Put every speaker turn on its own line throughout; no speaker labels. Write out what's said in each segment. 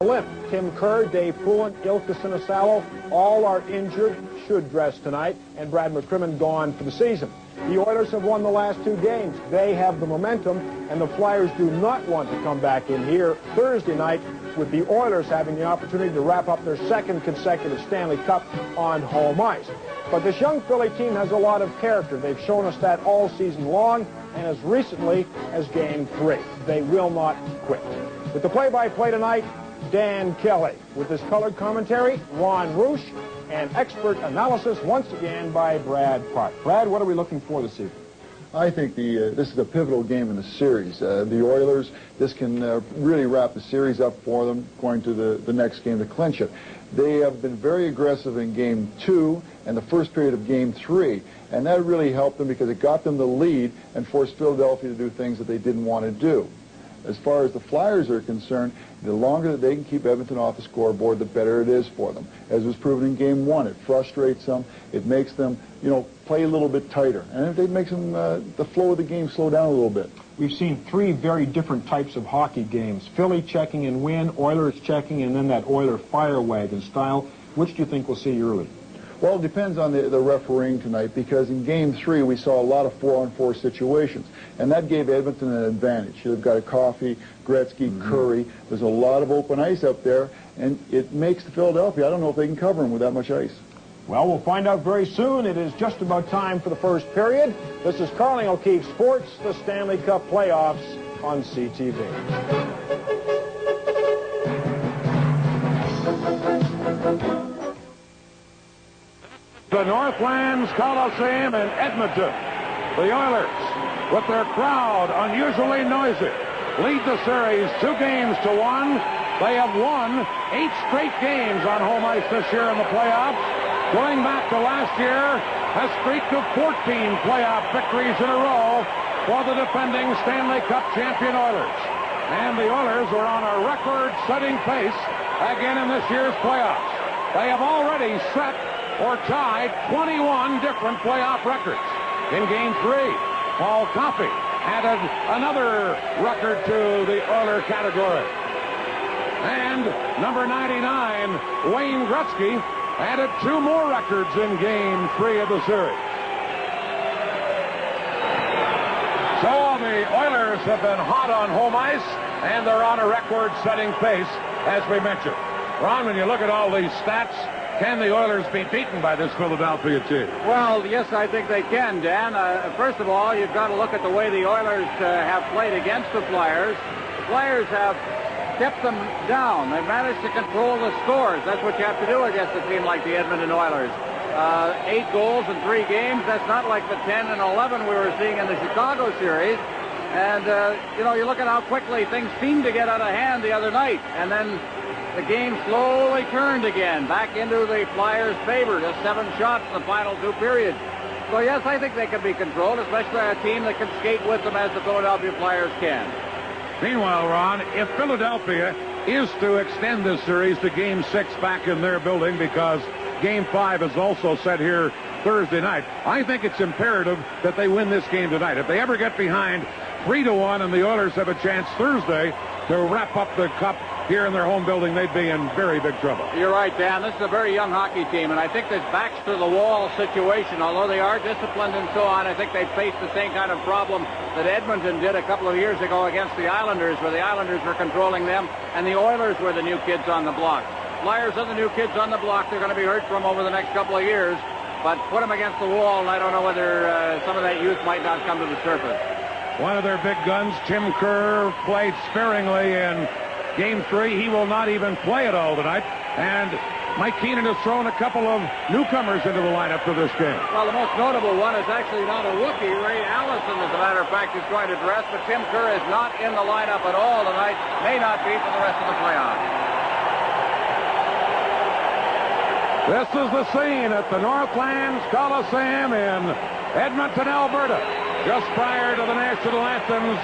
Limp. Tim Kerr, Dave Poulin, Ilka Sinisalo, all are injured, should dress tonight, and Brad McCrimmon gone for the season. The Oilers have won the last 2 games. They have the momentum, and the Flyers do not want to come back in here Thursday night with the Oilers having the opportunity to wrap up their 2nd consecutive Stanley Cup on home ice. But this young Philly team has a lot of character. They've shown us that all season long, and as recently as Game 3. They will not quit. With the play-by-play tonight, Dan Kelly. With his colored commentary, Ron Roosh, and expert analysis once again by Brad Park. Brad, what are we looking for this evening?
I think this is a pivotal game in the series. The Oilers, this can really wrap the series up for them going to the next game to clinch it. They have been very aggressive in Game 2 and the first period of Game 3, and that really helped them because it got them the lead and forced Philadelphia to do things that they didn't want to do. As far as the Flyers are concerned, the longer that they can keep Edmonton off the scoreboard, the better it is for them. As was proven in Game 1, it frustrates them. It makes them, play a little bit tighter. And it makes them, the flow of the game slow down a little bit.
We've seen 3 very different types of hockey games. Philly checking and win, Oilers checking, and then that Oiler fire wagon style. Which do you think we'll see early?
Well, it depends on the refereeing tonight, because in Game 3 we saw a lot of 4-on-4 situations, and that gave Edmonton an advantage. They've got a Coffey, Gretzky, Curry. There's a lot of open ice up there, and it makes the Philadelphia, I don't know if they can cover them with that much ice.
Well, we'll find out very soon. It is just about time for the first period. This is Carling O'Keefe Sports, the Stanley Cup playoffs on CTV. The Northlands Coliseum in Edmonton. The Oilers, with their crowd unusually noisy, lead the series 2-1. They have won 8 straight games on home ice this year in the playoffs. Going back to last year, a streak of 14 playoff victories in a row for the defending Stanley Cup champion Oilers. And the Oilers are on a record-setting pace again in this year's playoffs. They have already set or tied 21 different playoff records. In Game 3, Paul Coffey added another record to the Oiler category. And number 99, Wayne Gretzky, added 2 more records in Game 3 of the series. So the Oilers have been hot on home ice, and they're on a record-setting pace, as we mentioned. Ron, when you look at all these stats, can the Oilers be beaten by this Philadelphia team?
Well, yes, I think they can, Dan. First of all, you've got to look at the way the Oilers have played against the Flyers. The Flyers have kept them down. They've managed to control the scores. That's what you have to do against a team like the Edmonton Oilers. 8 goals in 3 games. That's not like the 10 and 11 we were seeing in the Chicago series. And, you look at how quickly things seemed to get out of hand the other night. And then the game slowly turned again, back into the Flyers' favor. Just 7 shots in the final 2 periods. So, yes, I think they can be controlled, especially a team that can skate with them as the Philadelphia Flyers can.
Meanwhile, Ron, if Philadelphia is to extend this series to Game 6 back in their building, because Game 5 is also set here Thursday night, I think it's imperative that they win this game tonight. If they ever get behind 3-1 and the Oilers have a chance Thursday to wrap up the cup here in their home building, they'd be in very big trouble.
You're right, Dan. This is a very young hockey team, and I think this backs to the wall situation. Although they are disciplined and so on, I think they faced the same kind of problem that Edmonton did a couple of years ago against the Islanders, where the Islanders were controlling them, and the Oilers were the new kids on the block. Flyers are the new kids on the block. They're going to be heard from over the next couple of years, but put them against the wall, and I don't know whether some of that youth might not come to the surface.
One of their big guns, Tim Kerr, played sparingly in Game 3. He will not even play at all tonight. And Mike Keenan has thrown a couple of newcomers into the lineup for this game.
Well, the most notable one is actually not a rookie. Ray Allison, as a matter of fact, is going to dress, but Tim Kerr is not in the lineup at all tonight. May not be for the rest of the playoffs.
This is the scene at the Northlands Coliseum in Edmonton, Alberta, just prior to the national anthems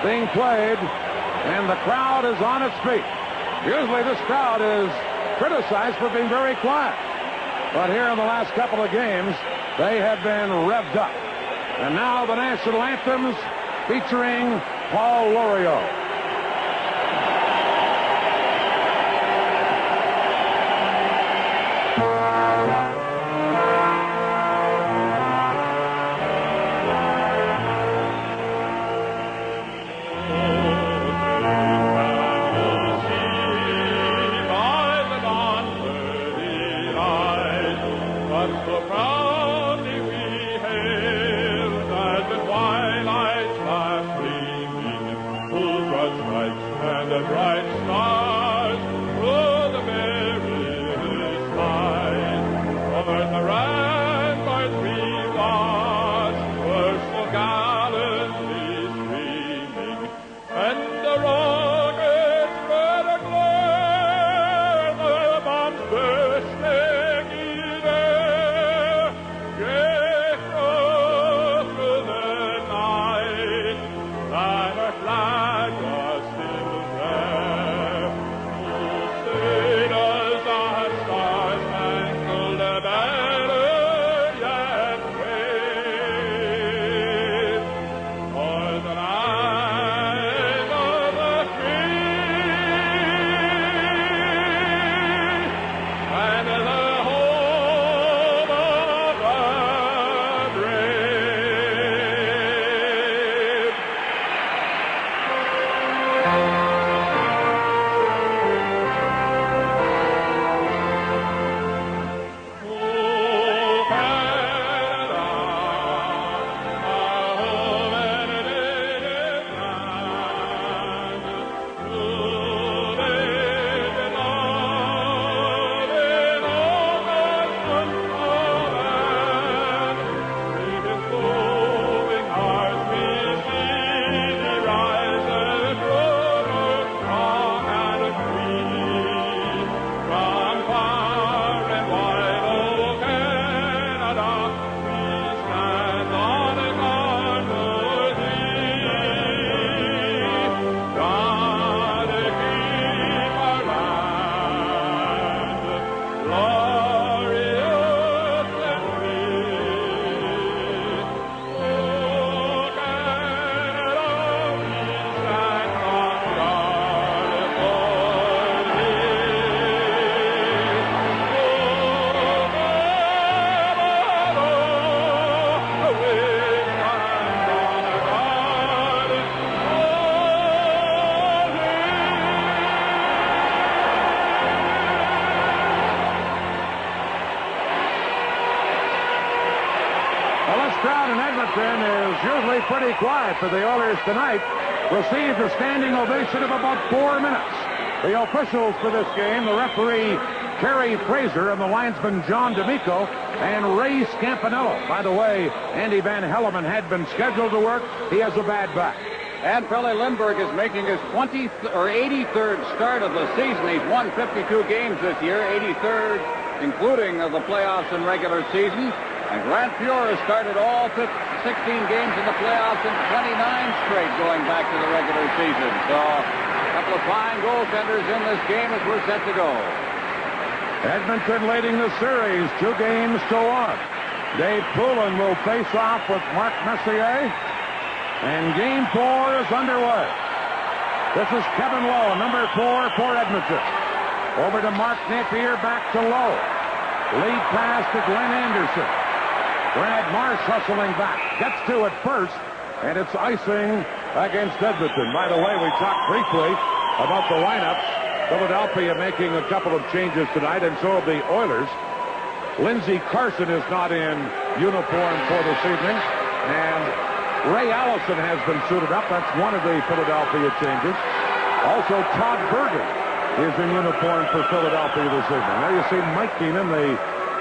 being played, and the crowd is on its feet. Usually this crowd is criticized for being very quiet, but here in the last couple of games, they have been revved up. And now the national anthems featuring Paul Loriot. crowd in Edmonton is usually pretty quiet for the Oilers tonight. Received a standing ovation of about 4 minutes. The officials for this game, the referee Terry Fraser and the linesman John D'Amico and Ray Scampanello. By the way, Andy Van Helleman had been scheduled to work. He has a bad back.
And Pelle Lindbergh is making his 83rd start of the season. He's won 52 games this year, 83rd, including the playoffs and regular season. And Grant Fuhr has started all 16 games in the playoffs and 29 straight going back to the regular season. So a couple of fine goaltenders in this game as we're set to go.
Edmonton leading the series 2 games to 1. Dave Poulin will face off with Mark Messier. And game 4 is underway. This is Kevin Lowe, number 4 for Edmonton. Over to Mark Napier, back to Lowe. Lead pass to Glenn Anderson. Brad Marsh hustling back. Gets to it first, and it's icing against Edmonton. By the way, we talked briefly about the lineups. Philadelphia making a couple of changes tonight, and so have the Oilers. Lindsey Carson is not in uniform for this evening, and Ray Allison has been suited up. That's one of the Philadelphia changes. Also, Todd Bergen is in uniform for Philadelphia this evening. There you see Mike Keenan, the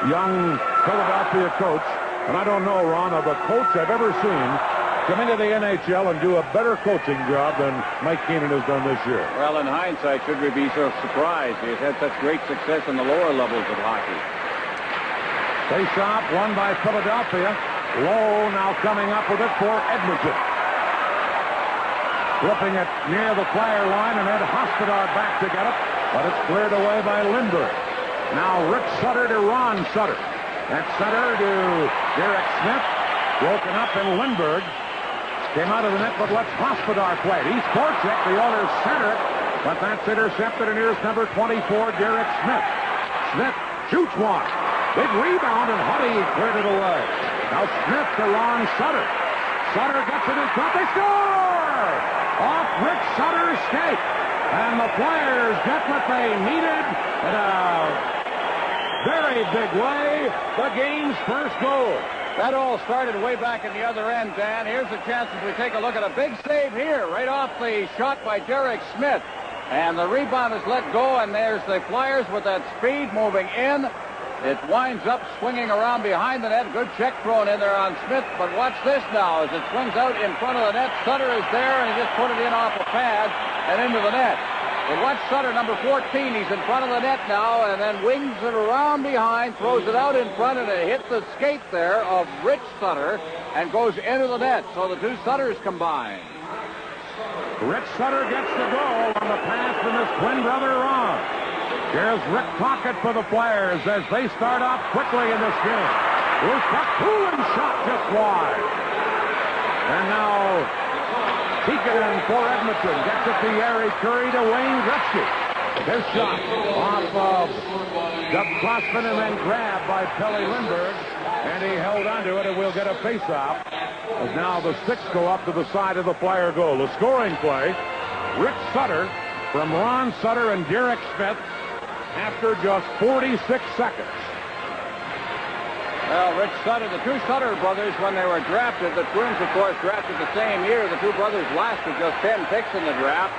young Philadelphia coach. And I don't know, Ron, of a coach I've ever seen come into the NHL and do a better coaching job than Mike Keenan has done this year.
Well, in hindsight, should we be so surprised? He's had such great success in the lower levels of hockey.
Face-off won by Philadelphia. Lowe now coming up with it for Edmonton. Flipping it near the Flyer line, and Ed Hospodar back to get it, but it's cleared away by Lindbergh. Now Rick Sutter to Ron Sutter. That's Sutter to Derek Smith. Broken up, and Lindbergh came out of the net, but lets Hospodar play. He's forecheck, the Oilers center, but that's intercepted, and here's number 24, Derek Smith. Smith shoots one. Big rebound, and Huddy cleared it away. Now Smith to Ron Sutter. Sutter gets it in front. They score! Off Rick Sutter's skate. And the Flyers get what they needed in a very big way. The game's first goal.
That all started way back in the other end, Dan. Here's a chance as we take a look at a big save here, right off the shot by Derek Smith. And the rebound is let go, and there's the Flyers with that speed moving in. It winds up swinging around behind the net. Good check thrown in there on Smith. But watch this now as it swings out in front of the net. Sutter is there, and he just put it in off a pad and into the net. But watch Sutter, number 14. He's in front of the net now, and then wings it around behind, throws it out in front, and it hit the skate there of Rich Sutter and goes into the net. So the two Sutters combine.
Rich Sutter gets the goal on the pass from his twin brother, Ron. Here's Rick Tocchet for the Flyers as they start off quickly in this game. Loose puck, Poulin shot just wide. And now Tikkanen for Edmonton gets it to Yari Curry to Wayne Gretzky. His shot off of Doug Crossman and then grabbed by Pelle Lindbergh. And he held onto it, and we'll get a face-off. As now the sticks go up to the side of the Flyer goal. The scoring play, Rick Sutter from Ron Sutter and Derek Smith after just 46 seconds.
Well, Rich Sutter, the two Sutter brothers, when they were drafted, the twins, of course, drafted the same year. The two brothers lasted just 10 picks in the draft.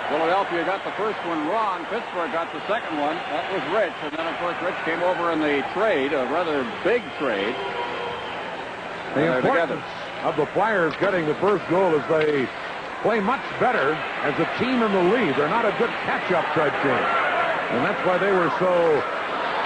Philadelphia got the first one wrong. Pittsburgh got the second one. That was Rich. And then, of course, Rich came over in the trade, a rather big trade.
The importance of the Flyers getting the first goal is they play much better as a team in the lead. They're not a good catch-up type team. And that's why they were so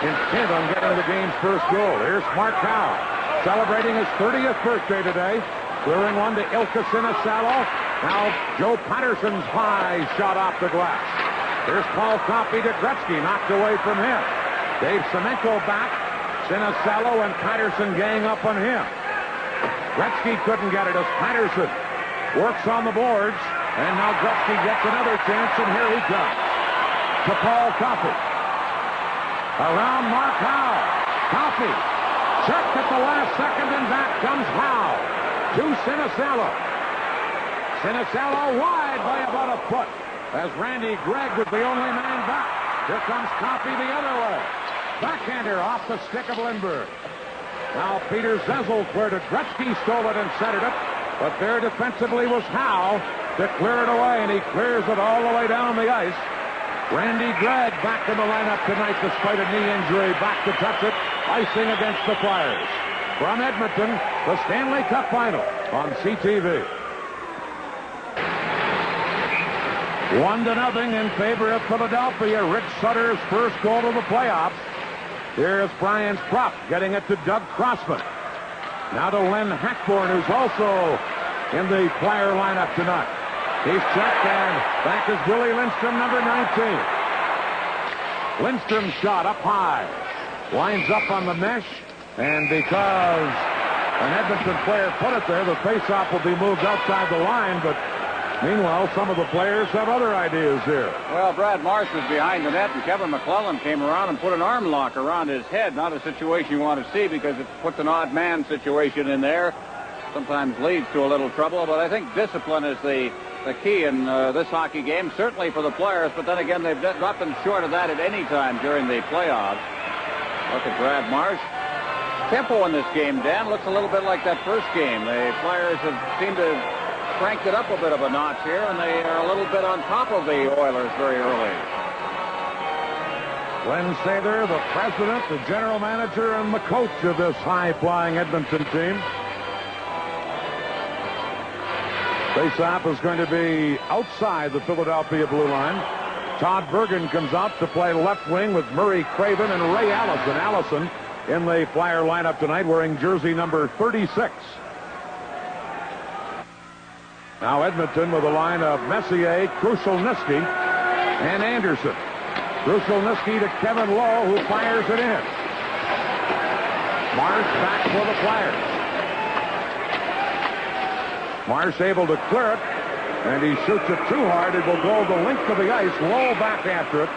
intent on getting the game's first goal. Here's Mark Howe celebrating his 30th birthday today. Clearing one to Ilka Sinisalo. Now Joe Patterson's high shot off the glass. Here's Paul Coffey to Gretzky, knocked away from him. Dave Semenko back. Sinisalo and Patterson gang up on him. Gretzky couldn't get it as Patterson works on the boards. And now Gretzky gets another chance, and here he comes to Paul Coffey. Around Mark Howe. Coffey checked at the last second, and back comes Howe to Sinisalo. Sinisalo wide by about a foot as Randy Gregg was the only man back. Here comes Coffey the other way. Backhander off the stick of Lindbergh. Now Peter Zezel cleared it. Gretzky stole it and centered it. But there defensively was Howe to clear it away, and he clears it all the way down the ice. Randy Gregg back in the lineup tonight despite a knee injury. Back to touch it. Icing against the Flyers. From Edmonton, the Stanley Cup Final on CTV. 1-0 in favor of Philadelphia. Rick Sutter's first goal of the playoffs. Here's Brian Propp getting it to Doug Crossman. Now to Len Hackborn, who's also in the Flyer lineup tonight. He's checked, and back is Willie Lindstrom, number 19. Lindstrom's shot up high. Winds up on the mesh, and because an Edmonton player put it there, the faceoff will be moved outside the line, but meanwhile, some of the players have other ideas here.
Well, Brad Marsh was behind the net, and Kevin McClellan came around and put an arm lock around his head. Not a situation you want to see because it puts an odd man situation in there. Sometimes leads to a little trouble, but I think discipline is the key in this hockey game, certainly for the players, but then again, they've not been short of that at any time during the playoffs. Look at Brad Marsh. Tempo in this game, Dan, looks a little bit like that first game. The Flyers have seemed to cranked it up a bit of a notch here, and they are a little bit on top of the Oilers very early.
Glenn Sather, the president, the general manager, and the coach of this high-flying Edmonton team. Faceoff is going to be outside the Philadelphia blue line. Todd Bergen comes out to play left wing with Murray Craven and Ray Allison. Allison in the Flyer lineup tonight wearing jersey number 36. Now Edmonton with a line of Messier, Krushelnyski, and Anderson. Krushelnyski to Kevin Lowe, who fires it in. Marsh back for the Flyers. Marsh able to clear it, and he shoots it too hard. It will go the length of the ice. Lowe back after it,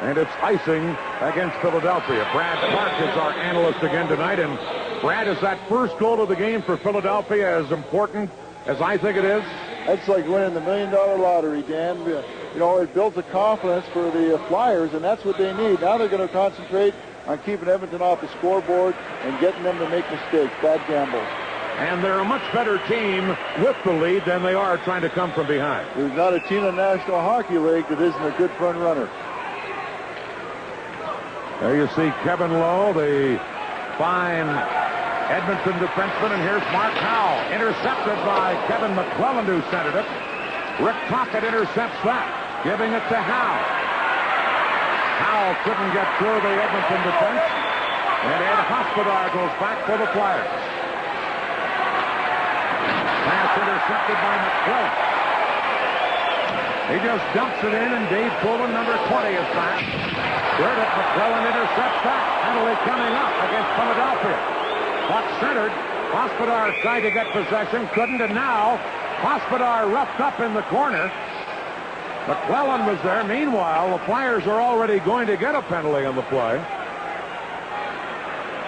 and it's icing against Philadelphia. Brad Clark is our analyst again tonight, and Brad, is that first goal of the game for Philadelphia as important as I think it is?
That's like winning the $1 million lottery, Dan. You know, it builds a confidence for the Flyers, and that's what they need. Now they're going to concentrate on keeping Edmonton off the scoreboard and getting them to make mistakes, bad gambles.
And they're a much better team with the lead than they are trying to come from behind.
There's not a team in the National Hockey League that isn't a good front runner.
There you see Kevin Lowe, the fine Edmonton defenseman, and here's Mark Howe, intercepted by Kevin McClellan, who centered it. Rick Tocchet intercepts that, giving it to Howe. Howe couldn't get through the Edmonton defense, and Ed Hospodar goes back for the Flyers. Pass intercepted by McClellan. He just dumps it in, and Dave Poulin, number 20, is back. Good at McClellan intercepts that. Penalty coming up against Philadelphia. Puck centered. Hospodar tried to get possession, couldn't, and now Hospodar roughed up in the corner. McClellan was there. Meanwhile, the Flyers are already going to get a penalty on the play.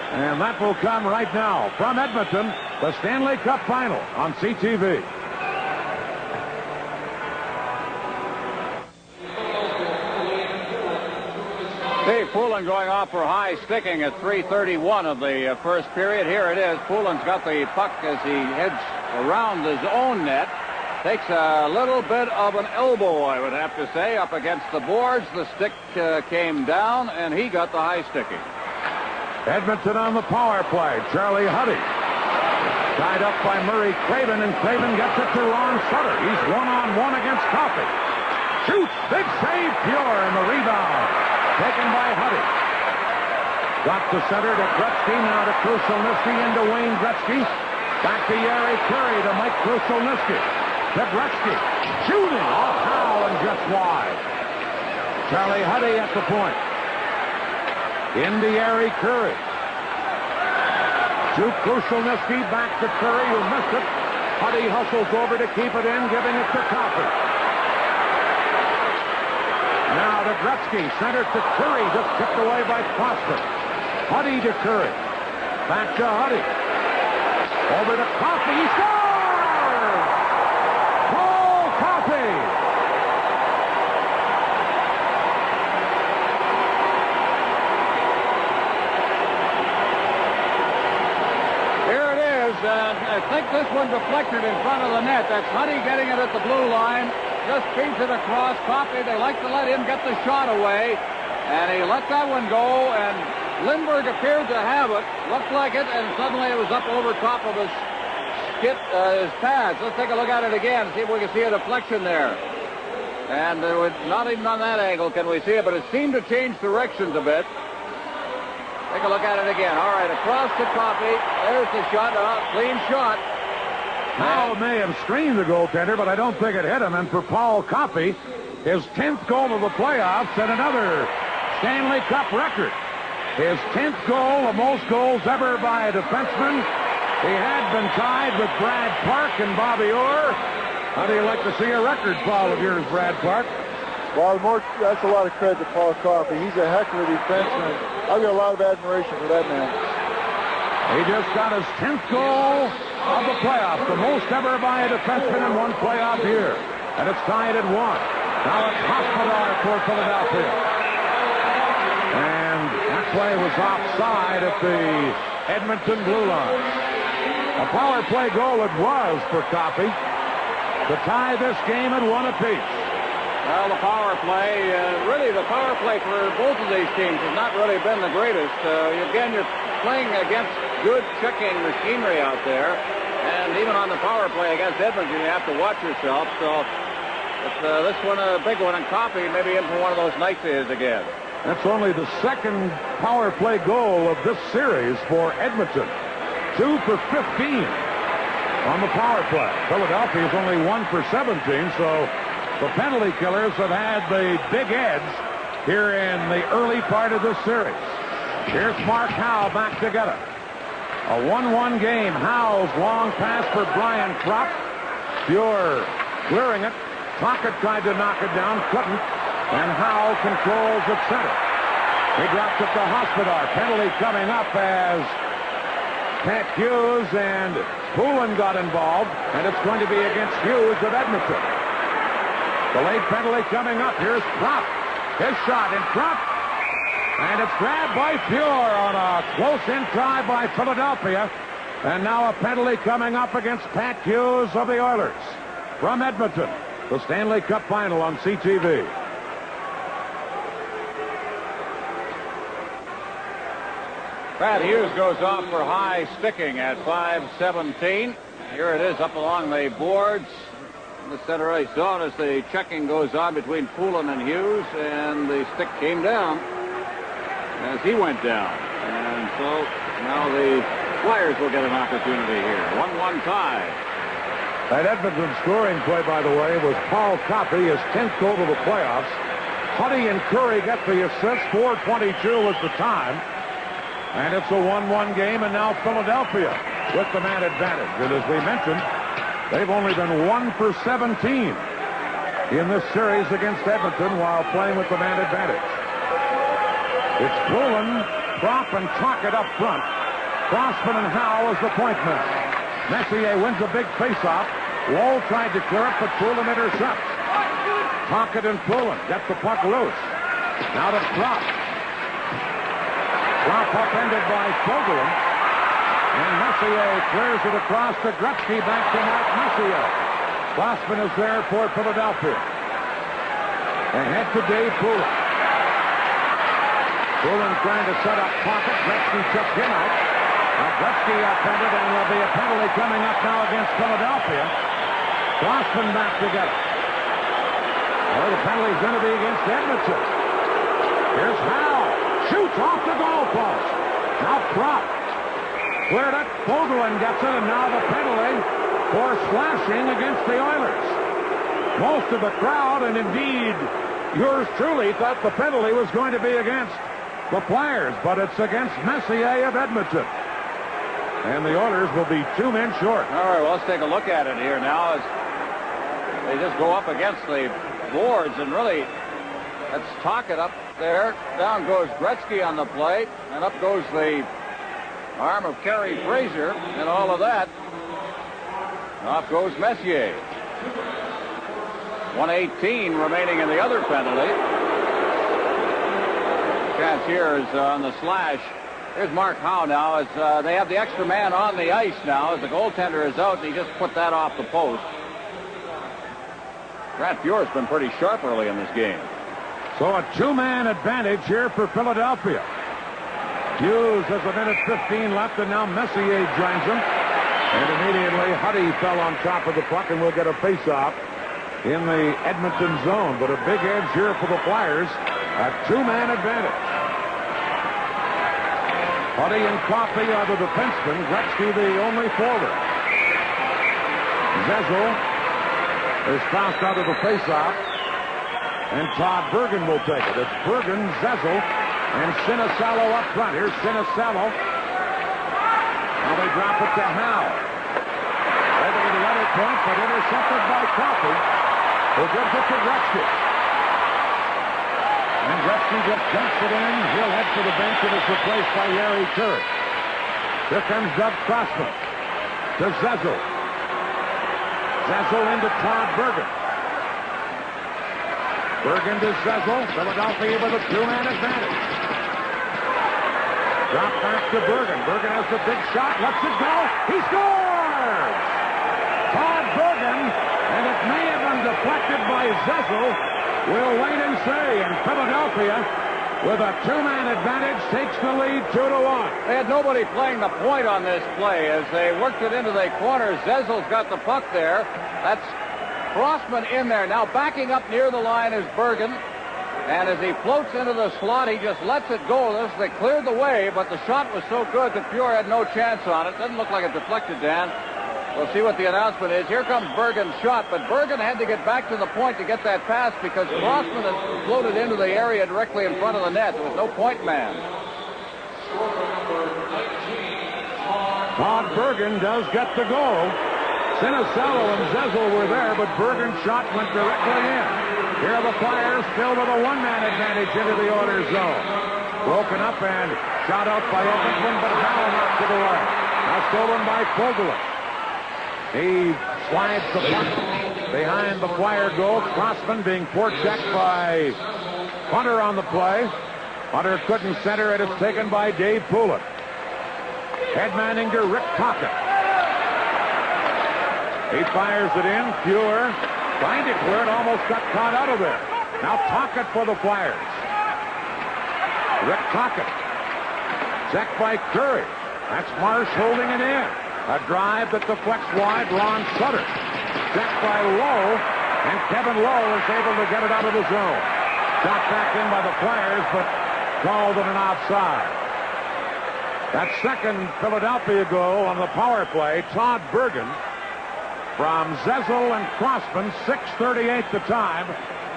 And that will come right now from Edmonton, the Stanley Cup Final on CTV.
Dave Poulin going off for high sticking at 3:31 of the first period. Here it is. Poulin's got the puck as he heads around his own net. Takes a little bit of an elbow, I would have to say, up against the boards. The stick came down, and he got the high sticking.
Edmonton on the power play. Charlie Huddy tied up by Murray Craven, and Craven gets it to Ron Sutter. He's one-on-one against Coffey. Shoots. Big save. Pure, and the rebound taken by Huddy. Got the center to Gretzky. Now to Krushelnyski into Wayne Gretzky. Back to Yari Curry to Mike Krushelnyski. To Gretzky. Shooting off Howe and just wide. Charlie Huddy at the point. Into Yari Curry. To Krushelnyski. Back to Curry, who missed it. Huddy hustles over to keep it in, giving it to Coffey. Now to Gretzky, centered to Curry, just tipped away by Prosper. Huddy to Curry. Back to Huddy. Over to Coffey. He scores! Paul Coffey!
I think this one deflected in front of the net. That's Huddy getting it at the blue line. Just feeds it across. Coffey, they like to let him get the shot away. And he let that one go, and Lindbergh appeared to have it. Looked like it, and suddenly it was up over top of his pads. Let's take a look at it again, see if we can see a deflection there. And not even on that angle can we see it, but it seemed to change directions a bit. Take a look at it again. All right, across to Coffey. There's the shot. Clean shot.
Howe may have screened the goaltender, but I don't think it hit him. And for Paul Coffey, his 10th goal of the playoffs and another Stanley Cup record. His 10th goal, the most goals ever by a defenseman. He had been tied with Brad Park and Bobby Orr. How do you like to see a record, Paul, of yours, Brad Park?
Well, that's a lot of credit to Paul Coffey. He's a heck of a defenseman. I've got a lot of admiration for that man.
He just got his 10th goal of the playoffs, the most ever by a defenseman in one playoff year. And it's tied at 1. Now it's Hospodar for Philadelphia. And that play was offside at the Edmonton blue line. A power play goal it was for Coffey to tie this game at 1 apiece.
Well, the power play, really the power play for both of these teams has not really been the greatest. Again, you're playing against good checking machinery out there. And even on the power play against Edmonton, you have to watch yourself. So this one, a big one, and Coffey maybe in for one of those nights of his again.
That's only the second power play goal of this series for Edmonton. 2 for 15 on the power play. Philadelphia is only 1 for 17, so the penalty killers have had the big edge here in the early part of this series. Here's Mark Howe back to get it. A 1-1 game. Howe's long pass for Brian Kropp. Pure clearing it. Tocchet tried to knock it down, couldn't. And Howe controls at center. He drops it to Hospodar. Penalty coming up as Pat Hughes and Poulin got involved, and it's going to be against Hughes of Edmonton. The late penalty coming up. Here's Kropp. His shot in front. And it's grabbed by Pure on a close-in try by Philadelphia. And now a penalty coming up against Pat Hughes of the Oilers. From Edmonton, the Stanley Cup final on CTV.
Pat Hughes goes off for high sticking at 5:17. Here it is up along the boards in the center ice zone as the checking goes on between Poulin and Hughes, and the stick came down as he went down. And so now the Flyers will get an opportunity here. 1-1 tie.
That Edmonton scoring play, by the way, was Paul Coffey, his 10th goal of the playoffs. Huddy and Curry got the assist. 4:22 was the time. And it's a 1-1 game, and now Philadelphia with the man advantage. And as we mentioned, they've only been 1 for 17 in this series against Edmonton while playing with the man advantage. It's Poulin, Kropp, and Tocchet up front. Crossman and Howe as the point men. Messier wins a big face-off. Lowe tried to clear it, but Poulin intercepts. Tocchet and Poulin get the puck loose. Now to Kropp. Kropp upended by Fogelin. And Messier clears it across to Gretzky, back to Mark Messier. Crossman is there for Philadelphia. Ahead to Dave Poulin. Poulin trying to set up Tocchet. Gretzky took him out. Now Gretzky upended, and there'll be a penalty coming up now against Philadelphia. Crossman back to get it. Well, the penalty's going to be against Edmonton. Here's Howe. Shoots off the goal post. Now Kropp cleared it. Fogelin gets it, and now the penalty for slashing against the Oilers. Most of the crowd, and indeed yours truly, thought the penalty was going to be against the Flyers, but it's against Messier of Edmonton. And the Oilers will be 2 men short.
All right, well, let's take a look at it here now as they just go up against the boards, and really that's Tocchet up there. Down goes Gretzky on the plate, and up goes the arm of Kerry Fraser, and all of that. Off goes Messier. 1:18 remaining in the other penalty. Chance here is on the slash Here's Mark Howe now as they have the extra man on the ice now as the goaltender is out, and he just put that off the post. Grant Fuhr's been pretty sharp early in this game.
So a two-man advantage here for Philadelphia. Hughes has a minute 15 left, and now Messier joins him. And immediately Huddy fell on top of the puck, and we'll get a face-off in the Edmonton zone. But a big edge here for the Flyers. A two-man advantage. Huddy and Coffey are the defensemen. Gretzky the only forward. Zezel is tossed out of the face-off. And Todd Bergen will take it. It's Bergen, Zezel, and Sinisalo up front. Here's Sinisalo. Now they drop it to Howe. Over to the other point, but intercepted by Coffey, who gives it to Gretzky. And Gretzky just dumps it in. He'll head for the bench and is replaced by Yari Kurd. Here comes Doug Crossman to Zezel. Zezel into Todd Bergen. Bergen to Zezel. Philadelphia with a two-man advantage. Drop back to Bergen. Bergen has the big shot. Lets it go. He scores! Todd Bergen, and it may have been deflected by Zezel. We'll wait and see. And Philadelphia, with a two-man advantage, takes the lead 2-1.
They had nobody playing the point on this play as they worked it into the corner. Zezel's got the puck there. That's Crossman in there. Now backing up near the line is Bergen. And as he floats into the slot, he just lets it go. They cleared the way, but the shot was so good that Fuhr had no chance on it. Doesn't look like it deflected, Dan. We'll see what the announcement is. Here comes Bergen's shot, but Bergen had to get back to the point to get that pass because Crossman had floated into the area directly in front of the net. There was no point man.
Todd Bergen does get the goal. Sinisalo and Zezel were there, but Bergen's shot went directly in. Here are the Flyers still with a one-man advantage into the Oilers zone. Broken up and shot out by Edmonton, but Howe knocked it away. Now stolen by Fogelin. He slides the puck behind the Flyer goal. Crossman being forechecked by Hunter on the play. Hunter couldn't center it. It's taken by Dave Poulin. Headmanning to Rick Tocchet. He fires it in. Fuhr trying to clear it, almost got caught out of there. Now Tocchet for the Flyers. Rick Tocchet. Checked by Curry. That's Marsh holding it in. A drive that deflects wide. Ron Sutter. Checked by Lowe. And Kevin Lowe is able to get it out of the zone. Shot back in by the Flyers, but called it an offside. That second Philadelphia goal on the power play, Todd Bergen, from Zezel and Crossman, 6:38 the time.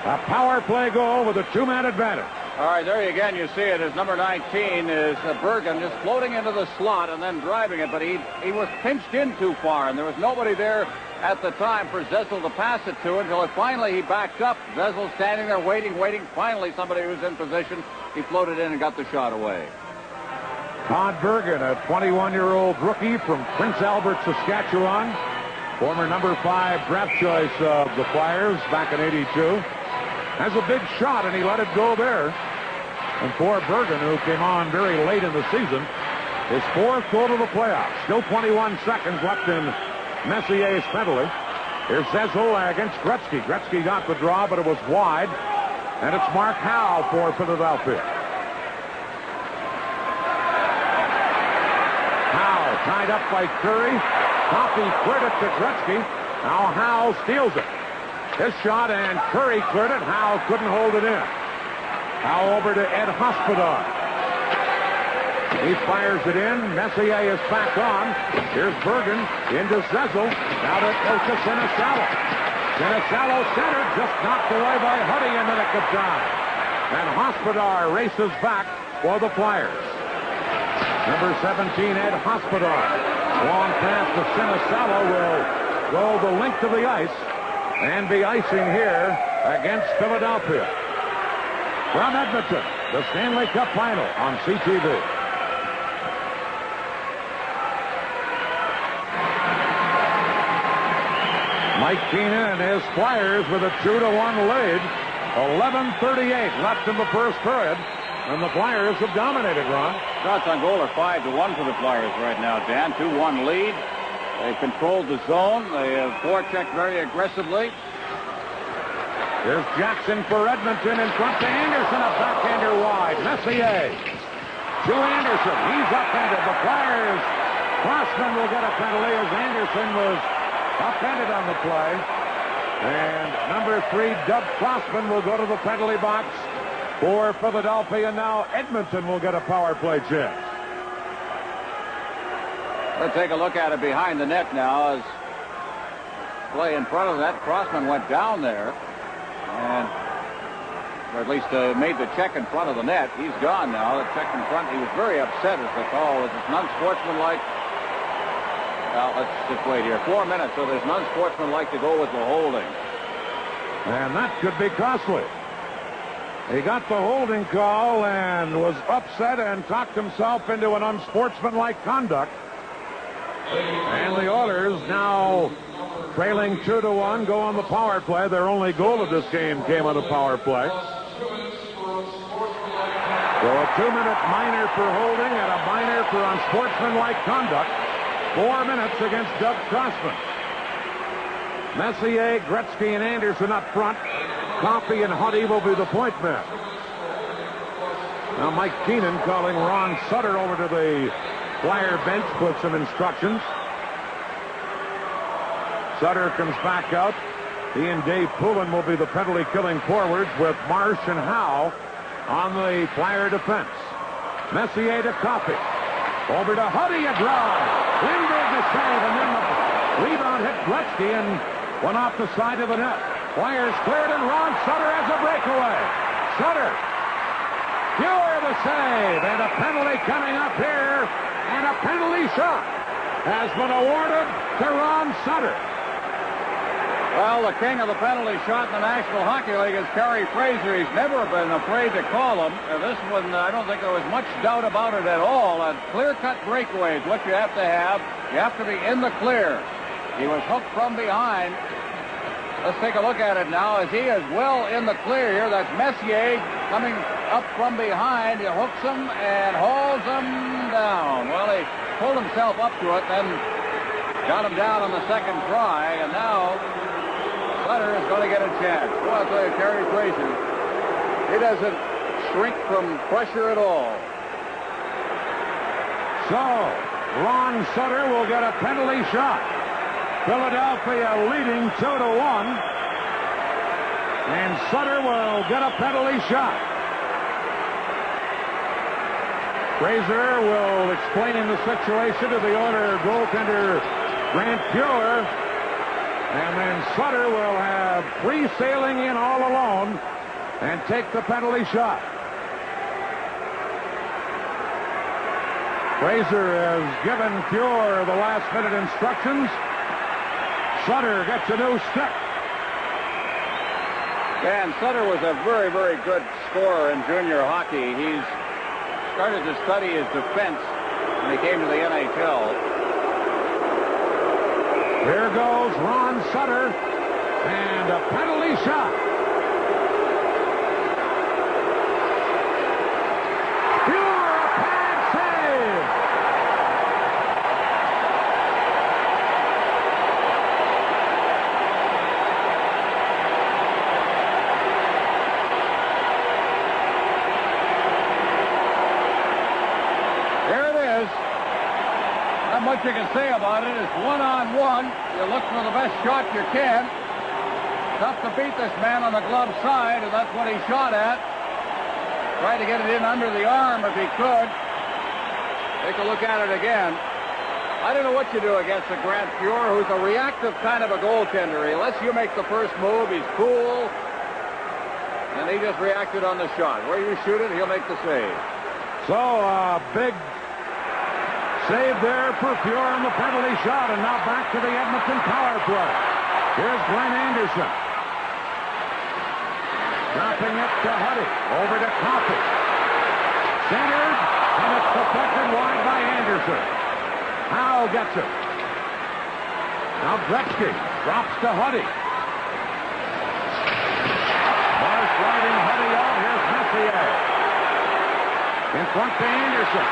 A power play goal with a two-man advantage.
All right, there again you see it as number 19 is Bergen just floating into the slot and then driving it, but he was pinched in too far, and there was nobody there at the time for Zezel to pass it to until finally he backed up. Zezel standing there waiting. Finally somebody was in position. He floated in and got the shot away.
Todd Bergen, a 21-year-old rookie from Prince Albert, Saskatchewan. Former number 5 draft choice of the Flyers back in '82. Has a big shot, and he let it go there. And for Bergen, who came on very late in the season, his 4th goal to the playoffs. Still 21 seconds left in Messier's penalty. Here's Zezel against Gretzky. Gretzky got the draw, but it was wide. And it's Mark Howe for Philadelphia. Howe tied up by Curry. Coffey cleared it to Gretzky. Now Howe steals it. His shot, and Curry cleared it. Howe couldn't hold it in. Howe over to Ed Hospodar. He fires it in. Messier is back on. Here's Bergen into Zezel. Now to Sinisalo. Sinisalo centered, just knocked away by Huddy in the nick of time. And Hospodar races back for the Flyers. Number 17, Ed Hospodar. Long pass to Sinisalo will go the length of the ice and be icing here against Philadelphia. From Edmonton, the Stanley Cup Final on CTV. Mike Keenan and his Flyers with a 2-1 lead. 11:38 left in the first period. And the Flyers have dominated, Ron.
Shots on goal are 5-1 for the Flyers right now, Dan. 2-1 lead. They've controlled the zone. They have forechecked very aggressively.
Here's Jackson for Edmonton in front to Anderson. A backhander wide. Messier to Anderson. He's upended. The Flyers. Crossman will get a penalty as Anderson was upended on the play. And number 3, Doug Crossman, will go to the penalty box for Philadelphia. Now Edmonton will get a power play chance.
Let's take a look at it behind the net now as play in front of that. Crossman went down there and or at least made the check in front of the net. He's gone now. The check in front. He was very upset as the call was. It's unsportsmanlike. Well, let's just wait here. 4 minutes, so there's unsportsmanlike to go with the holding.
And that could be costly. He got the holding call and was upset and talked himself into an unsportsmanlike conduct. And the Oilers now trailing 2-1, go on the power play. Their only goal of this game came on the power play. So a 2-minute minor for holding and a minor for unsportsmanlike conduct. 4 minutes against Doug Crossman. Messier, Gretzky, and Anderson up front. Coffey and Huddy will be the point men. Now Mike Keenan calling Ron Sutter over to the Flyer bench with some instructions. Sutter comes back out. He and Dave Poulin will be the penalty-killing forwards with Marsh and Howe on the Flyer defense. Messier to Coffey. Over to Huddy, a drive. Lindbergh the save, and then the rebound hit Gretzky and went off the side of the net. Flyers cleared, and Ron Sutter has a breakaway. Sutter. Pure the save, and a penalty coming up here, and a penalty shot has been awarded to Ron Sutter.
Well, the king of the penalty shot in the National Hockey League is Kerry Fraser. He's never been afraid to call him. This one, I don't think there was much doubt about it at all. A clear-cut breakaway is what you have to have. You have to be in the clear. He was hooked from behind. Let's take a look at it now as he is well in the clear here. That's Messier coming up from behind. He hooks him and hauls him down. Well, he pulled himself up to it, then got him down on the second try, and now Sutter is going to get a chance. Well, I'll tell you, Kerry Fraser, he doesn't shrink from pressure at all.
So, Ron Sutter will get a penalty shot. Philadelphia leading 2-1. And Sutter will get a penalty shot. Fraser will explain the situation to the Oiler goaltender Grant Pure. And then Sutter will have free sailing in all alone and take the penalty shot. Fraser has given Pure the last-minute instructions. Sutter gets a new stick.
And Sutter was a very, very good scorer in junior hockey. He's started to study his defense when he came to the NHL.
Here goes Ron Sutter, and a penalty shot. Pure, a pad save.
There it is. Not much you can say about it. It's one-on-one. You look for the best shot you can. Tough to beat this man on the glove side, and that's what he shot at. Tried to get it in under the arm if he could. Take a look at it again. I don't know what you do against a Grant Pure, who's a reactive kind of a goaltender. He lets you make the first move. He's cool. And he just reacted on the shot. Where you shoot it, he'll make the save.
So, big save there for Pure on the penalty shot, and now back to the Edmonton power play. Here's Glenn Anderson. Dropping it to Huddy. Over to Coffey. Centered, and it's deflected wide by Anderson. Howe gets it. Now Gretzky drops to Huddy. Marsh riding Huddy out. Here's Messier. In front to Anderson.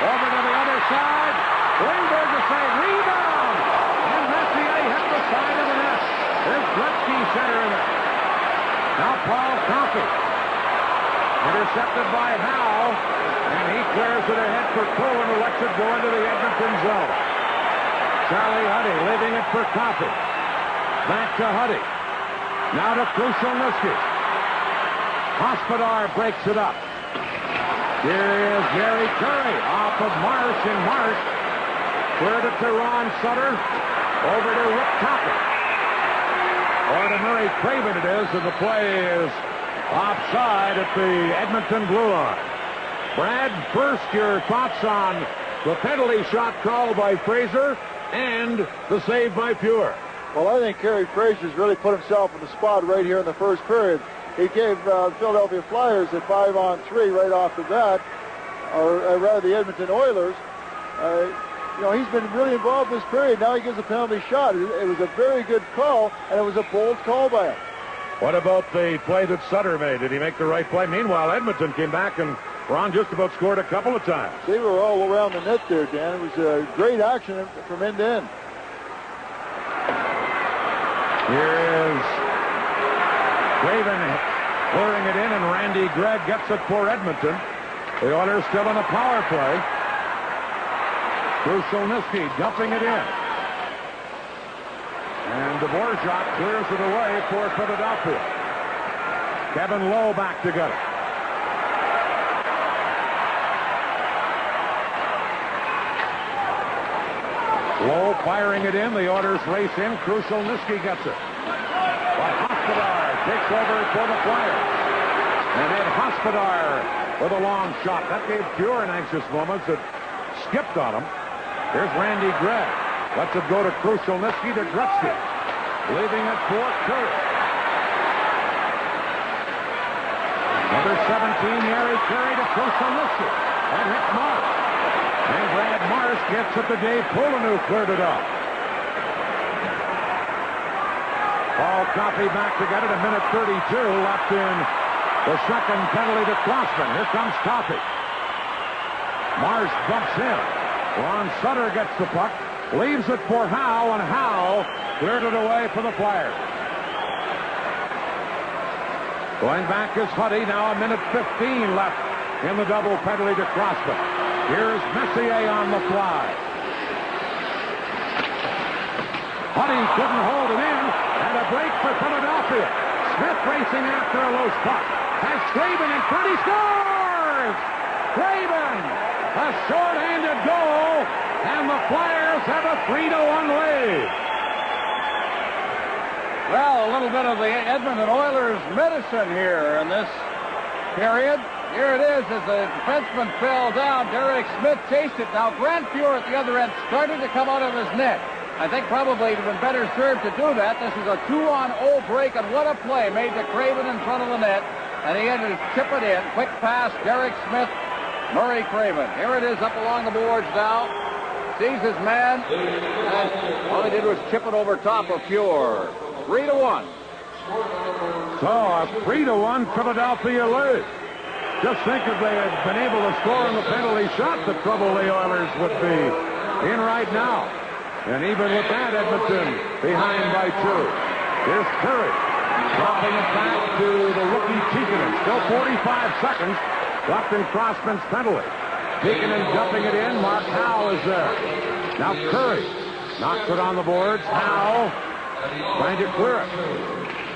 Over to the other side. Lindbergh to save. Rebound! And Messier hit the side of the net. There's Gretzky centering it. Now Paul Coffey. Intercepted by Howe. And he clears it ahead for Poland, who lets it go into the Edmonton zone. Charlie Huddy leaving it for Coffey. Back to Huddy. Now to Krushelnyski. Hospodar breaks it up. Here is Gary Curry off of Marsh, and Marsh cleared it to Ron Sutter. Over to Rick Toppin. Or to Murray Craven it is, and the play is offside at the Edmonton blue line. Brad, first your thoughts on the penalty shot called by Fraser and the save by Pure.
Well, I think Kerry Frazier's really put himself in the spot right here in the first period. He gave Philadelphia Flyers a 5-on-3 right off the bat, or rather the Edmonton Oilers. He's been really involved this period. Now he gives a penalty shot. It was a very good call, and it was a bold call by him.
What about the play that Sutter made? Did he make the right play? Meanwhile, Edmonton came back, and Ron just about scored a couple of times.
They were all around the net there, Dan. It was a great action from end to end.
Here is Craven clearing it in, and Randy Gregg gets it for Edmonton. The Oilers still in a power play. Krushelnyski dumping it in. And Dvorak clears it away for Philadelphia. Kevin Lowe back to get it. Lowe firing it in. The Oilers race in. Krushelnyski gets it. But Hospodar takes over for the Flyers. And then Hospodar with a long shot. That gave Pure an anxious moment. It skipped on him. Here's Randy Gregg. Lets it go to Krushelnyski to Gretzky. Leaving it for Curry. Number 17, Gary Curry to Krushelnyski. And hits Marsh. And Brad Marsh gets it to Dave Poulin, who cleared it up. Paul Coffey back to get it. 1:32 left in the second penalty to Crossman. Here comes Coffey. Marsh bumps in. Ron Sutter gets the puck. Leaves it for Howe, and Howe cleared it away for the Flyers. Going back is Huddy. Now 1:15 left in the double penalty to Crossman. Here's Messier on the fly. Huddy couldn't hold it in, and a break for Philadelphia. Smith racing after a loose puck. Has Craven in front. He scores! Craven! A short-handed goal, and the Flyers have a 3-1 lead.
Well, a little bit of the Edmonton Oilers medicine here in this period. Here it is as the defenseman fell down. Derek Smith chased it. Now Grant Pure at the other end started to come out of his net. I think probably he'd have been better served to do that. This is a 2-on-0 break, and what a play made to Craven in front of the net. And he had to chip it in. Quick pass, Derek Smith, Murray Craven. Here it is up along the boards now. Sees his man. And all he did was chip it over top of Pure. 3-1.
So a 3-1 Philadelphia lead. Just think if they had been able to score on the penalty shot, the trouble the Oilers would be in right now. And even with that, Edmonton behind by 2. Here's Curry dropping it back to the rookie Tikkanen. Still 45 seconds left in Crossman's penalty. Tikkanen dumping it in. Mark Howe is there. Now Curry knocks it on the boards. Howe trying to clear it.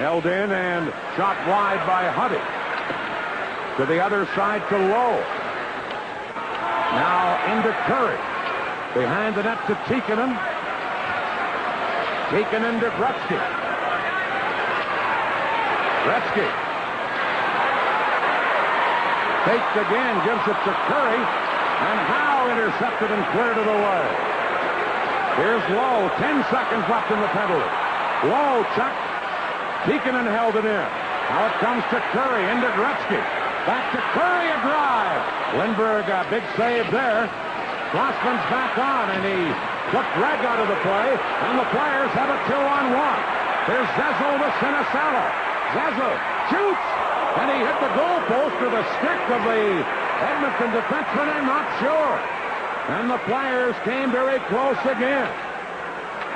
Held in and shot wide by Huddy. To the other side to Lowe. Now into Curry. Behind the net to Tikkanen. Tikkanen to Gretzky. Gretzky. Faked again, gives it to Curry. And Howe intercepted and cleared it away. Here's Lowe. 10 seconds left in the penalty. Lowe checked. Tikkanen held it in. Now it comes to Curry. Into Gretzky. Back to Curry, a drive. Lindbergh, a big save there. Crossman's back on, and he took Gregg out of the play, and the Flyers have a 2-on-1. Here's Zezel to Sinisalo. Zezel shoots, and he hit the goalpost with a stick of the Edmonton defenseman, I'm not sure. And the Flyers came very close again.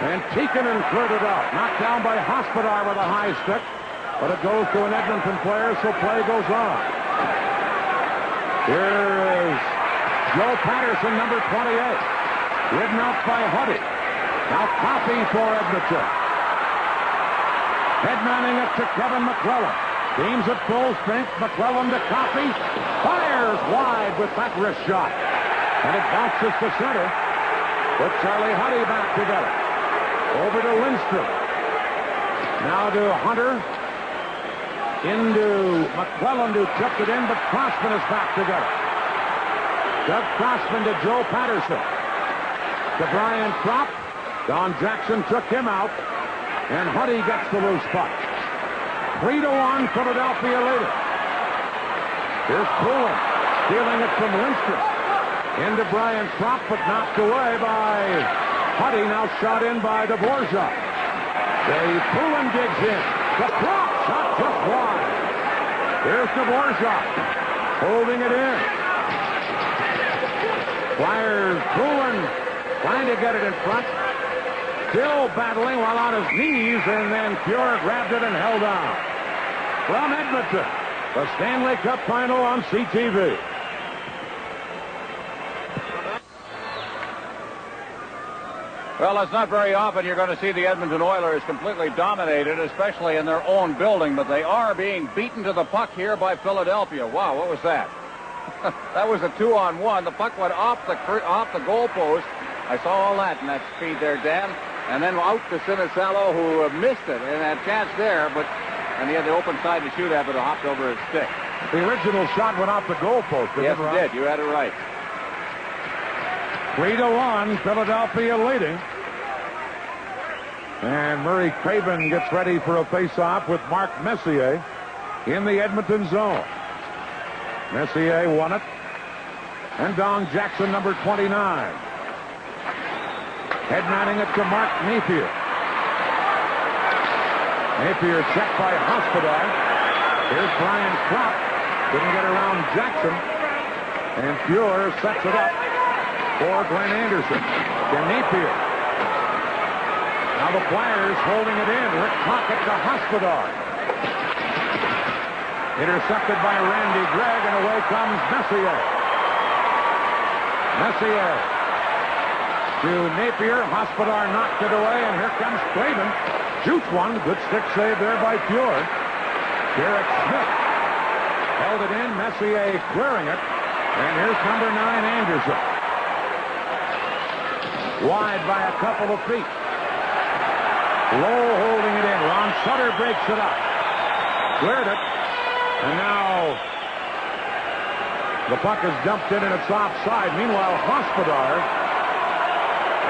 And Tikkanen cleared it out. Knocked down by Hospodar with a high stick. But it goes to an Edmonton player, so play goes on. Here is Joe Patterson, number 28. Ridden out by Huddy. Now Coffey for Edmonton. Headmanning it to Kevin McClellan. Teams at full strength. McClellan to Coffey. Fires wide with that wrist shot. And it bounces to center. Put Charlie Huddy back together. Over to Lindstrom. Now to Hunter. Into McClellan, who tipped it in, but Crossman is back together. Doug Crossman to Joe Patterson. To Brian Kropp. Don Jackson took him out. And Huddy gets the loose puck. 3-1, Philadelphia leading. Here's Poulin stealing it from Lindstrom. Into Brian Kropp, but knocked away by Huddy. Now shot in by Dvorak. Poulin digs in. The Kropp shot just wide. Here's Dvorak holding it in. Flyers, Poulin trying to get it in front. Still battling while on his knees, and then Pure grabbed it and held on. From Edmonton, the Stanley Cup final on CTV.
Well, it's not very often you're going to see the Edmonton Oilers completely dominated, especially in their own building, but they are being beaten to the puck here by Philadelphia. Wow, what was that? That was a 2-on-1. The puck went off the goalpost. I saw all that in that speed there, Dan. And then out to Sinisalo, who missed it and had a chance there, and he had the open side to shoot at, but it hopped over his stick.
The original shot went off the goalpost, didn't it?
Yes, it did. You had it right.
3-1, Philadelphia leading. And Murray Craven gets ready for a face-off with Mark Messier in the Edmonton zone. Messier won it. And Don Jackson, number 29. Headmanning it to Mark Napier. Napier checked by Hospodar. Here's Brian Kropp. Didn't get around Jackson. And Pure sets it up for Glenn Anderson. To Napier. Now the Flyers holding it in. Rick Tocchet to Hospodar. Intercepted by Randy Gregg, and away comes Messier. Messier to Napier. Hospodar knocked it away, and here comes Craven. Shoots one. Good stick save there by Pure. Derek Smith held it in. Messier clearing it. And here's number 9, Anderson. Wide by a couple of feet. Low holding it in. Ron Sutter breaks it up. Cleared it. And now the puck is dumped in and it's offside. Meanwhile, Hospodar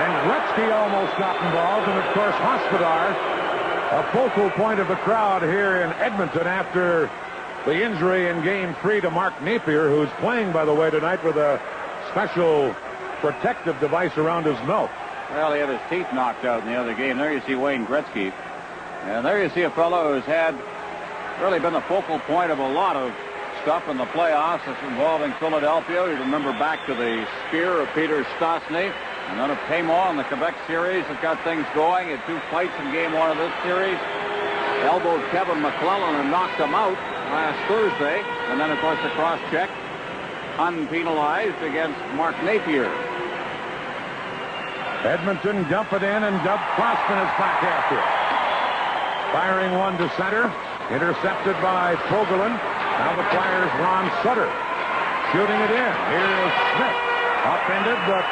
and Gretzky almost got involved. And, of course, Hospodar, a focal point of the crowd here in Edmonton after the injury in Game 3 to Mark Napier, who's playing, by the way, tonight with a special protective device around his mouth.
Well, he had his teeth knocked out in the other game. There you see Wayne Gretzky. And there you see a fellow who's had really been the focal point of a lot of stuff in the playoffs that's involving Philadelphia. You remember back to the spear of Peter Stastny, and then of Paymo in the Quebec series that got things going. He had 2 fights in Game 1 of this series. Elbowed Kevin McClellan and knocked him out last Thursday. And then, of course, the cross-check unpenalized against Mark Napier.
Edmonton dump it in, and Doug Crossman is back after it. Firing one to center. Intercepted by Pogulin. Now the Flyers' Ron Sutter shooting it in. Here's Smith. Upended, but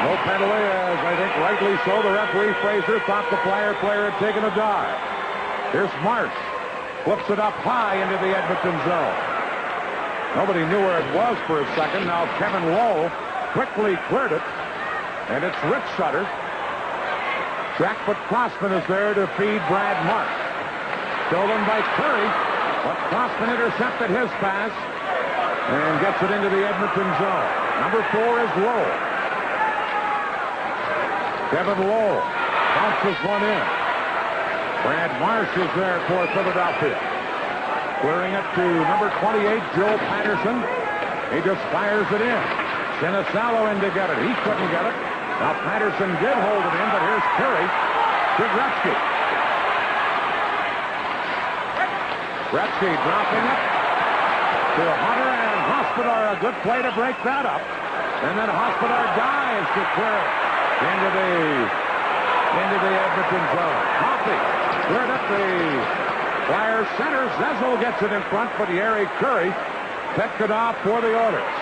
no penalty, as I think rightly so. The referee, Fraser, thought the Flyer player had taken a dive. Here's Marsh. Flips it up high into the Edmonton zone. Nobody knew where it was for a second. Now Kevin Lowe quickly cleared it. And it's Rich Sutter. Jack, but Crossman is there to feed Brad Marsh. Stolen by Curry, but Crossman intercepted his pass and gets it into the Edmonton zone. Number 4 is Lowe. Kevin Lowe bounces one in. Brad Marsh is there for Philadelphia. Clearing it to number 28, Joe Patterson. He just fires it in. Sinisalo in to get it. He couldn't get it. Now Patterson did hold it in, but here's Curry to Gretzky. Gretzky dropping it to Hunter and Hospodar. A good play to break that up. And then Hospodar dives to clear it into the Edmonton zone. Coffey cleared up the Flyers center. Zezel gets it in front, but Yeri Curry picked it off for the Oilers.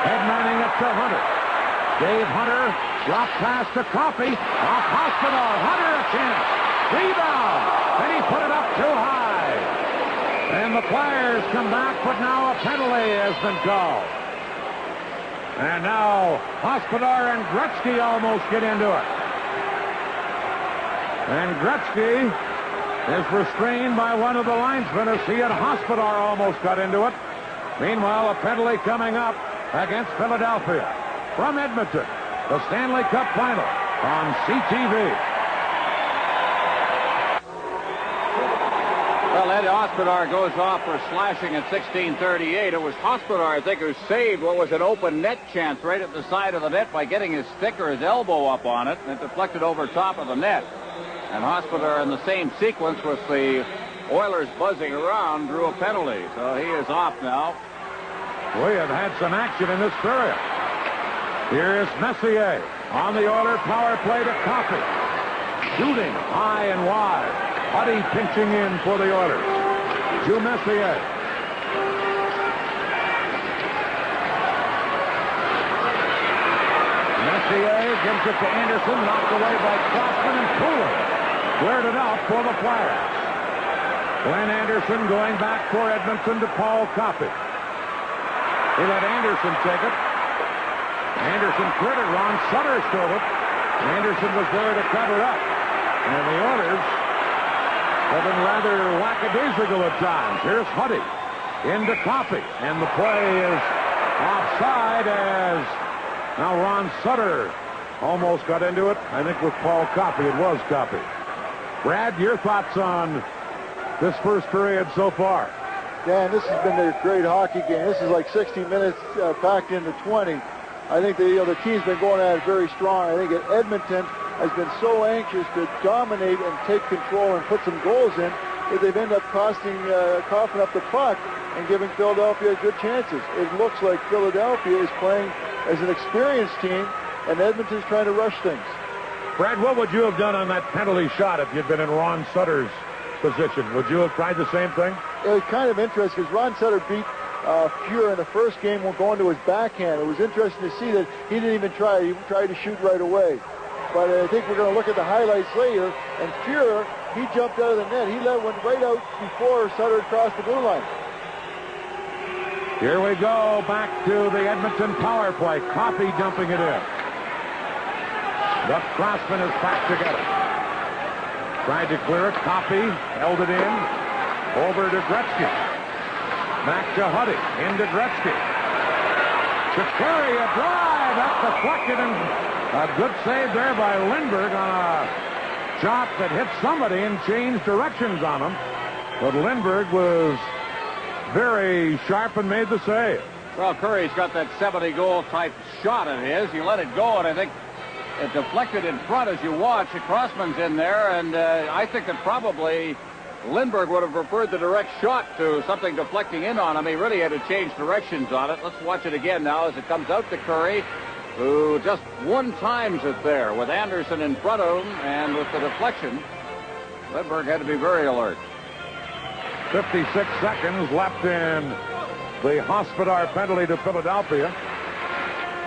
Headmanning it to Hunter. Dave Hunter dropped pass to Coffey. Off Hospodar. Hunter a chance. Rebound. And he put it up too high. And the Flyers come back, but now a penalty has been called. And now Hospodar and Gretzky almost get into it. And Gretzky is restrained by one of the linesmen as he and Hospodar almost got into it. Meanwhile, a penalty coming up against Philadelphia. From Edmonton, the Stanley Cup Final on CTV.
Well, Ed Hospodar goes off for slashing at 16:38. It was Hospodar, I think, who saved what was an open net chance right at the side of the net by getting his stick or his elbow up on it, and it deflected over top of the net. And Hospodar, in the same sequence with the Oilers buzzing around, drew a penalty. So he is off now.
We have had some action in this period. Here is Messier on the Oiler power play to Coffey. Shooting high and wide. Huddy pinching in for the Oilers. To Messier. Messier gives it to Anderson, knocked away by Crossman, and Cooler cleared it out for the Flyers. Glenn Anderson going back for Edmonton to Paul Coffey. He let Anderson take it. Anderson cleared it. Ron Sutter stole it. Anderson was there to cover up. And the Oilers have been rather lackadaisical at times. Here's Huddy into Coffey. And the play is offside as now Ron Sutter almost got into it. I think with Paul Coffey. It was Coffey. Brad, your thoughts on this first period so far?
Dan, this has been a great hockey game. This is like 60 minutes packed into 20. I think the team's been going at it very strong. I think Edmonton has been so anxious to dominate and take control and put some goals in that they've ended up coughing up the puck and giving Philadelphia good chances. It looks like Philadelphia is playing as an experienced team, and Edmonton's trying to rush things.
Brad, what would you have done on that penalty shot if you'd been in Ron Sutter's position? Would you have tried the same thing?
It was kind of interesting because Ron Sutter beat Fuhrer in the first game going to his backhand. It was interesting to see that he didn't even try. He tried to shoot right away. But I think we're going to look at the highlights later. And Fuhrer, he jumped out of the net. He went right out before Sutter crossed the blue line.
Here we go back to the Edmonton power play. Coffey dumping it in. Duck Crossman is back together. Tried to clear it. Coffey held it in. Over to Gretzky. Back to Huddy. Into Gretzky. To Curry, a drive. That's deflected, and a good save there by Lindbergh on a shot that hit somebody and changed directions on him. But Lindbergh was very sharp and made the save.
Well, Curry's got that 70-goal type shot of his. You let it go, and I think it deflected in front as you watch. Crossman's in there, and I think that probably Lindbergh would have preferred the direct shot to something deflecting in on him. He really had to change directions on it. Let's watch it again now as it comes out to Curry, who just one-times it there with Anderson in front of him, and with the deflection, Lindbergh had to be very alert.
56 seconds left in the Hospodar penalty to Philadelphia.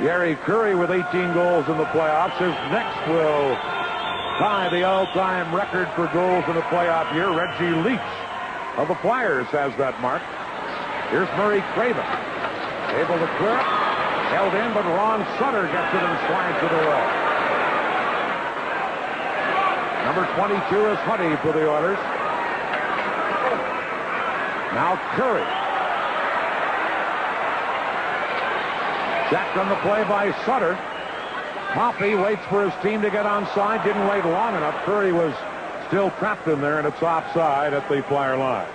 Yeri Curry with 18 goals in the playoffs. His next will tie the all-time record for goals in a playoff year. Reggie Leach of the Flyers has that mark. Here's Murray Craven. Able to clear it. Held in, but Ron Sutter gets it and slides it away. Number 22 is Huddy for the Oilers. Now Curry. Checked on the play by Sutter. Coffey waits for his team to get onside. Didn't wait long enough. Curry was still trapped in there, and it's offside at the Flyer line.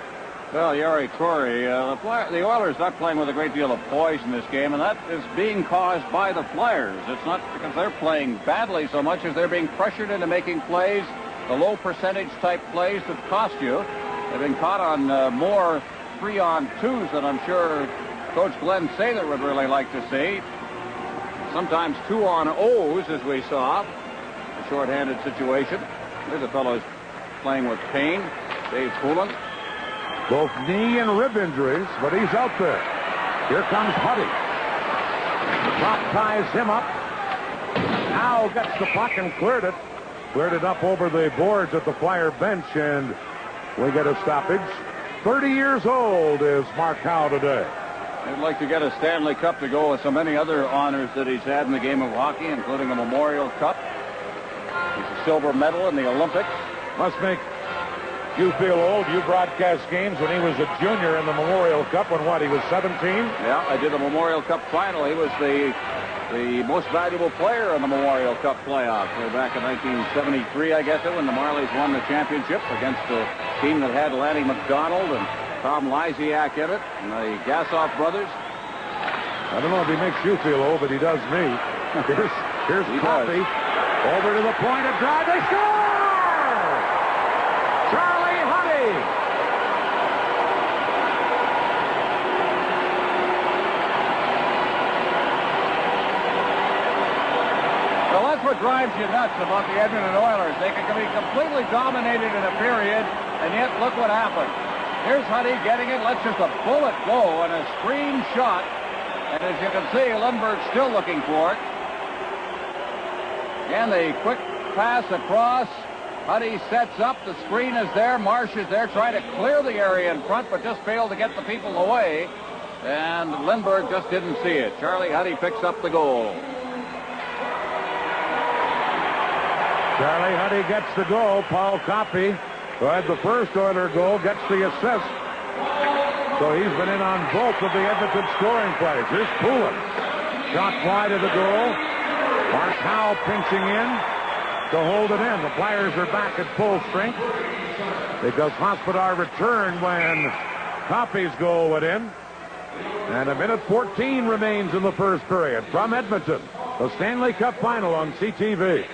Well, Yari Corey, the Oilers not playing with a great deal of poise in this game, and that is being caused by the Flyers. It's not because they're playing badly so much as they're being pressured into making plays, the low percentage type plays that cost you. They've been caught on more 3-on-2s than I'm sure Coach Glenn Sather would really like to see. Sometimes 2-on-0s, as we saw. A shorthanded situation. There's a fellow playing with pain, Dave Poulin.
Both knee and rib injuries, but he's out there. Here comes Huddy. The top ties him up. Now gets the puck and cleared it. Cleared it up over the boards at the Flyer bench, and we get a stoppage. 30 years old is Mark Howe today.
He'd like to get a Stanley Cup to go with so many other honors that he's had in the game of hockey, including a Memorial Cup. He's a silver medal in the Olympics.
Must make you feel old. You broadcast games when he was a junior in the Memorial Cup when he was 17?
Yeah, I did the Memorial Cup final. He was the most valuable player in the Memorial Cup playoffs way back in 1973, I guess, when the Marlies won the championship against a team that had Lanny McDonald and Tom Lysiak in it, and the Gassoff brothers.
I don't know if he makes you feel old, but he does me. Here's Coffey. Over to the point of drive. They score! Charlie Huddy!
Well, that's what drives you nuts about the Edmonton Oilers. They can be completely dominated in a period, and yet look what happened. Here's Huddy getting it, lets just a bullet go, and a screen shot. And as you can see, Lindbergh's still looking for it. And the quick pass across. Huddy sets up. The screen is there. Marsh is there trying to clear the area in front, but just failed to get the people away. And Lindbergh just didn't see it. Charlie Huddy picks up the goal.
Charlie Huddy gets the goal. Paul Coffey, who had the first Oiler goal, gets the assist. So he's been in on both of the Edmonton scoring plays. Here's Poulin. Shot wide of the goal. Mark Howe pinching in to hold it in. The Flyers are back at full strength because Hospodar returned when Coffey's goal went in. And 1:14 remains in the first period. From Edmonton, the Stanley Cup final on CTV.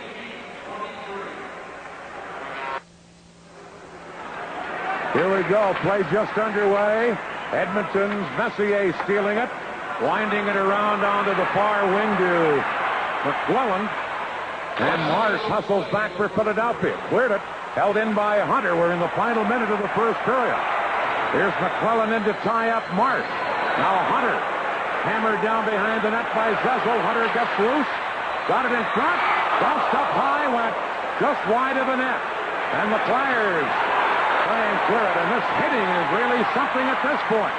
Here we go. Play just underway. Edmonton's Messier stealing it. Winding it around onto the far wing to McClellan. And Marsh hustles back for Philadelphia. Cleared it. Held in by Hunter. We're in the final minute of the first period. Here's McClellan in to tie up Marsh. Now Hunter. Hammered down behind the net by Zezel. Hunter gets loose. Got it in front. Bounced up high. Went just wide of the net. And the Flyers trying to clear it. And this hitting is really something at this point.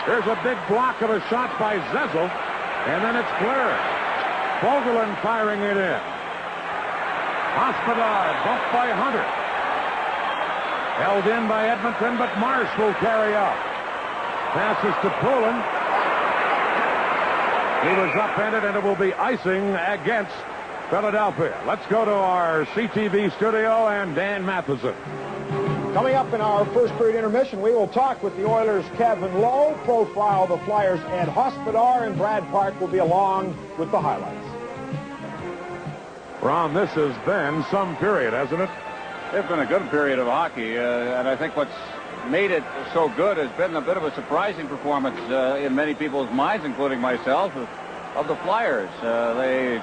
There's a big block of a shot by Zezel. And then it's cleared. Vogelin firing it in. Hospodar bumped by Hunter. Held in by Edmonton, but Marsh will carry out. Passes to Poulin. He was upended, and it will be icing against Philadelphia. Let's go to our CTV studio and Dan Matheson.
Coming up in our first period intermission, we will talk with the Oilers' Kevin Lowe, profile the Flyers' Ed Hospodar, and Brad Park will be along with the highlights.
Ron, this has been some period, hasn't it?
It's been a good period of hockey, and I think what's made it so good has been a bit of a surprising performance in many people's minds, including myself, of the Flyers. They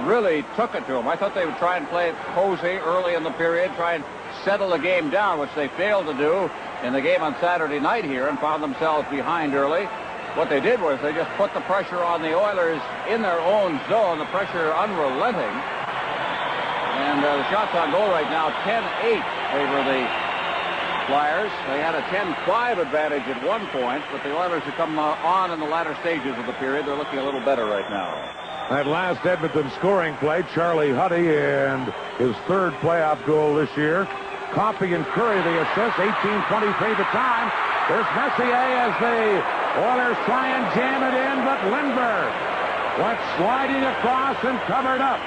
really took it to them. I thought they would try and play it cozy early in the period, try and settle the game down, which they failed to do in the game on Saturday night here and found themselves behind early. What they did was they just put the pressure on the Oilers in their own zone, the pressure unrelenting. And the shots on goal right now, 10-8 favor the Flyers. They had a 10-5 advantage at one point, but the Oilers have come on in the latter stages of the period. They're looking a little better right now.
That last Edmonton scoring play, Charlie Huddy, and his third playoff goal this year. Coffey and Curry the assist, 18:23 the time. There's Messier as the Oilers try and jam it in, but Lindbergh went sliding across and covered up.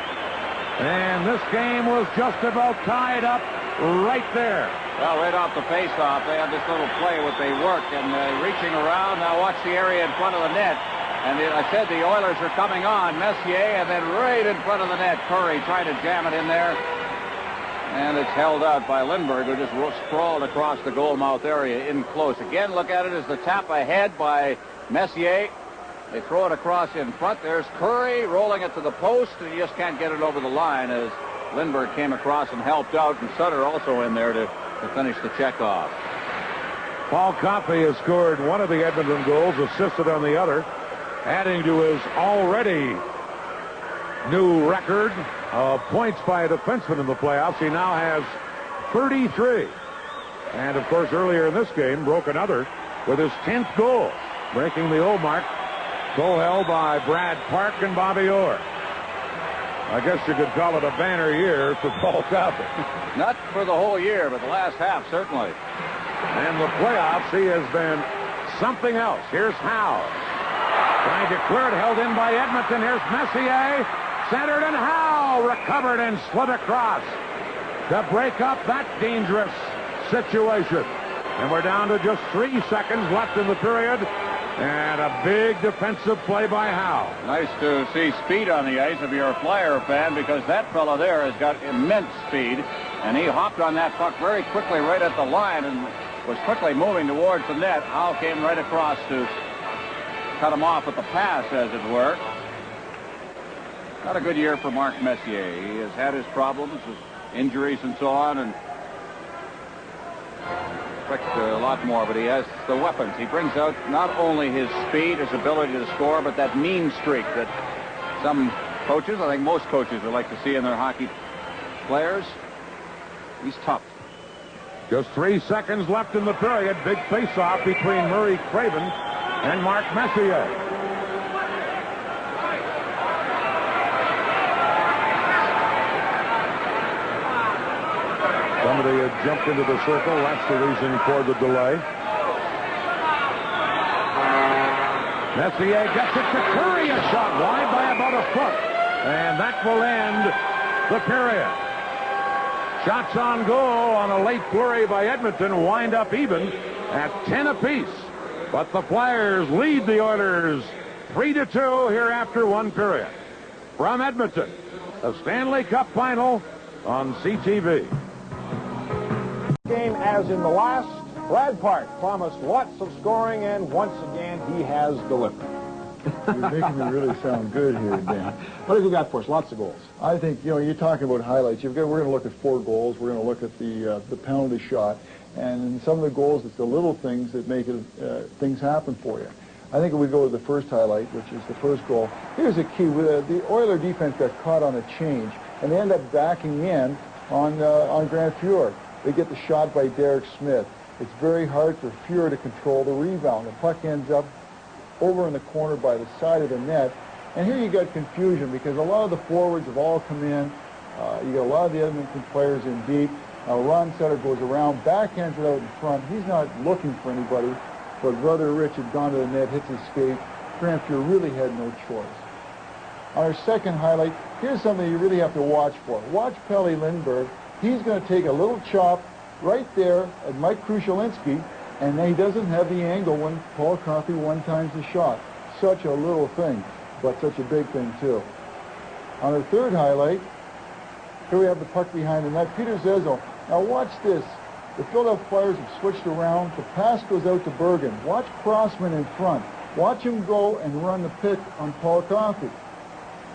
And this game was just about tied up right there.
Well, right off the face-off, they had this little play with they work and reaching around. Now watch the area in front of the net. And I said the Oilers are coming on. Messier, and then right in front of the net, Curry trying to jam it in there. And it's held out by Lindbergh, who just sprawled across the goal mouth area in close. Again, look at it as the tap ahead by Messier. They throw it across in front. There's Curry rolling it to the post, and he just can't get it over the line as Lindbergh came across and helped out, and Sutter also in there to finish the check off.
Paul Coffey has scored one of the Edmonton goals, assisted on the other, adding to his already new record of points by a defenseman in the playoffs. He now has 33. And, of course, earlier in this game, broke another with his 10th goal, breaking the old mark. Goal held by Brad Park and Bobby Orr. I guess you could call it a banner year for Paul Coffey.
Not for the whole year, but the last half, certainly.
And the playoffs, he has been something else. Here's Howe. Trying to clear it, held in by Edmonton. Here's Messier. Centered, and Howe recovered and slid across to break up that dangerous situation. And we're down to just 3 seconds left in the period. And a big defensive play by Howe.
Nice to see speed on the ice if you're a Flyer fan, because that fellow there has got immense speed. And he hopped on that puck very quickly right at the line and was quickly moving towards the net. Howe came right across to cut him off with the pass, as it were. Not a good year for Mark Messier. He has had his problems with injuries and so on, and expect a lot more, but he has the weapons. He brings out not only his speed, his ability to score, but that mean streak that some coaches, I think most coaches, would like to see in their hockey players. He's tough.
Just 3 seconds left in the period. Big face-off between Murray Craven and Mark Messier. Somebody had jumped into the circle. That's the reason for the delay. Messier gets it to Curry. A shot wide by about a foot. And that will end the period. Shots on goal on a late flurry by Edmonton wind up even at 10 apiece. But the Flyers lead the Oilers 3-2 here after one period. From Edmonton, the Stanley Cup Final on CTV.
Game as in the last, Brad Park promised lots of scoring, and once again he has delivered.
You're making me really sound good here, Dan.
What have you got for us? Lots of goals.
I think, you know, you're talking about highlights. We're going to look at 4 goals. We're going to look at the penalty shot. And in some of the goals, it's the little things that make it, things happen for you. I think if we go to the first highlight, which is the first goal, here's a key. The Oiler defense got caught on a change, and they end up backing in on Grant Fuhr. They get the shot by Derek Smith. It's very hard for Fuhr to control the rebound. The puck ends up over in the corner by the side of the net. And here you got confusion because a lot of the forwards have all come in. You got a lot of the Edmonton players in deep. Ron Sutter goes around, backhands it out in front. He's not looking for anybody, but Brother Rich had gone to the net, hits his skate. Grant Fuhr really had no choice. On our second highlight, here's something you really have to watch for. Watch Pelle Lindbergh. He's going to take a little chop right there at Mike Krushelinski, and he doesn't have the angle when Paul Coffey one-times the shot. Such a little thing, but such a big thing, too. On our third highlight, here we have the puck behind the net. Peter Zezel. Now watch this. The Philadelphia Flyers have switched around. The pass goes out to Bergen. Watch Crossman in front. Watch him go and run the pick on Paul Coffey.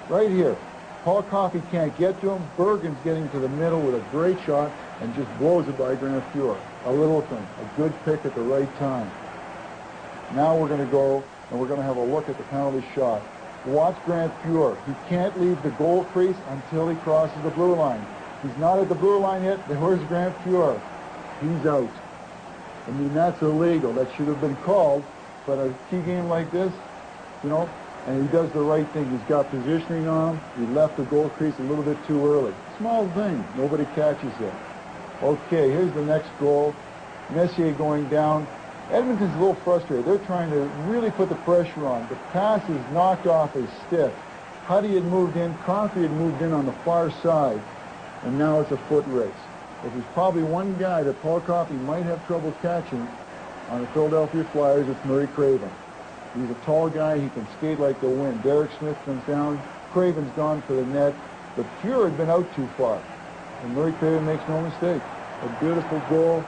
Right here. Paul Coffey can't get to him. Bergen's getting to the middle with a great shot and just blows it by Grant Fuhr. A little thing. A good pick at the right time. Now we're going to go and we're going to have a look at the penalty shot. Watch Grant Fuhr. He can't leave the goal crease until he crosses the blue line. He's not at the blue line yet. Where's Grant Fuhr? He's out. I mean, that's illegal. That should have been called. But a key game like this, you know, and he does the right thing. He's got positioning on him. He left the goal crease a little bit too early. Small thing. Nobody catches it. Okay, here's the next goal. Messier going down. Edmonton's a little frustrated. They're trying to really put the pressure on. The pass is knocked off his stick. Huddy had moved in. Coffey had moved in on the far side. And now it's a foot race. If there's probably one guy that Paul Coffey might have trouble catching on the Philadelphia Flyers, it's Murray Craven. He's a tall guy. He can skate like the wind. Derek Smith comes down. Craven's gone for the net. But Fuhr had been out too far. And Murray Craven makes no mistake. A beautiful goal.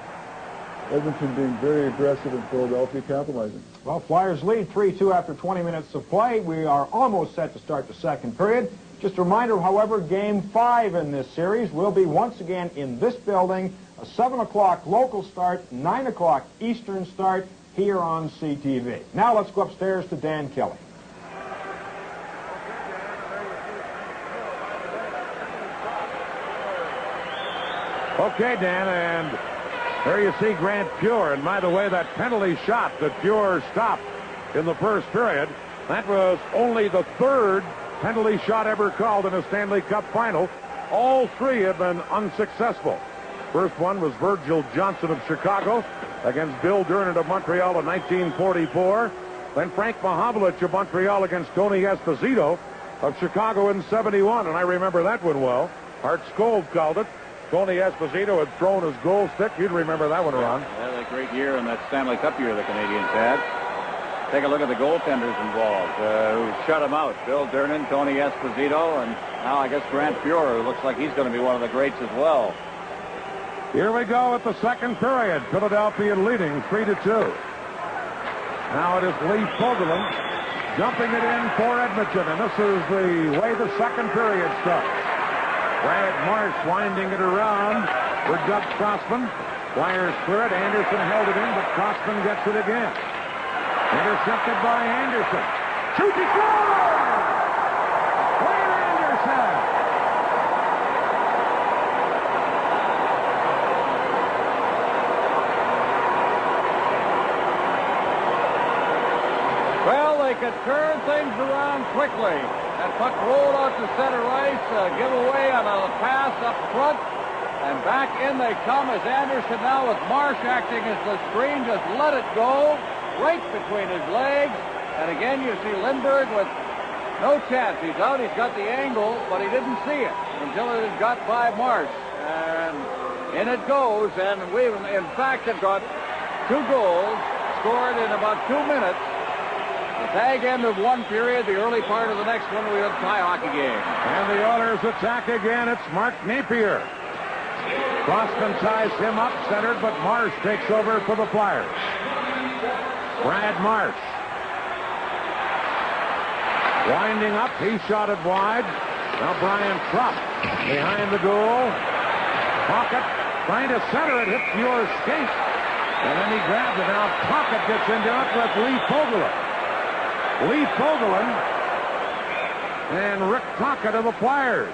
Edmonton being very aggressive and Philadelphia capitalizing.
Well, Flyers lead 3-2 after 20 minutes of play. We are almost set to start the second period. Just a reminder, however, Game 5 in this series will be once again in this building. A 7 o'clock local start, 9 o'clock Eastern start here on CTV. Now let's go upstairs to Dan Kelly.
Okay, Dan, and there you see Grant Fuhr. And by the way, that penalty shot that Fuhr stopped in the first period, that was only the third penalty shot ever called in a Stanley Cup final. All three have been unsuccessful. First one was Virgil Johnson of Chicago against Bill Durnant of Montreal in 1944. Then Frank Mahovlich of Montreal against Tony Esposito of Chicago in 71. And I remember that one well. Art Skold called it. Tony Esposito had thrown his goal stick. You'd remember that one, Ron.
Yeah, that great year in that Stanley Cup year the Canadians had. Take a look at the goaltenders involved who shut him out. Bill Durnant, Tony Esposito, and now I guess Grant Fuhr, who looks like he's going to be one of the greats as well.
Here we go at the second period. Philadelphia leading 3-2. Now it is Lee Fogelin jumping it in for Edmonton, and this is the way the second period starts. Brad Marsh winding it around for Doug Crossman. Flyers clear it. Anderson held it in, but Crossman gets it again. Intercepted by Anderson. Shoots, he scores! Wayne Anderson!
Well, they could turn things around quickly. That puck rolled out to center ice, give away on a pass up front, and back in they come as Anderson now with Marsh acting as the screen, just let it go right between his legs. And again, you see Lindbergh with no chance. He's out, he's got the angle, but he didn't see it until it is got by Marsh. And in it goes, and we in fact have got 2 goals scored in about 2 minutes. The tag end of one period, the early part of the next one, we have a tie hockey game.
And the Oilers attack again. It's Mark Napier. Crossman ties him up, centered, but Marsh takes over for the Flyers. Brad Marsh. Winding up, he shot it wide. Now Brian Krupp behind the goal. Pocket trying to center it, hits Fuhr's skate. And then he grabs it. Now Pocket gets into it with Lee Fogelin. Lee Fogelin and Rick Tocchet of the Flyers.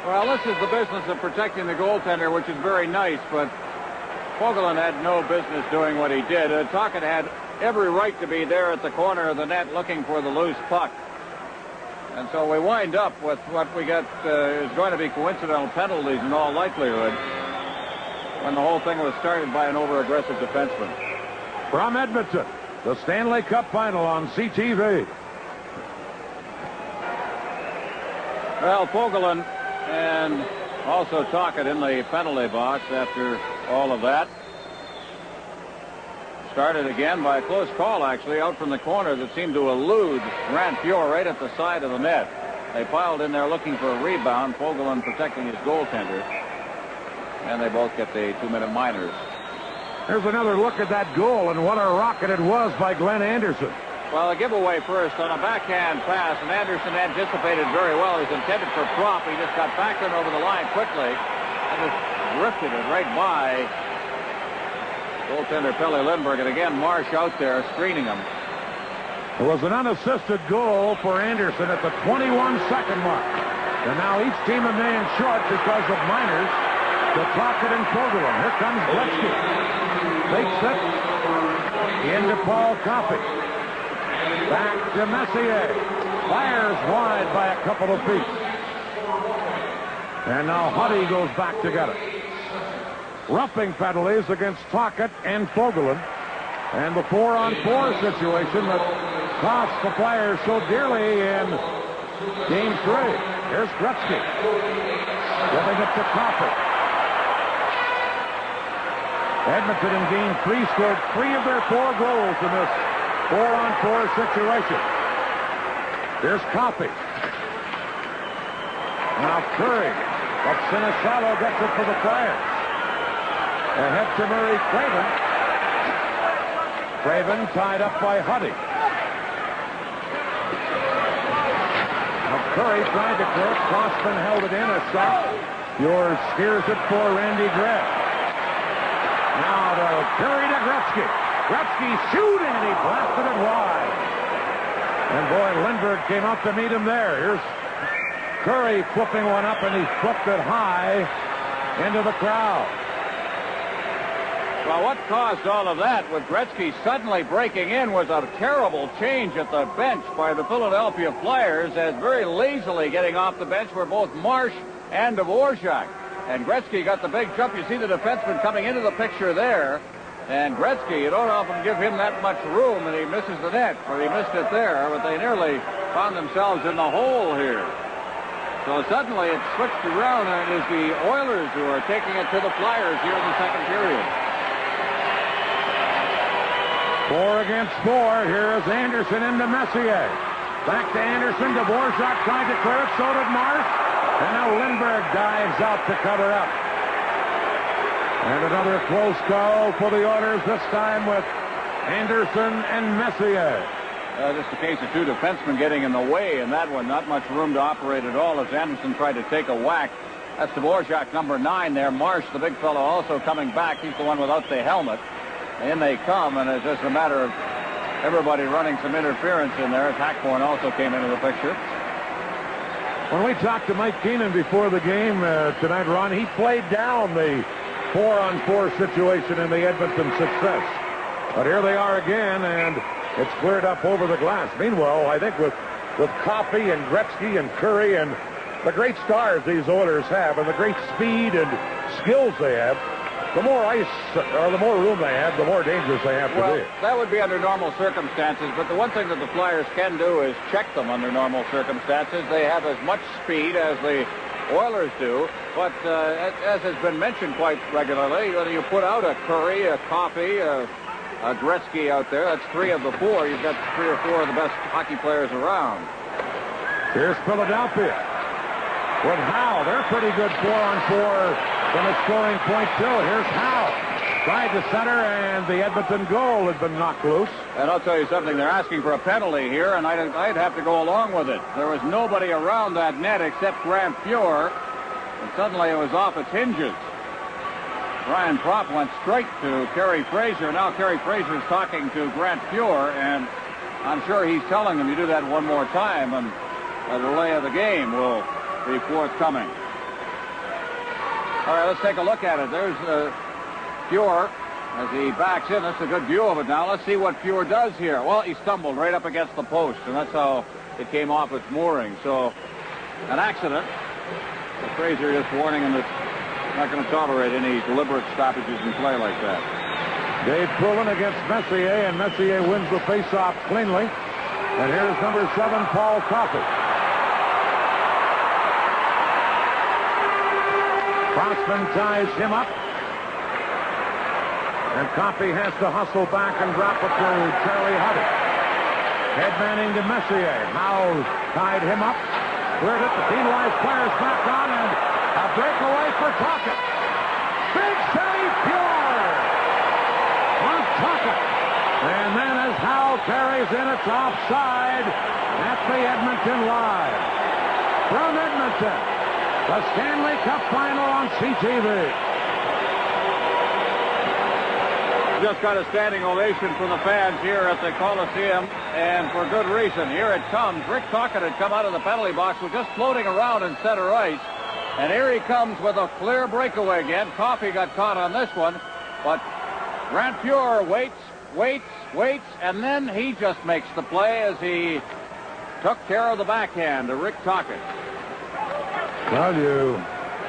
Well, this is the business of protecting the goaltender, which is very nice, but Fogelin had no business doing what he did. Tocchet had every right to be there at the corner of the net looking for the loose puck. And so we wind up with what we got is going to be coincidental penalties in all likelihood when the whole thing was started by an over-aggressive defenseman.
From Edmonton, the Stanley Cup final on CTV.
Well, Fogelin and also Tocchet in the penalty box after all of that. Started again by a close call, actually, out from the corner that seemed to elude Grant Fuhr right at the side of the net. They piled in there looking for a rebound, Fogelin protecting his goaltender, and they both get the 2-minute minors.
Here's another look at that goal, and what a rocket it was by Glenn Anderson.
Well, a giveaway first on a backhand pass, and Anderson anticipated very well. He was intended for prop. He just got back in over the line quickly and just drifted it right by goaltender Pelle Lindbergh. And again, Marsh out there screening him.
It was an unassisted goal for Anderson at the 21-second mark. And now each team a man short because of minors to Tocchet and Fogelin. Here comes Gretzky. Takes it into Paul Coffey. Back to Messier. Fires wide by a couple of feet. And now Huddy goes back to get it. Roughing penalties against Tocchet and Fogelin. And the 4-on-4 situation that cost the Flyers so dearly in Game 3. Here's Gretzky. Giving it to Coffey. Edmonton in Game 3 scored 3 of their 4 goals in this 4-on-4 situation. Here's Coffey. Now Curry. But Sinisalo gets it for the Flyers. Ahead to Murray Craven. Craven tied up by Huddy. Now Curry tried to clear it. Crossman held it in. A shot. Yours steers it for Randy Gregg. Now to Curry to Gretzky. Gretzky shooting, and he blasted it wide. And boy, Lindbergh came out to meet him there. Here's Curry flipping one up, and he flipped it high into the crowd.
Well, what caused all of that with Gretzky suddenly breaking in was a terrible change at the bench by the Philadelphia Flyers, as very lazily getting off the bench were both Marsh and Dvorak. And Gretzky got the big jump. You see the defenseman coming into the picture there. And Gretzky, you don't often give him that much room, and he misses the net, or he missed it there, but they nearly found themselves in the hole here. So suddenly it switched around, and it is the Oilers who are taking it to the Flyers here in the second period.
4 against 4. Here is Anderson into Messier. Back to Anderson. Dvorak tried to clear it. So did Marsh. And now Lindbergh dives out to cover up. And another close call for the Oilers, this time with Anderson and Messier.
Just a case of 2 defensemen getting in the way in that one. Not much room to operate at all as Anderson tried to take a whack. That's Dvorak, number 9 there. Marsh, the big fellow, also coming back. He's the one without the helmet. In they come, and it's just a matter of everybody running some interference in there. Hackborn also came into the picture.
When we talked to Mike Keenan before the game tonight, Ron, he played down the 4-on-4 situation in the Edmonton success. But here they are again, and it's cleared up over the glass. Meanwhile, I think with Coffey and Gretzky and Curry and the great stars these Oilers have and the great speed and skills they have, the more ice or the more room they have, the more dangerous they have to be.
That would be under normal circumstances, but the one thing that the Flyers can do is check them under normal circumstances. They have as much speed as the Oilers do, but as has been mentioned quite regularly, whether you put out a Curry, a Coffey, a Gretzky out there, that's 3 of the 4. You've got 3 or 4 of the best hockey players around.
Here's Philadelphia with Howe. They're pretty good 4-on-4 from a scoring point, too. Here's Howe. Tried to center, and the Edmonton goal had been knocked loose.
And I'll tell you something. They're asking for a penalty here, and I'd have to go along with it. There was nobody around that net except Grant Fuhr, and suddenly it was off its hinges. Ryan Propp went straight to Kerry Fraser. Now Kerry Fraser is talking to Grant Fuhr, and I'm sure he's telling him, you do that one more time, and a delay of the game will be forthcoming. All right, let's take a look at it. There's Fuhr as he backs in. That's a good view of it now. Let's see what Fuhr does here. Well, he stumbled right up against the post, and that's how it came off its mooring. So, an accident. But Fraser just warning him that he's not going to tolerate any deliberate stoppages in play like that.
Dave Poulin against Messier, and Messier wins the faceoff cleanly. And here's number 7, Paul Coffey. Crossman ties him up. And Coffey has to hustle back and drop it to Charlie Huddy. Headmanning to Messier. Howe tied him up. Cleared it. The penalized players back on, and a breakaway for Tocchet. Big save, Fuhr! On Tocchet. And then as Howe carries in, it's offside at the Edmonton line. From Edmonton, the Stanley Cup Final on CTV.
Just got a standing ovation from the fans here at the Coliseum, and for good reason. Here it comes. Rick Tocchet had come out of the penalty box, was just floating around in center ice, and here he comes with a clear breakaway again. Coffey got caught on this one, but Grant Fuhr waits, and then he just makes the play as he took care of the backhand to Rick Tocchet.
Well, you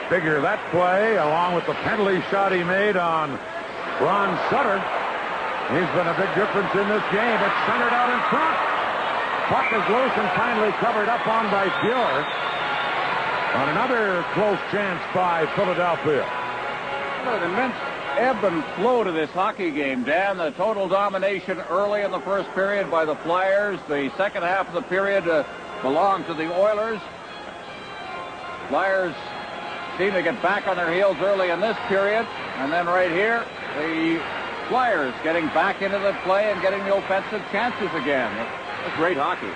figure that play, along with the penalty shot he made on Ron Sutter, he's been a big difference in this game. It's centered out in front. Puck is loose and finally covered up on by Fuhr. On another close chance by Philadelphia.
What an immense ebb and flow to this hockey game, Dan. The total domination early in the first period by the Flyers. The second half of the period belonged to the Oilers. Flyers seem to get back on their heels early in this period. And then right here, the Flyers getting back into the play and getting the offensive chances again. That's great hockey.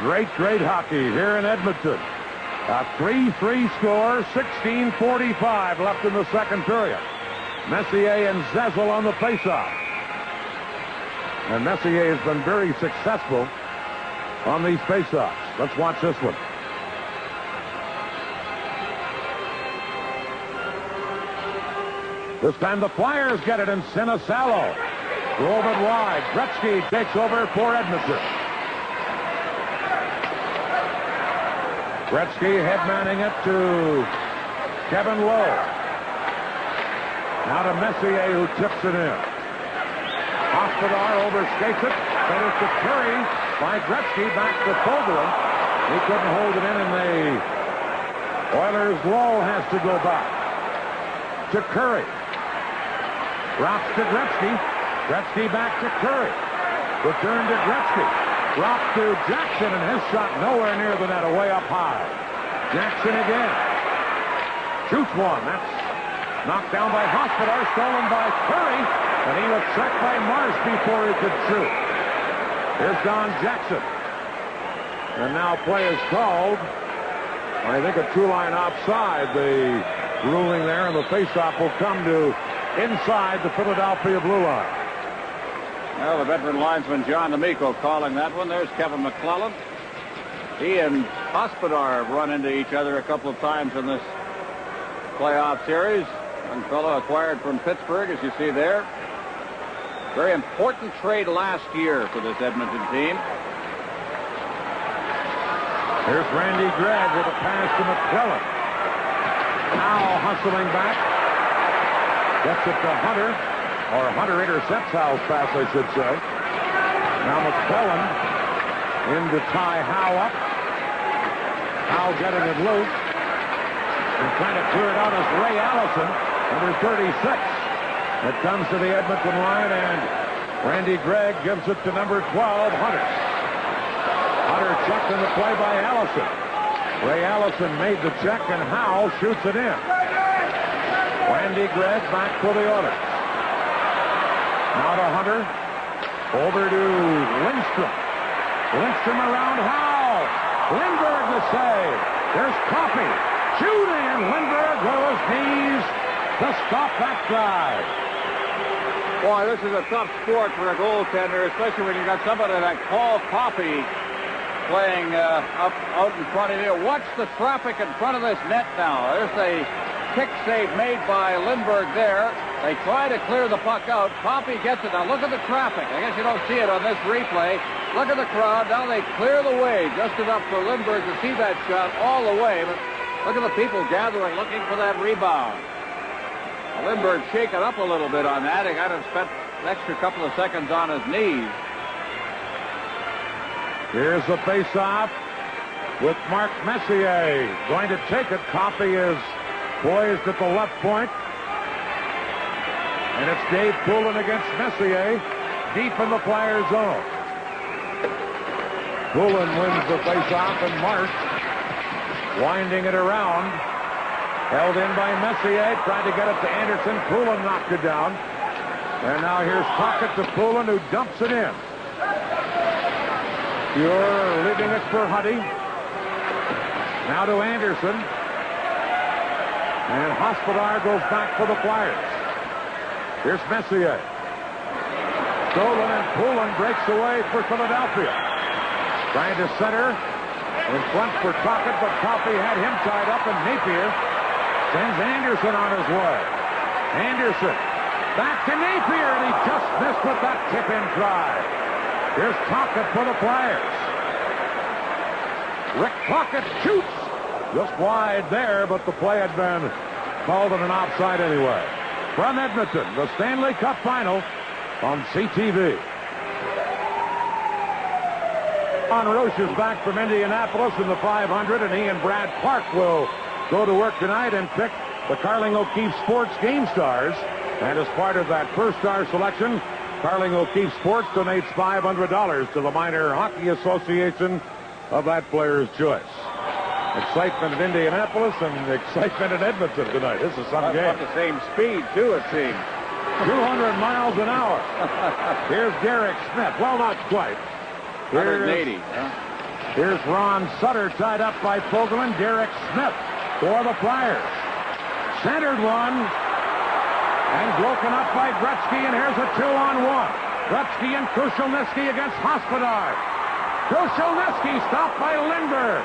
Great hockey here in Edmonton. A 3-3 score, 16:45 left in the second period. Messier and Zezel on the faceoff. And Messier has been very successful on these faceoffs. Let's watch this one. This time the Flyers get it, and Sinisalo drove it wide. Gretzky takes over for Edmonton. Gretzky headmanning it to Kevin Lowe. Now to Messier, who tips it in. Hospodar overskates it. Better to Curry by Gretzky. Back to Fogelin. He couldn't hold it in, and the Oilers' Lowe has to go back to Curry. Drops to Gretzky. Gretzky back to Curry. Return to Gretzky. Drop to Jackson, and his shot nowhere near the net, away up high. Jackson again. Shoots one. That's knocked down by Hospodar, stolen by Curry, and he was checked by Marsh before he could shoot. Here's Don Jackson. And now play is called. I think a two-line offside, the ruling there, and the faceoff will come to inside the Philadelphia blue line.
Well, the veteran linesman John D'Amico calling that one. There's Kevin McClellan. He and Hospodar have run into each other a couple of times in this playoff series. Young fellow acquired from Pittsburgh, as you see there. Very important trade last year for this Edmonton team.
Here's Randy Gregg with a pass to McClellan. Now hustling back. Gets it to Hunter. Or Hunter intercepts Howe's pass, I should say. Now McClellan in to tie Howe up. Howe getting it loose. And trying to clear it out is Ray Allison, number 36. It comes to the Edmonton line, and Randy Gregg gives it to number 12, Hunter. Hunter checked in the play by Allison. Ray Allison made the check, and Howe shoots it in. Randy Gregg back for the Oilers. Now to Hunter. Over to Lindstrom. Lindstrom around Howe. Lindbergh the save. There's Coffey. Shooting, and Lindbergh with his knees to stop that drive.
Boy, this is a tough sport for a goaltender, especially when you got somebody like Paul Coffey playing out in front of you. Watch the traffic in front of this net now. There's a kick save made by Lindbergh there. They try to clear the puck out. Coffey gets it. Now look at the traffic. I guess you don't see it on this replay. Look at the crowd. Now they clear the way just enough for Lindbergh to see that shot all the way. But look at the people gathering looking for that rebound. Lindbergh shaken up a little bit on that. He got to spend an extra couple of seconds on his knees.
Here's the face-off with Mark Messier going to take it. Coffey is poised at the left point. And it's Dave Poulin against Messier, deep in the Flyers zone. Poulin wins the face-off, and Marsh winding it around. Held in by Messier, tried to get it to Anderson. Poulin knocked it down. And now here's Puckett to Poulin, who dumps it in. You're leaving it for Huddy. Now to Anderson. And Hospodar goes back for the Flyers. Here's Messier. Stolen, and Poulin breaks away for Philadelphia. Trying to center. In front for Puckett, but Coffey had him tied up, and Napier sends Anderson on his way. Anderson back to Napier, and he just missed with that tip-in try. Here's Puckett for the Flyers. Rick Puckett shoots just wide there, but the play had been called in an offside anyway. From Edmonton, the Stanley Cup Final on CTV. Ron Roche is back from Indianapolis in the 500, and he and Brad Park will go to work tonight and pick the Carling O'Keefe Sports Game Stars. And as part of that first star selection, Carling O'Keefe Sports donates $500 to the Minor Hockey Association of that player's choice. Excitement in Indianapolis and excitement in Edmonton tonight. This is some game.
About the same speed, too, it seems.
200 miles an hour. Here's Derek Smith. Well, not quite.
180.
Here's Ron Sutter tied up by Fogelman. Derek Smith for the Flyers. Centered one. And broken up by Gretzky. And here's a 2-on-1. Gretzky and Krushelnyski against Hospodar. Krushelnyski stopped by Lindbergh.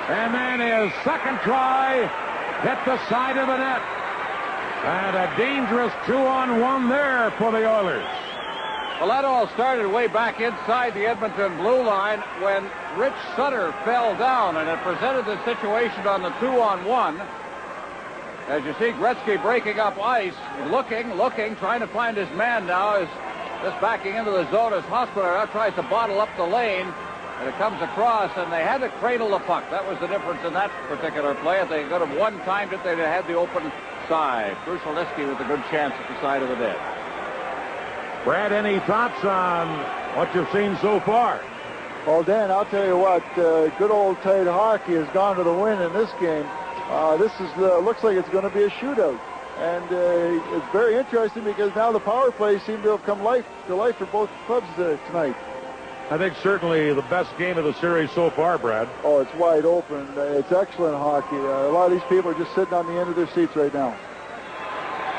And then his second try hit the side of the net. And a dangerous 2-on-1 there for the Oilers.
Well, that all started way back inside the Edmonton blue line when Rich Sutter fell down, and it presented the situation on the 2-on-1. As you see, Gretzky breaking up ice, looking, trying to find his man now, is just backing into the zone as Hospodar now tries to bottle up the lane. And it comes across, and they had to cradle the puck. That was the difference in that particular play. If they could have one-timed it, they'd have had the open side. Krushelnyski with a good chance at the side of the net.
Brad, any thoughts on what you've seen so far?
Well, Dan, I'll tell you what, good old tight hockey has gone to the win in this game. This is looks like it's going to be a shootout. And it's very interesting because now the power plays seem to have come to life for both clubs tonight.
I think certainly the best game of the series so far, Brad.
Oh, it's wide open. It's excellent hockey. A lot of these people are just sitting on the end of their seats right now.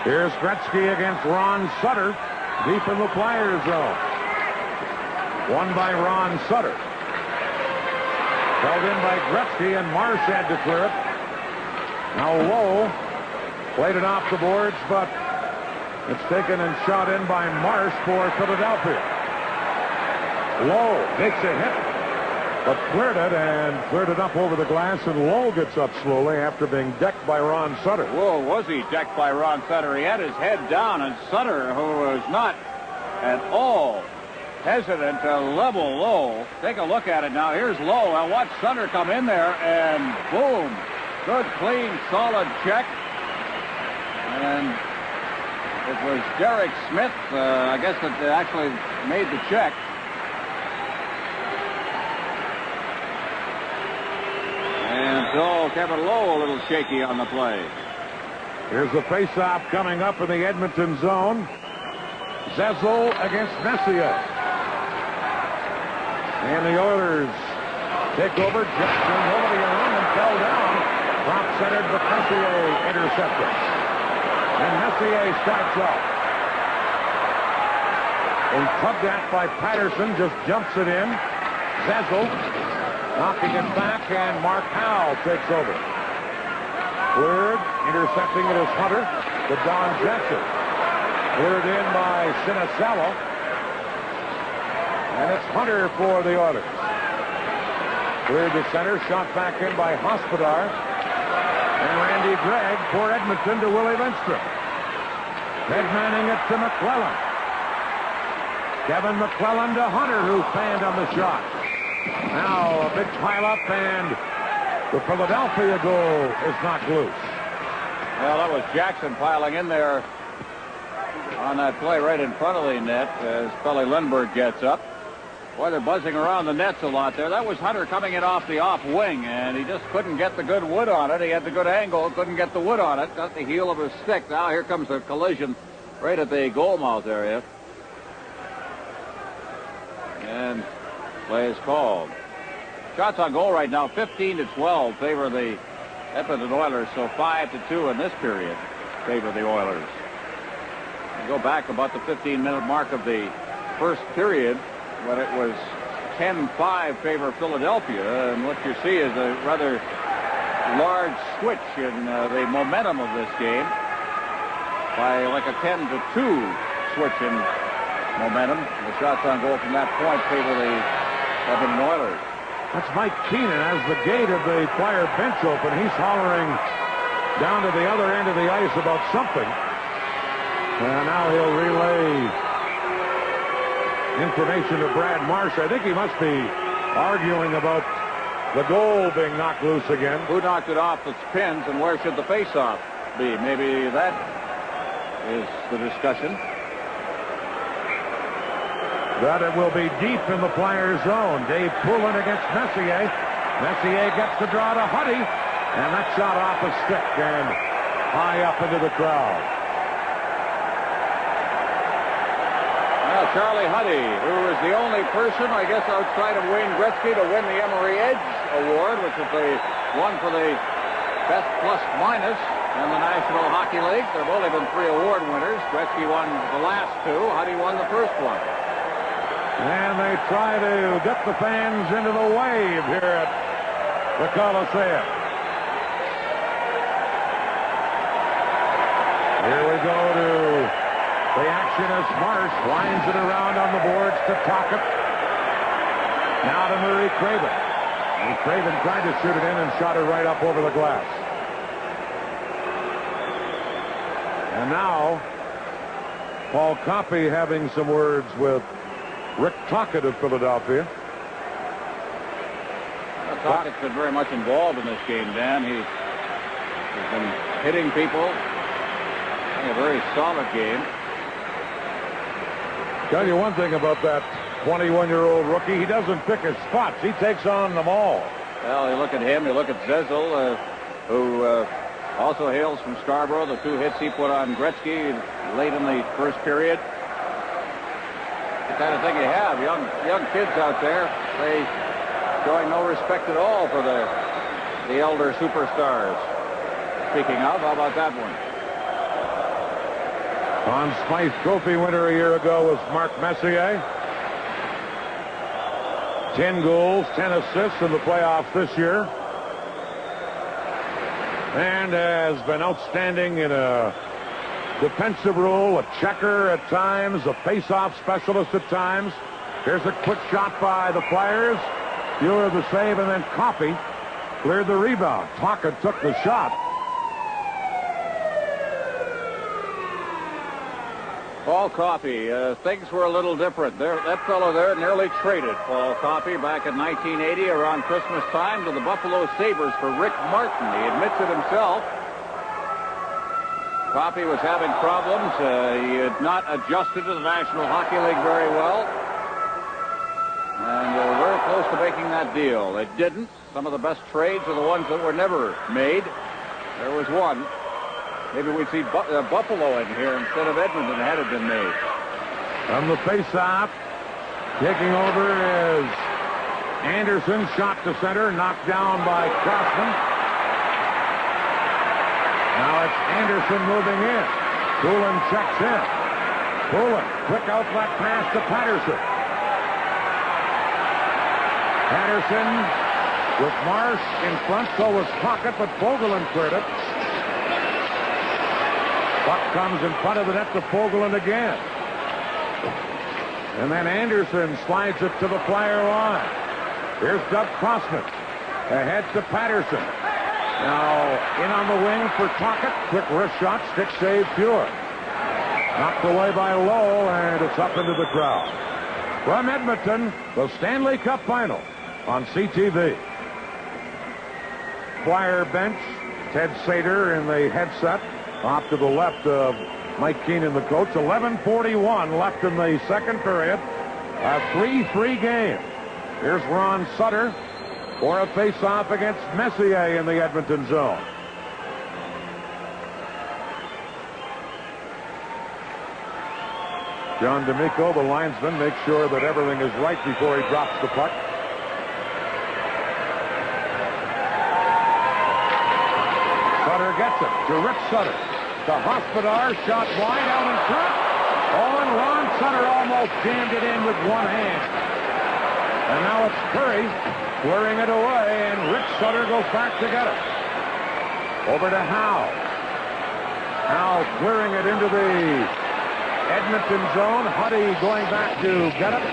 Here's Gretzky against Ron Sutter, deep in the Flyers zone. Won by Ron Sutter. Held in by Gretzky, and Marsh had to clear it. Now Lowe played it off the boards, but it's taken and shot in by Marsh for Philadelphia. Lowe makes a hit, but cleared it up over the glass, and Lowe gets up slowly after being decked by Ron Sutter.
Whoa, was he decked by Ron Sutter? He had his head down, and Sutter, who was not at all hesitant to level Lowe. Take a look at it now. Here's Lowe. Now watch Sutter come in there, and boom. Good, clean, solid check. And it was Derek Smith, I guess, that actually made the check. And so Kevin Lowe a little shaky on the play.
Here's the face-off coming up in the Edmonton zone. Zezel against Messier. And the Oilers take over. Jackson over the arm and fell down. Prop centered, but Messier intercepted. And Messier starts off. And tugged at by Patterson, just jumps it in. Zezel knocking it back, and Mark Howell takes over. Cleared, intercepting it is Hunter to Don Jackson. Cleared in by Sinicello. And it's Hunter for the Oilers. Cleared to center, shot back in by Hospodar. And Randy Gregg for Edmonton to Willie Lindstrom. Headmanning it to McClellan. Kevin McClellan to Hunter, who fanned on the shot. Now a big pileup, and the Philadelphia goal is knocked loose.
Well, that was Jackson piling in there on that play right in front of the net as Pelly Lindbergh gets up. Boy, they're buzzing around the nets a lot there. That was Hunter coming in off the off wing, and he just couldn't get the good wood on it. He had the good angle, couldn't get the wood on it. Got the heel of his stick. Now here comes a collision right at the goal mouth area. And play is called. Shots on goal right now, 15-12, favor the Edmonton Oilers. So 5-2 in this period, favor the Oilers. You go back about the 15-minute mark of the first period when it was 10-5 favor Philadelphia, and what you see is a rather large switch in the momentum of this game by like a 10-2 switch in momentum. The shots on goal from that point favor the Edmonton Oilers.
That's Mike Keenan as the gate of the Flyer bench open. He's hollering down to the other end of the ice about something. And now he'll relay information to Brad Marsh. I think he must be arguing about the goal being knocked loose again.
Who knocked it off the pins, and where should the face-off be? Maybe that is the discussion.
But it will be deep in the Flyers zone. Dave Poulin against Messier. Messier gets the draw to Huddy, and that shot off a stick and high up into the crowd.
Well, Charlie Huddy, who is the only person, I guess, outside of Wayne Gretzky to win the Emery Edge Award, which is the one for the best plus-minus in the National Hockey League. There have only been 3 award winners. Gretzky won the last 2. Huddy won the first one.
And they try to get the fans into the wave here at the Coliseum. Here we go to the action as Marsh winds it around on the boards to Tocchet. Now to Murray Craven. And Craven tried to shoot it in and shot it right up over the glass. And now, Paul Coffey having some words with Rick Tocchet of Philadelphia.
Well, Tockett's been very much involved in this game, Dan. He's been hitting people. A very solid game.
Tell you one thing about that 21-year-old rookie. He doesn't pick his spots. He takes on them all.
Well, you look at him. You look at Zezel, who also hails from Scarborough. The 2 hits he put on Gretzky late in the first period. The kind of thing you have. Young kids out there, they showing no respect at all for the elder superstars. Speaking of, how about that one?
Conn Smythe Trophy winner a year ago was Mark Messier. 10 goals, 10 assists in the playoffs this year. And has been outstanding in a defensive role, a checker at times, a face-off specialist at times. Here's a quick shot by the Flyers. Fuhrer the save, and then Coffey cleared the rebound. Tocchet took the shot.
Paul Coffey, things were a little different. That fellow there nearly traded Paul Coffey back in 1980 around Christmas time to the Buffalo Sabres for Rick Martin. He admits it himself. Coffey was having problems. He had not adjusted to the National Hockey League very well. And they were very close to making that deal. They didn't. Some of the best trades are the ones that were never made. There was one. Maybe we'd see Buffalo in here instead of Edmonton had it been made.
From the face-off, taking over is Anderson. Shot to center, knocked down by Crossman. Now it's Anderson moving in. Poulin checks in. Poulin, quick outlet pass to Patterson. Patterson with Marsh in front, so was Tocchet, but Fogelin cleared it. Puck comes in front of the net to Fogelin again. And then Anderson slides it to the Flyer line. Here's Doug Crossman. Ahead to Patterson. Now in on the wing for Tocchet. Quick wrist shot, stick save, Fuhrer. Knocked away by Lowe, and it's up into the crowd. From Edmonton, the Stanley Cup Final on CTV. Flyer bench, Ted Sater in the headset. Off to the left of Mike Keenan, the coach. 11:41 left in the second period. A 3-3 game. Here's Ron Sutter for a face-off against Messier in the Edmonton zone. John D'Amico, the linesman, makes sure that everything is right before he drops the puck. Sutter gets it to Rick Sutter. To Hospodar, shot wide out in front. Oh, and Ron Sutter almost jammed it in with one hand. And now it's Curry clearing it away, and Rick Sutter goes back to get it. Over to Howe. Howe clearing it into the Edmonton zone. Huddy going back to get it.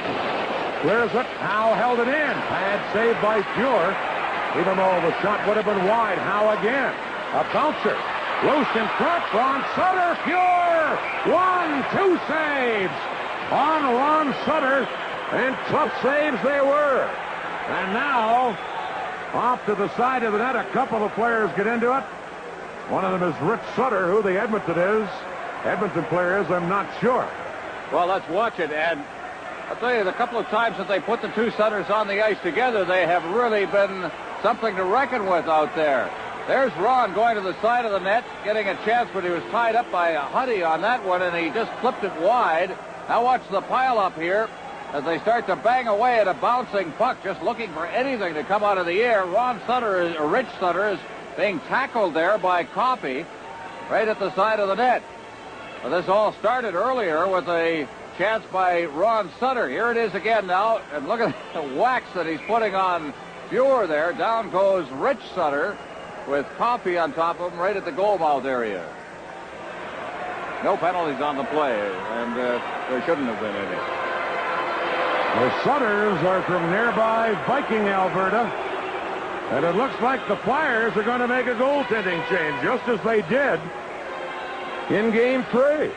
Clears it. Howe held it in. Bad save by Fuhrer. Even though the shot would have been wide. Howe again. A bouncer. Loose in front. Ron Sutter. Fuhrer. 1-2 saves on Ron Sutter. And tough saves they were. And now, off to the side of the net, a couple of players get into it. One of them is Rich Sutter. Who the Edmonton player is, I'm not sure.
Well, let's watch it. And I'll tell you, the couple of times that they put the two Sutters on the ice together, they have really been something to reckon with out there. There's Ron going to the side of the net, getting a chance, but he was tied up by Huddy on that one, and he just clipped it wide. Now watch the pile-up here as they start to bang away at a bouncing puck, just looking for anything to come out of the air. Rich Sutter is being tackled there by Coffey right at the side of the net. Well, this all started earlier with a chance by Ron Sutter. Here it is again now, and look at the wax that he's putting on Fuhr there. Down goes Rich Sutter with Coffey on top of him right at the goal mouth area. No penalties on the play, and there shouldn't have been any.
The Sutters are from nearby Viking, Alberta, and it looks like the Flyers are going to make a goaltending change, just as they did in Game 3.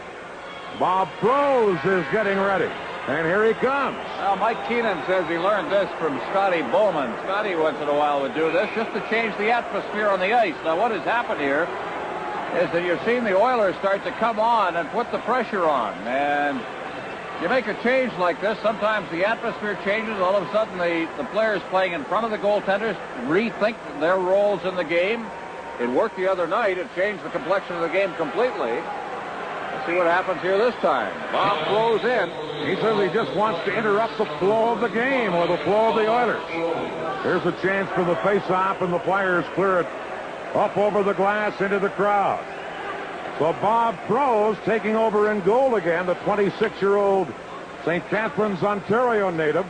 Bob Froese is getting ready, and here he comes.
Now, Mike Keenan says he learned this from Scotty Bowman. Scotty once in a while would do this just to change the atmosphere on the ice. Now, what has happened here is that you've seen the Oilers start to come on and put the pressure on. And you make a change like this, sometimes the atmosphere changes. All of a sudden, the players playing in front of the goaltenders rethink their roles in the game. It worked the other night. It changed the complexion of the game completely. Let's see what happens here this time. Bob throws in.
He says he just wants to interrupt the flow of the game or the flow of the Oilers. Here's a chance for the face-off, and the Flyers clear it up over the glass into the crowd. So Bob Froese taking over in goal again, the 26-year-old St. Catharines, Ontario native.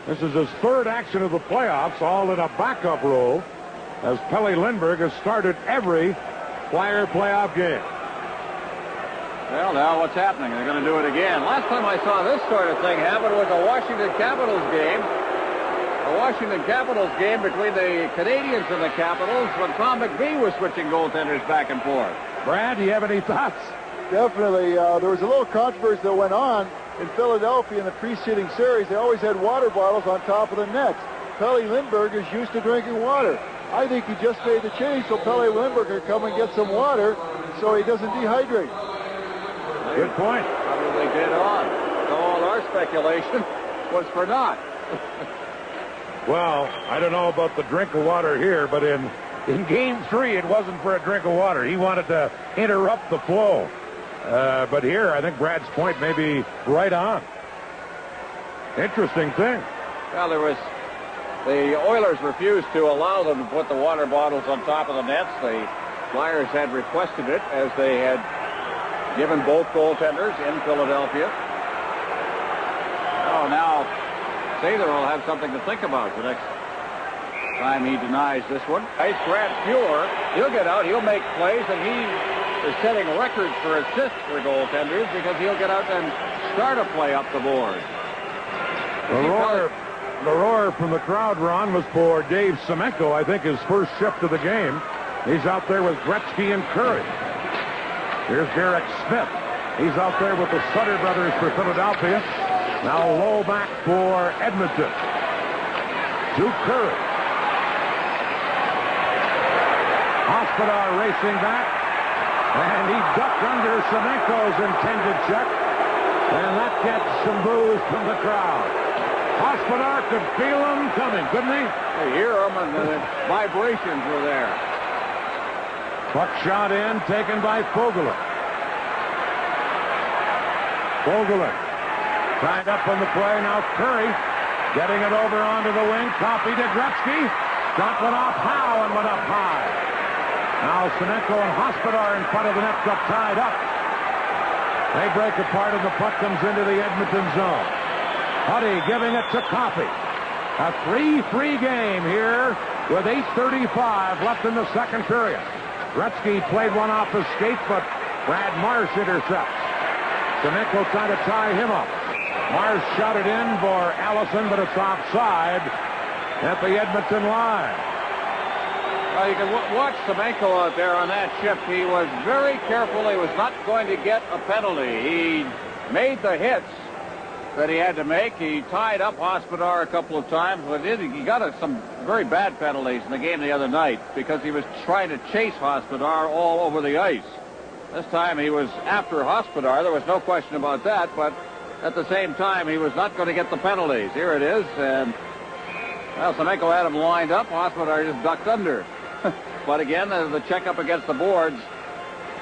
This is his third action of the playoffs, all in a backup role, as Pelle Lindbergh has started every Flyer playoff game.
Well, now what's happening? They're going to do it again. Last time I saw this sort of thing happen was a Washington Capitals game. A Washington Capitals game between the Canadiens and the Capitals when Tom McVie was switching goaltenders back and forth.
Brad, do you have any thoughts?
Definitely. There was a little controversy that went on in Philadelphia in the preceding series. They always had water bottles on top of the nets. Pelle Lindbergh is used to drinking water. I think he just made the change so Pelle Lindbergh can come and get some water so he doesn't dehydrate.
Good point.
Probably dead on. So all our speculation was for naught.
Well, I don't know about the drink of water here, but in Game 3, it wasn't for a drink of water. He wanted to interrupt the flow. But here, I think Brad's point may be right on. Interesting thing.
Well, the Oilers refused to allow them to put the water bottles on top of the nets. The Flyers had requested it, as they had given both goaltenders in Philadelphia. Oh, now Sather will have something to think about the next time he denies this one. Nice Grant Fuhr. He'll get out. He'll make plays, and he is setting records for assists for goaltenders because he'll get out and start a play up the board.
The roar from the crowd, Ron, was for Dave Semenko, I think his first shift of the game. He's out there with Gretzky and Curry. Here's Derek Smith. He's out there with the Sutter brothers for Philadelphia. Now low back for Edmonton. To Curry. Hospodar racing back. And he ducked under Semenko's intended check. And that gets some boos from the crowd. Hospodar could feel him coming, couldn't he?
You hear him, and the vibrations were there.
Puck shot in, taken by Fogelin. Fogelin tied up on the play. Now Curry getting it over onto the wing. Coffey to Gretzky. Shot went off Howe and went up high. Now Semenko and Hospodar in front of the net got tied up. They break apart and the puck comes into the Edmonton zone. Huddy giving it to Coffey. A 3-3 game here with 8:35 left in the second period. Gretzky played one off his skate, but Brad Marsh intercepts. Semenko trying to tie him up. Marsh shot it in for Allison, but it's offside at the Edmonton line.
Well, you can watch Semenko out there on that shift. He was very careful. He was not going to get a penalty. He made the hits, that he had to make. He tied up Hospodar a couple of times, but he got some very bad penalties in the game the other night because he was trying to chase Hospodar all over the ice. This time he was after Hospodar. There was no question about that, but at the same time, he was not going to get the penalties. Here it is, and well, Semenko had him lined up. Hospodar just ducked under. But again, the checkup against the boards,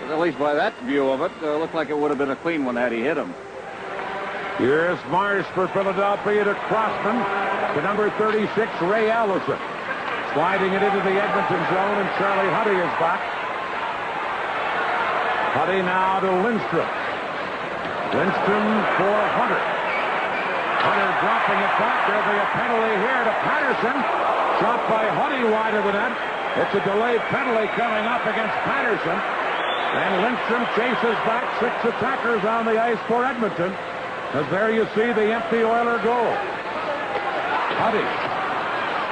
at least by that view of it, looked like it would have been a clean one had he hit him.
Here's Marsh for Philadelphia to Crossman, to number 36, Ray Allison. Sliding it into the Edmonton zone, and Charlie Huddy is back. Huddy now to Lindstrom. Lindstrom for Hunter. Hunter dropping it back. There'll be a penalty here to Patterson. Shot by Huddy wide of the net. It's a delayed penalty coming up against Patterson. And Lindstrom chases back 6 attackers on the ice for Edmonton. As there you see the empty Oiler goal. Huddy.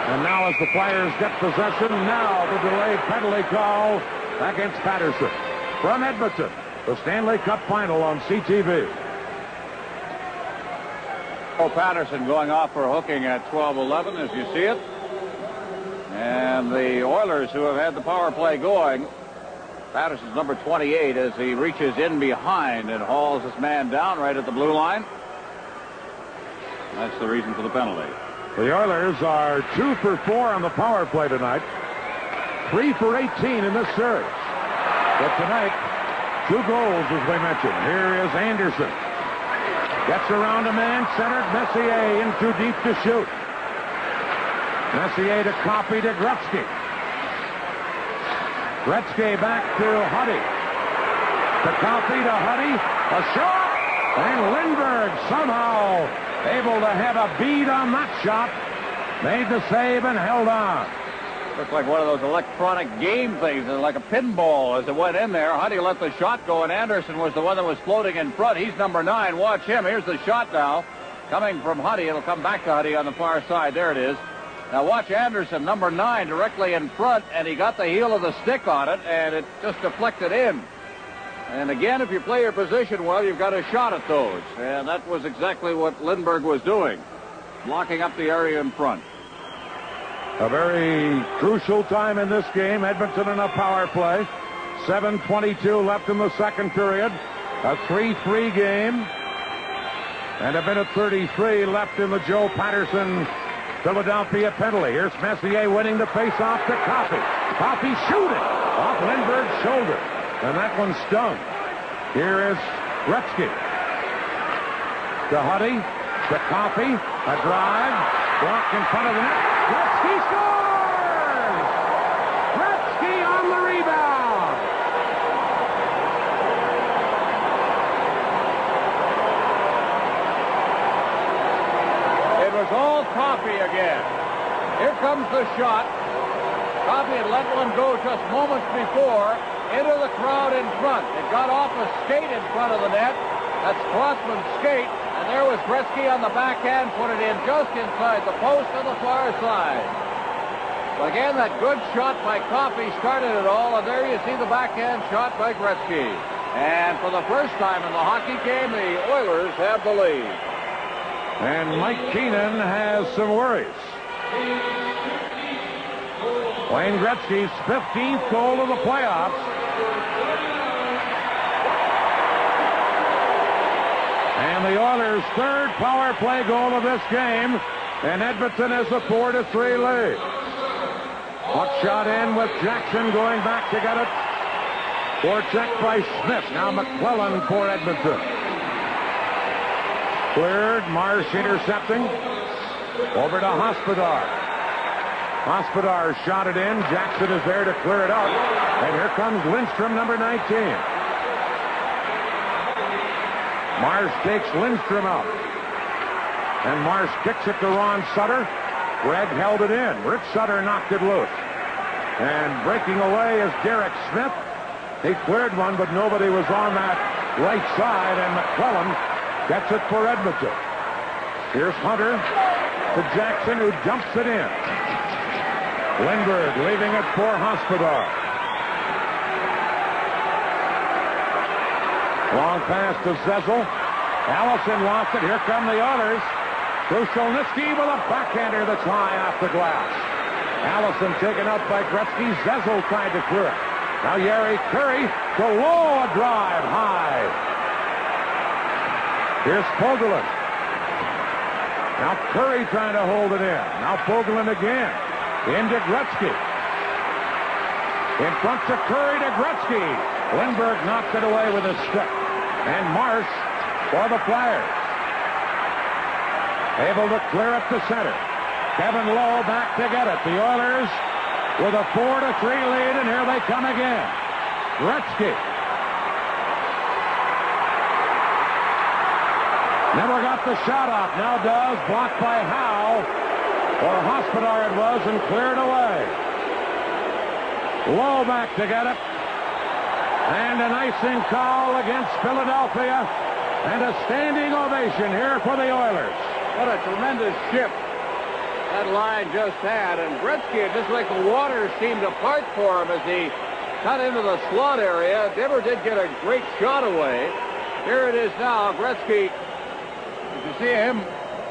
And now as the Flyers get possession, now the delayed penalty call against Patterson. From Edmonton, the Stanley Cup Final on CTV.
Patterson going off for hooking at 12-11 as you see it. And the Oilers, who have had the power play going, Patterson's number 28 as he reaches in behind and hauls this man down right at the blue line. That's the reason for the penalty.
The Oilers are 2 for 4 on the power play tonight. 3 for 18 in this series. But tonight, 2 goals, as we mentioned. Here is Anderson. Gets around a man, centered. Messier in too deep to shoot. Messier to copy to Gretzky. Gretzky back to Huddy. To copy to Huddy. A shot. And Lindbergh somehow able to have a bead on that shot. Made the save and held on.
Looked like one of those electronic game things, like a pinball as it went in there. Huddy let the shot go, and Anderson was the one that was floating in front. He's number 9. Watch him. Here's the shot now. Coming from Huddy. It'll come back to Huddy on the far side. There it is. Now watch Anderson, number 9, directly in front, and he got the heel of the stick on it, and it just deflected in. And again, if you play your position well, you've got a shot at those. And that was exactly what Lindbergh was doing, blocking up the area in front.
A very crucial time in this game. Edmonton in a power play. 7:22 left in the second period. A 3-3 game. And a minute 33 left in the Joe Patterson Philadelphia penalty. Here's Messier winning the face-off to Coffey. Coffey shooting off Lindbergh's shoulder. And that one stung. Here is Gretzky. To Huddy. To Coffey. A drive. Blocked in front of the net. Gretzky scores! Gretzky on the rebound.
It was all Coffey again. Here comes the shot. Coffey had let one go just moments before into the crowd in front. It got off a skate in front of the net. That's Crossman's skate. And there was Gretzky on the backhand, put it in just inside the post on the far side. But again, that good shot by Coffey started it all, and there you see the backhand shot by Gretzky. And for the first time in the hockey game, the Oilers have the lead.
And Mike Keenan has some worries. Wayne Gretzky's 15th goal of the playoffs. And the Oilers' 3rd power play goal of this game. And Edmonton has a 4-3 lead. Puck shot in with Jackson going back to get it. Forecheck by Smith. Now McClellan for Edmonton. Cleared. Marsh intercepting. Over to Hospodar. Hospodar shot it in. Jackson is there to clear it out. And here comes Lindstrom, number 19. Marsh takes Lindstrom out. And Marsh kicks it to Ron Sutter. Greg held it in. Rich Sutter knocked it loose. And breaking away is Derek Smith. He cleared one, but nobody was on that right side, and McClellan gets it for Edmonton. Here's Hunter to Jackson, who dumps it in. Lindbergh leaving it for Hospodar. Long pass to Zezel. Allison lost it. Here come the Oilers. Krushelnyski with a backhander that's high off the glass. Allison taken out by Gretzky. Zezel tried to clear it. Now Yari Curry to Lowe, a drive high. Here's Fogelin. Now Curry trying to hold it in. Now Fogelin again. Into Gretzky. In front to Curry to Gretzky. Lindbergh knocked it away with a stick. And Marsh for the Flyers. Able to clear it to center. Kevin Lowe back to get it. The Oilers with a 4-3 lead, and here they come again. Gretzky. Never got the shot off. Now does. Blocked by Howe. Or Hospodar it was, and cleared away. Lowe back to get it. And an icing call against Philadelphia. And a standing ovation here for the Oilers.
What a tremendous shift that line just had. And Gretzky, just like the water seemed to part for him as he cut into the slot area. Never did get a great shot away. Here it is now. Gretzky, you can see him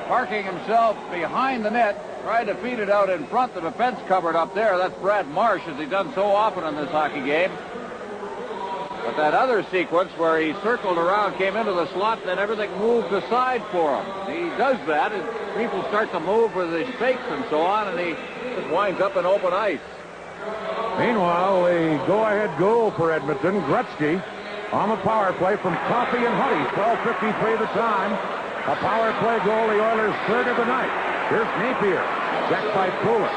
parking himself behind the net, trying to feed it out in front. The defense covered up there. That's Brad Marsh, as he's done so often in this hockey game. But that other sequence where he circled around, came into the slot, then everything moved aside for him. He does that, and people start to move with his fakes and so on, and he just winds up in open ice.
Meanwhile, a go-ahead goal for Edmonton. Gretzky on the power play from Coffey and Huddy. 12:53 the time. A power play goal, the Oilers' third of the night. Here's Napier, checked by Poulik.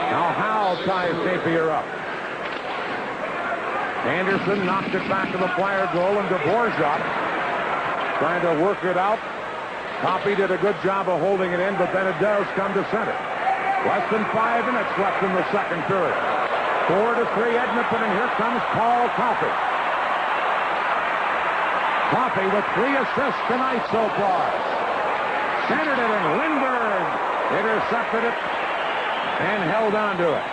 Now Howe ties Napier up. Anderson knocked it back to the Flyer goal, and Dvorak trying to work it out. Coffey did a good job of holding it in, but then it does come to center. Less than 5 minutes left in the second period. 4-3 Edmonton, and here comes Paul Coffey. Coffey with 3 assists tonight so far. Centered it, and Lindbergh intercepted it and held on to it.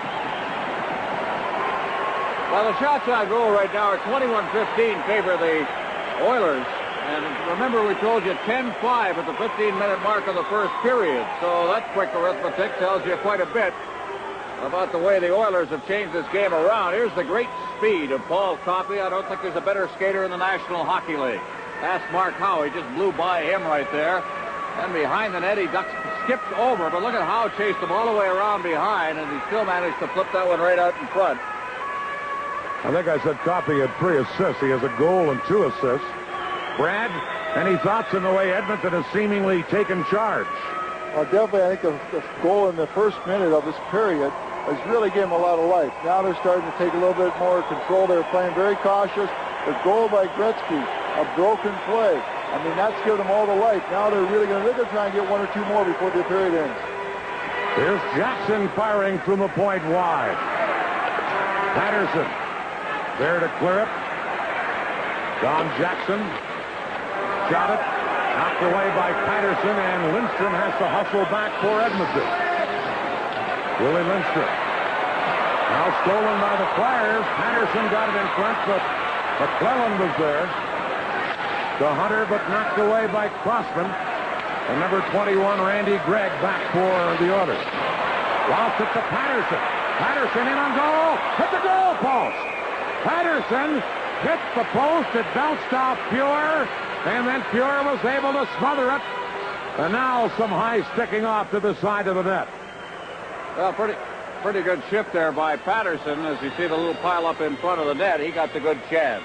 Well, the shots on goal right now are 21-15 favor the Oilers. And remember, we told you 10-5 at the 15-minute mark of the first period. So that quick arithmetic tells you quite a bit about the way the Oilers have changed this game around. Here's the great speed of Paul Coffey. I don't think there's a better skater in the National Hockey League. Ask Mark Howe. He just blew by him right there. And behind the net, he skipped over. But look at Howe chased him all the way around behind, and he still managed to flip that one right out in front.
I think I said Coffey had 3 assists. He has a goal and 2 assists. Brad, any thoughts on the way Edmonton has seemingly taken charge?
Well, definitely, I think the goal in the first minute of this period has really given them a lot of life. Now they're starting to take a little bit more control. They're playing very cautious. The goal by Gretzky, a broken play. I mean, that's given them all the life. Now they're really going to try and get 1 or 2 more before the period ends.
Here's Jackson firing from the point wide. Patterson there to clear it. Don Jackson shot it. Knocked away by Patterson, and Lindstrom has to hustle back for Edmonton. Willie Lindstrom. Now stolen by the Flyers. Patterson got it in front, but McClellan was there. To Hunter, but knocked away by Crossman. And number 21, Randy Gregg, back for the Oilers. Lost it to Patterson. Patterson in on goal. Hit the goal post. Patterson hit the post. It bounced off Fuhr. And then Fuhr was able to smother it. And now some high sticking off to the side of the net.
Well, pretty good shift there by Patterson. As you see the little pile up in front of the net, he got the good chance.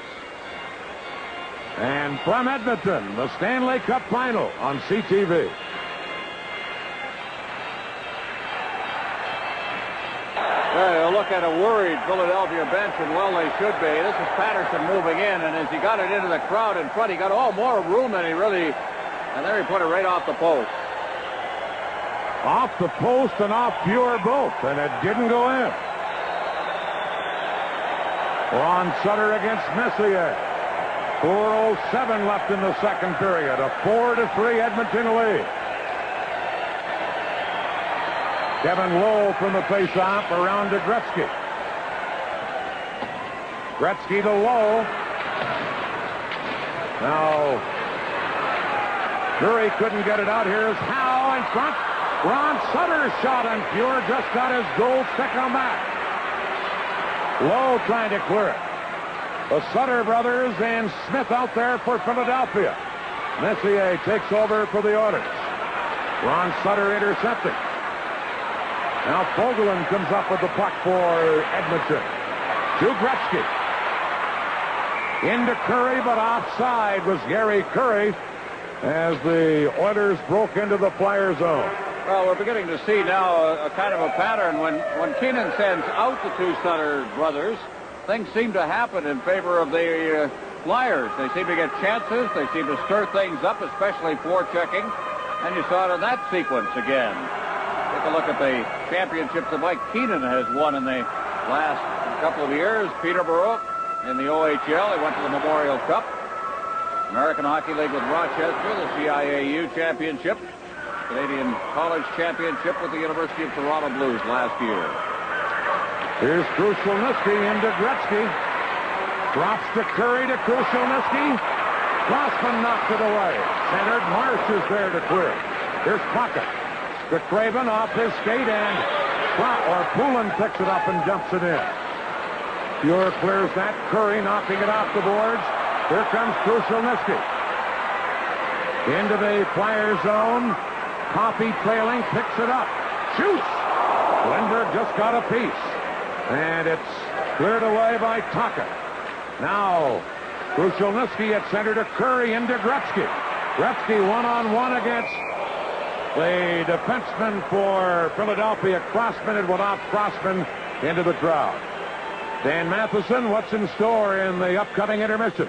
And from Edmonton, the Stanley Cup Final on CTV.
Well, look at a worried Philadelphia bench, and well, they should be. This is Patterson moving in, and as he got it into the crowd in front, he got more room than he really, and there he put it right off the post.
Off the post and off Fuhr both, and it didn't go in. Ron Sutter against Messier. 4:07 left in the second period. A 4-3 Edmonton lead. Kevin Lowe from the faceoff around to Gretzky. Gretzky to Lowe. Now Curry couldn't get it out. Here's Howe in front. Ron Sutter's shot, and Pure just got his gold stick on that. Lowe trying to clear it. The Sutter brothers and Smith out there for Philadelphia. Messier takes over for the Oilers. Ron Sutter intercepting. Now Fogelin comes up with the puck for Edmonton. To Gretzky. Into Curry, but offside was Gary Curry as the Oilers broke into the Flyer zone.
Well, we're beginning to see now a kind of a pattern. When Keenan sends out the two Sutter brothers, things seem to happen in favor of the Flyers. They seem to get chances. They seem to stir things up, especially forechecking. And you saw it in that sequence again. Take a look at the championships that Mike Keenan has won in the last couple of years. Peterborough in the OHL. He went to the Memorial Cup. American Hockey League with Rochester, the CIAU championship. Canadian College Championship with the University of Toronto Blues last year.
Here's Krushelnyski into Gretzky. Drops to Curry to Krushelnyski. Crossman knocked it away. Centered. Marsh is there to clear. Here's Puckett. To Craven off his skate, and Poulin picks it up and dumps it in. Pure clears that. Curry knocking it off the boards. Here comes Krushelnyski. Into the Flyer zone. Coffey trailing, picks it up. Shoots! Lindbergh just got a piece. And it's cleared away by Tuckett. Now, Krushelnyski at center to Curry into Gretzky. Gretzky one-on-one against the defenseman for Philadelphia, Crossman, and went off Crossman into the crowd. Dan Matheson, what's in store in the upcoming intermission?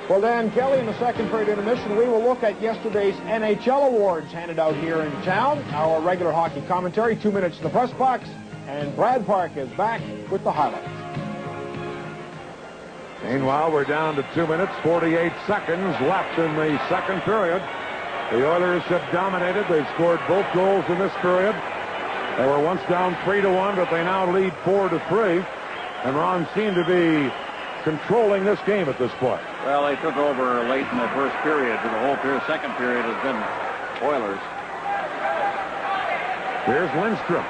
Well, Dan Kelly, in the second period intermission, we will look at yesterday's NHL awards handed out here in town. Our regular hockey commentary, 2 minutes in the press box, and Brad Park is back with the highlights.
Meanwhile, we're down to 2 minutes, 48 seconds left in the second period. The Oilers have dominated. They've scored both goals in this period. They were once down 3-1, but they now lead 4-3. And Ron seemed to be controlling this game at this point.
Well, they took over late in the first period, but the whole second period has been Oilers.
Here's Lindstrom.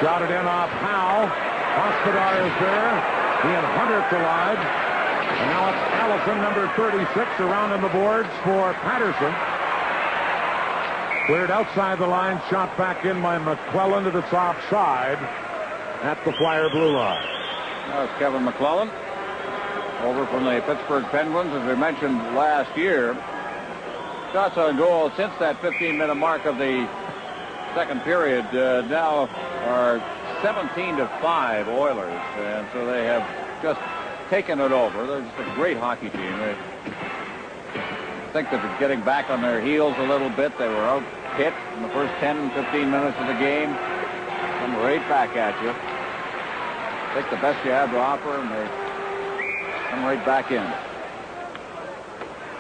Shot it in off Howe. Hospodar is there. He and Hunter collide. And now it's Allison, number 36, around on the boards for Patterson. Cleared outside the line, shot back in by McClellan, and it's offside at the Flyer blue line.
Now it's Kevin McClellan over from the Pittsburgh Penguins. As we mentioned last year, shots on goal since that 15-minute mark of the second period now are 17-5 Oilers, and so they have just taken it over. They're just a great hockey team. I think they're getting back on their heels a little bit. They were out hit in the first 10, 15 minutes of the game. Come right back at you. Take the best you have to offer, and they come right back in.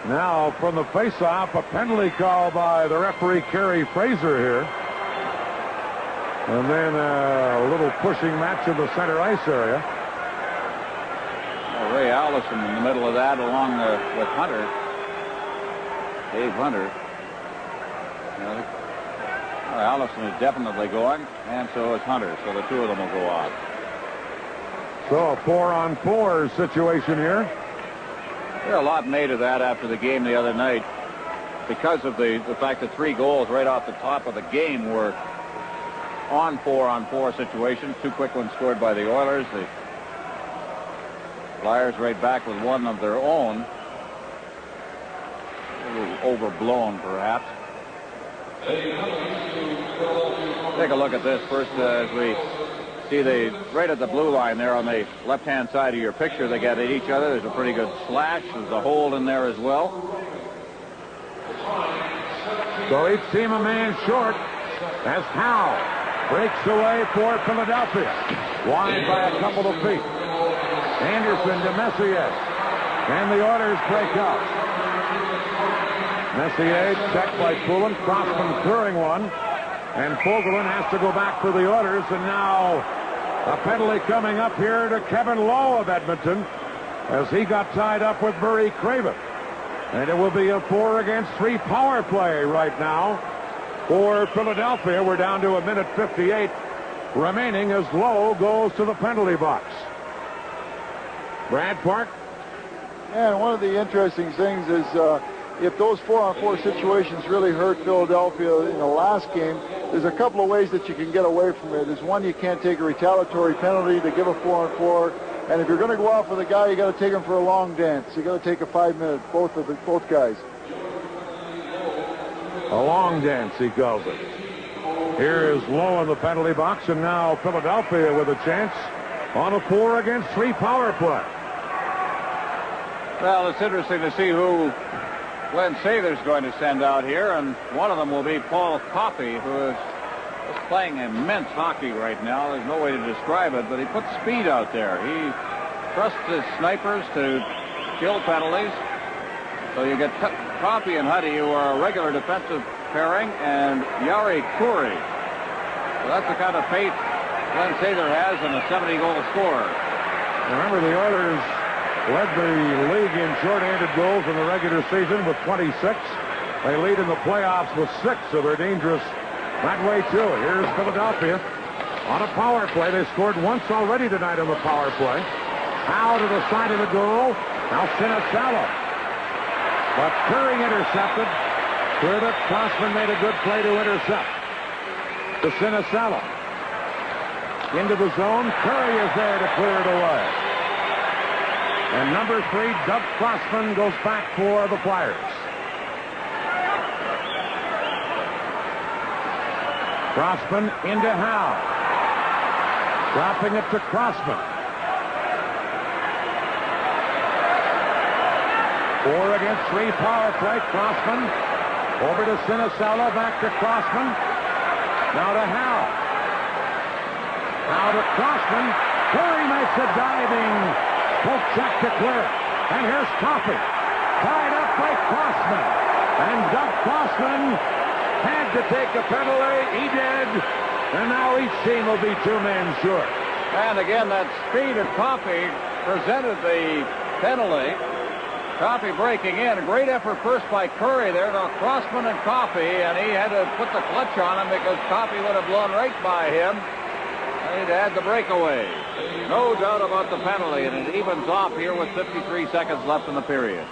Now, from the face-off, a penalty call by the referee, Kerry Fraser, here. And then a little pushing match in the center ice area.
Well, Ray Allison in the middle of that, along with Hunter. Dave Hunter. Allison is definitely going, and so is Hunter, so the two of them will go off.
So a 4-on-4 situation here.
There's a lot made of that after the game the other night because of the fact that 3 goals right off the top of the game were on 4-on-4 situations. 2 quick ones scored by the Oilers. The Flyers right back with one of their own. A little overblown, perhaps. Take a look at this first as we see right at the blue line there on the left-hand side of your picture. They got at each other. There's a pretty good slash. There's a hold in there as well.
So each team a man short as Howe breaks away for Philadelphia. Wide by a couple of feet. Anderson to Messier. And the Oilers break up. Messier checked by Poulin. Crossman clearing one. And Fogelin has to go back for the Oilers. And now a penalty coming up here to Kevin Lowe of Edmonton as he got tied up with Murray Craven. And it will be a 4-against-3 power play right now for Philadelphia. We're down to 1:58 remaining as Lowe goes to the penalty box. Brad Park.
Yeah, and one of the interesting things is if those 4-on-4 situations really hurt Philadelphia in the last game, there's a couple of ways that you can get away from it. There's one, you can't take a retaliatory penalty to give a 4-on-4. And if you're going to go off with a guy, you got to take him for a long dance. You got to take a 5-minute, both guys.
A long dance, he calls it. Here is Lowe in the penalty box, and now Philadelphia with a chance on a 4-against-3 power play.
Well, it's interesting to see who Glenn Sather's going to send out here, and one of them will be Paul Coffey, who is just playing immense hockey right now. There's no way to describe it, but he puts speed out there. He trusts his snipers to kill penalties. So you get Coffey and Huddy, who are a regular defensive pairing, and Yari Kuri. So that's the kind of faith Glenn Sather has in a 70-goal scorer.
Remember, the Oilers led the league in short-handed goals in the regular season with 26. They lead in the playoffs with 6, so they're dangerous that way, too. Here's Philadelphia on a power play. They scored once already tonight on the power play. Howe to the side of the goal. Now Sinisalo. But Curry intercepted. Cleared it. Crossman made a good play to intercept. To Sinisalo. Into the zone. Curry is there to clear it away. And number 3, Doug Crossman, goes back for the Flyers. Crossman into Howe. Dropping it to Crossman. 4-against-3 power play. Crossman over to Sinisalo. Back to Crossman. Now to Howe. Howe to Crossman. Curry makes a diving poke check to clear. And here's Coffey. Tied up by Crossman. And Doug Crossman had to take a penalty. He did. And now each team will be 2 men short.
And again, that speed of Coffey presented the penalty. Coffey breaking in. A great effort first by Curry there. Now Crossman and Coffey, and he had to put the clutch on him because Coffey would have blown right by him. He'd had the breakaway. No doubt about the penalty, and it evens off here with 53 seconds left in the period.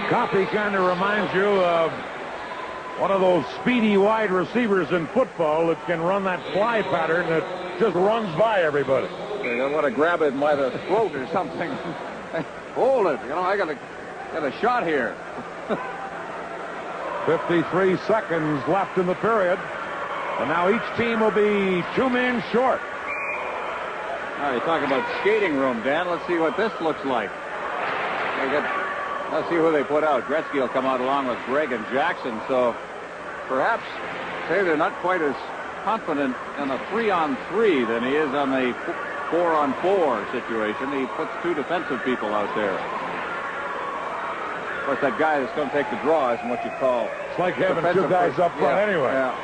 Coffey kind of reminds you of one of those speedy wide receivers in football that can run that fly pattern that just runs by everybody.
They want to grab it by the throat or something. Hold it. You know, I got a shot here.
53 seconds left in the period. And now each team will be 2 men short.
Now you talk about skating room, Dan. Let's see what this looks like. Let's see who they put out. Gretzky will come out along with Gregg and Jackson. So perhaps say they're not quite as confident in a 3-on-3 than he is on the 4-on-4 situation. He puts 2 defensive people out there. Of course, that guy that's going to take the draw isn't what you call.
It's like having 2 guys up front anyway.
Yeah.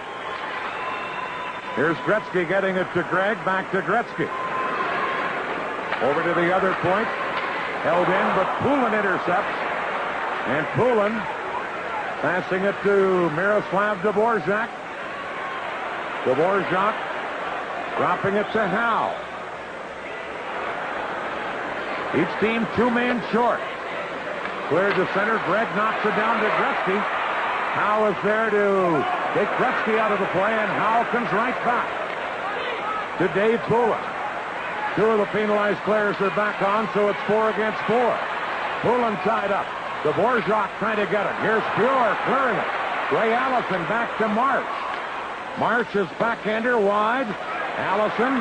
Here's Gretzky getting it to Gregg. Back to Gretzky. Over to the other point. Held in, but Poulin intercepts. And Poulin passing it to Miroslav Dvorak. Dvorak dropping it to Howe. Each team 2 men short. Cleared to center. Gregg knocks it down to Gretzky. Howe is there to take Gretzky out of the play, and Howe comes right back to Dave Poulin. 2 of the penalized players are back on, so it's 4-against-4. Poulin tied up. Dvorak trying to get it. Here's Fuhrer clearing it. Ray Allison back to Marsh. Marsh's backhander wide. Allison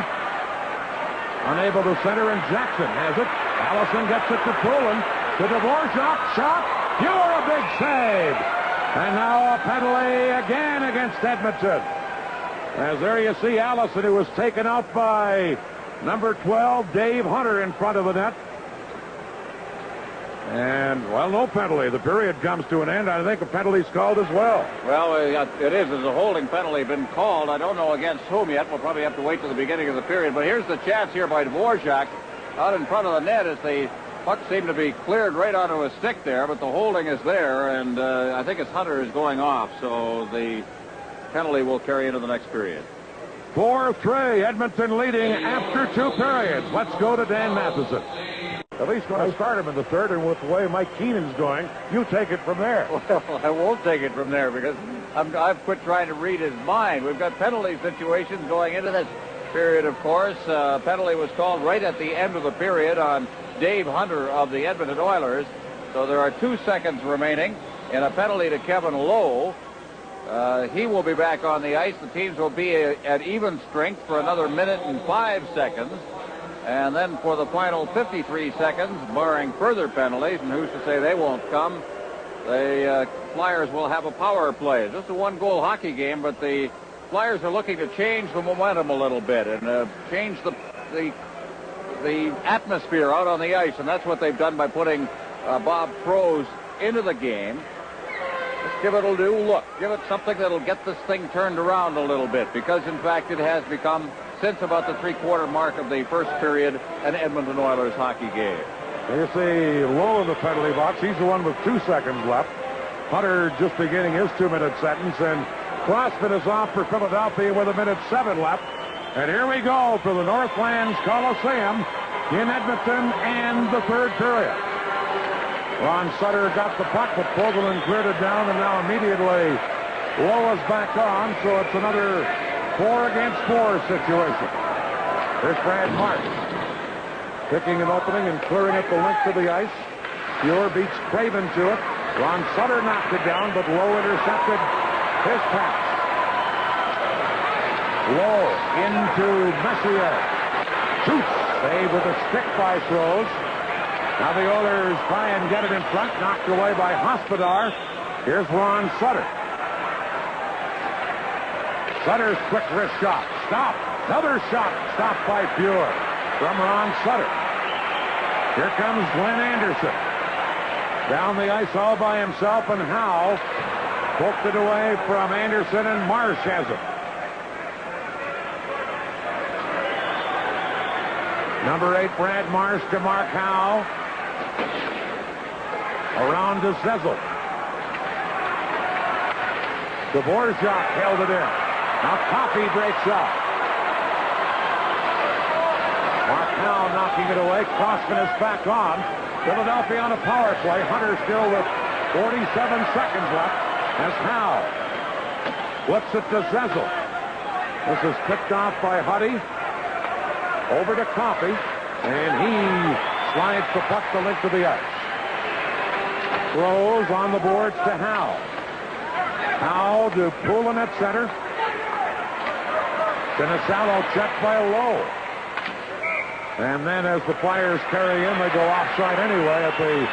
unable to center, and Jackson has it. Allison gets it to Poulin. To Dvorak. Shot. Fuhrer, a big save. And now a penalty again against Edmonton. As there you see Allison, who was taken out by number 12, Dave Hunter, in front of the net. And, well, no penalty. The period comes to an end. I think a penalty's called as well.
Well, it is. There's a holding penalty been called. I don't know against whom yet. We'll probably have to wait till the beginning of the period. But here's the chance here by Dvorak out in front of the net as they Puck seemed to be cleared right onto a stick there, but the holding is there, and I think it's Hunter is going off, so the penalty will carry into the next period.
4-3, Edmonton leading after 2 periods. Let's go to Dan Matheson. At least going to start him in the third, and with the way Mike Keenan's going, you take it from there.
Well, I won't take it from there because I've quit trying to read his mind. We've got penalty situations going into this period, of course. Penalty was called right at the end of the period on Dave Hunter of the Edmonton Oilers. So there are 2 seconds remaining in a penalty to Kevin Lowe. He will be back on the ice. The teams will be at even strength for another minute and 5 seconds. And then for the final 53 seconds, barring further penalties, and who's to say they won't come, the Flyers will have a power play. It's just a 1-goal hockey game, but the Flyers are looking to change the momentum a little bit and change the atmosphere out on the ice, and that's what they've done by putting Bob Froese into the game. Just give it a new look. Give it something that'll get this thing turned around a little bit, because in fact it has become, since about the 3-quarter mark of the first period, an Edmonton Oilers hockey game.
You see Lowe in the penalty box. He's the one with 2 seconds left. Hunter just beginning his 2-minute sentence, and Crossman is off for Philadelphia with 1:07 left. And here we go for the Northlands Coliseum in Edmonton and the third period. Ron Sutter got the puck, but Fogelman cleared it down, and now immediately Lowe is back on, so it's another 4-against-4 situation. Here's Brad Marsh picking an opening and clearing it the length of the ice. Muir beats Craven to it. Ron Sutter knocked it down, but Lowe intercepted his pass. Lowe into Messier. Shoots. Save with a stick by Froese. Now the Oilers try and get it in front. Knocked away by Hospodar. Here's Ron Sutter. Sutter's quick wrist shot. Stop. Another shot. Stopped by Fuhr from Ron Sutter. Here comes Glenn Anderson. Down the ice all by himself, and Howe poked it away from Anderson, and Marsh has it. Number 8, Brad Marsh to Mark Howe. Around to Zezel. Dvorak held it in. Now Coffey breaks out. Mark Howe knocking it away. Crossman is back on. Philadelphia on a power play. Hunter still with 47 seconds left as Howe flips it to Zezel. This is picked off by Huddy. Over to Coffey, and he slides the puck the length of the ice. Throws on the boards to Howe. Howe to Poulin at center. Sinisalo checked by Lowe. And then as the Flyers carry in, they go offside anyway at the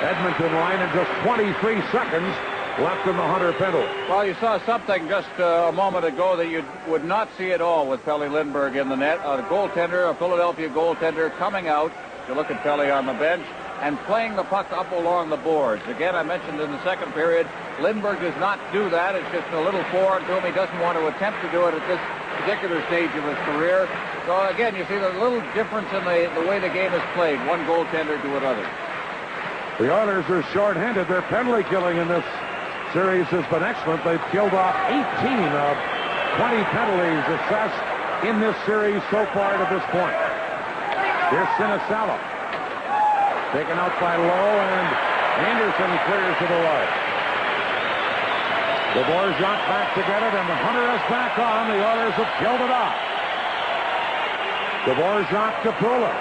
Edmonton line, and just 23 seconds left in the Hunter penalty.
Well, you saw something just a moment ago that you would not see at all with Pelle Lindbergh in the net. A goaltender, a Philadelphia goaltender, coming out. You look at Pelle on the bench and playing the puck up along the boards. Again, I mentioned in the second period, Lindbergh does not do that. It's just a little foreign to him. He doesn't want to attempt to do it at this particular stage of his career. So again, you see the little difference in the way the game is played. One goaltender to another.
The Oilers are shorthanded. Their penalty killing in this series has been excellent. They've killed off 18 of 20 penalties assessed in this series so far to this point. Here's Sinisalo. Taken out by Lowe, and Anderson clears to the right. Dvorak back to get it, and the Hunter is back on. The Oilers have killed it off. Dvorak to Poulin.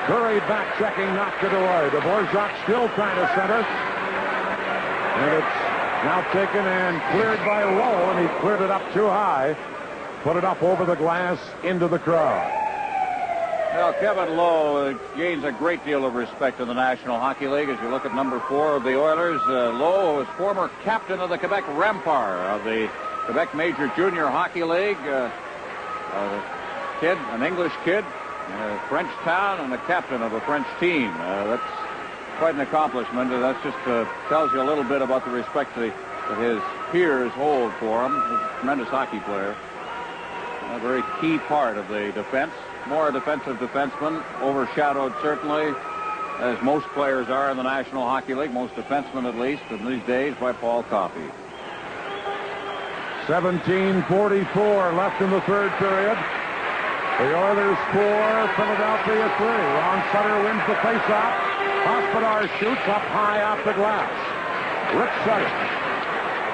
Curry back checking, knocked it away. Dvorak still trying to center. And it's now taken and cleared by Lowe, and he cleared it up too high. Put it up over the glass into the crowd.
Well, Kevin Lowe gains a great deal of respect in the National Hockey League. As you look at number 4 of the Oilers, Lowe was former captain of the Quebec Rempart of the Quebec Major Junior Hockey League. An English kid, French town, and a captain of a French team. That's quite an accomplishment. That just tells you a little bit about the respect that his peers hold for him. He's a tremendous hockey player. A very key part of the defense. more defensive defenseman, overshadowed certainly, as most players are in the National Hockey League, most defensemen at least in these days, by Paul Coffey.
17:44 left in the third period. The Oilers 4, Philadelphia 3. Ron Sutter wins the faceoff. Hospodar shoots up high off the glass. Rick Sutter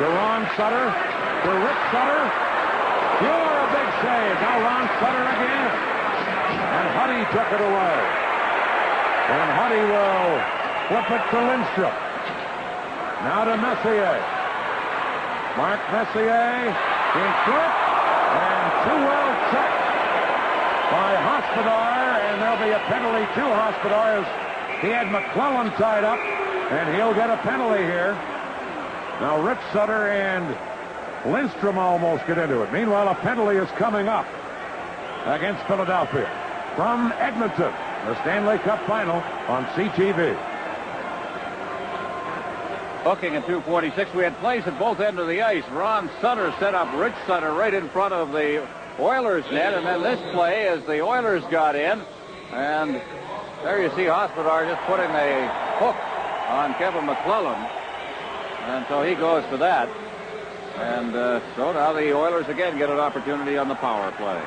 to Ron Sutter to Rick Sutter. You're a big save. Now Ron Sutter again. And Huddy took it away. And Huddy will flip it to Lindstrom. Now to Messier. Mark Messier in front. And too well checked by Hospodar, and there'll be a penalty to Hospodar as he had McClellan tied up, and he'll get a penalty here. Now Rick Sutter and Lindstrom almost get into it. Meanwhile, a penalty is coming up against Philadelphia from Edmonton, the Stanley Cup Final on CTV.
Looking at 2:46, we had plays at both ends of the ice. Ron Sutter set up Rich Sutter right in front of the Oilers net, and then this play as the Oilers got in, and there you see Hospodar just putting a hook on Kevin McClellan, and so he goes to that, and so now the Oilers again get an opportunity on the power play.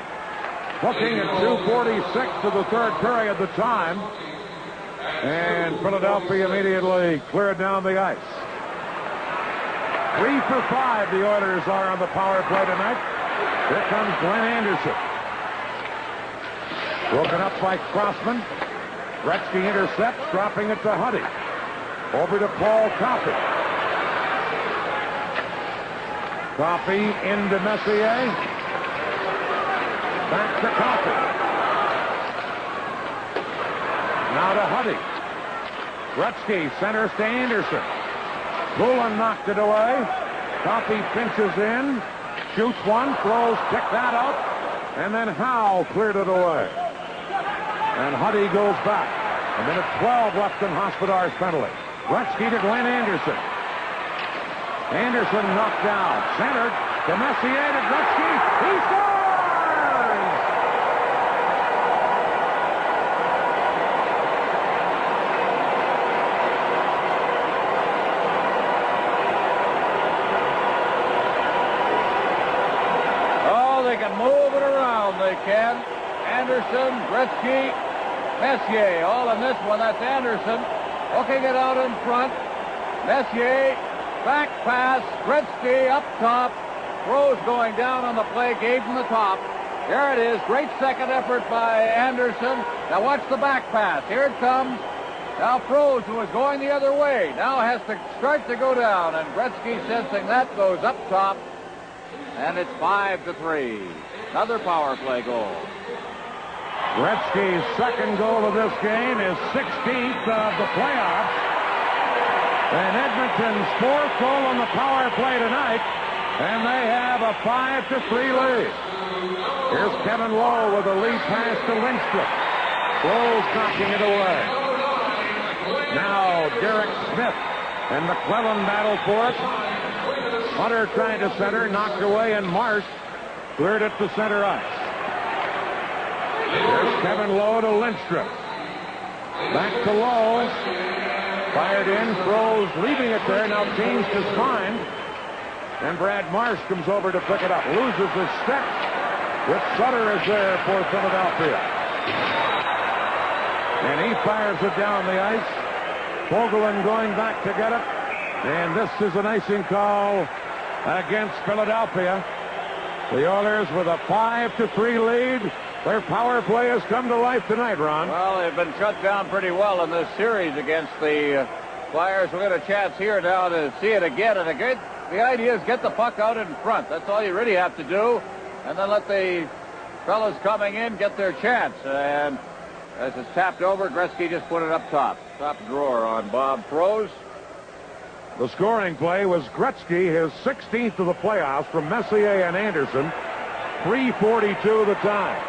Looking at 2:46 to the third period, the time, and Philadelphia immediately cleared down the ice. 3 for 5 the Oilers are on the power play tonight. Here comes Glenn Anderson. Broken up by Crossman. Gretzky intercepts, dropping it to Huddy. Over to Paul Coffey. Coffey into Messier. Back to Coffey. Now to Huddy. Gretzky centers to Anderson. Bullen knocked it away. Coffey pinches in. Shoots one, throws, pick that up, and then Howe cleared it away. And Huddy goes back. A minute 12 left in Hospodar's penalty. Gretzky to Glenn Anderson. Anderson knocked down. Centered to Messier to Gretzky. He scores!
Move it around, they can. Anderson, Gretzky, Messier, all in this one. That's Anderson hooking it out in front. Messier, back pass, Gretzky up top. Rose going down on the play, gave him the top. There it is, great second effort by Anderson. Now watch the back pass. Here it comes. Now Froze, who is going the other way, now has to start to go down, and Gretzky sensing that goes up top. And it's 5-3. Another power play goal.
Gretzky's second goal of this game is 16th of the playoffs. And Edmonton's fourth goal on the power play tonight. And they have a 5-3 lead. Here's Kevin Lowe with a lead pass to Lindstrom. Lowe's knocking it away. Now Derek Smith and McClellan battle for it. Hunter trying to center, knocked away, and Marsh cleared it to center ice. There's Kevin Lowe to Lindstrom. Back to Lowe. Fired in, throws, leaving it there, now changed his mind. And Brad Marsh comes over to pick it up. Loses his stick. Rick Sutter is there for Philadelphia. And he fires it down the ice. Fogelin going back to get it. And this is an icing call against Philadelphia. The Oilers with a 5-3 lead. Their power play has come to life tonight, Ron.
Well, they've been shut down pretty well in this series against the Flyers. We'll get a chance here now to see it again. And the idea is get the puck out in front. That's all you really have to do. And then let the fellas coming in get their chance. And as it's tapped over, Gretzky just put it up top. Top drawer on Bob Froze.
The scoring play was Gretzky, his 16th of the playoffs from Messier and Anderson. 3:42 the time.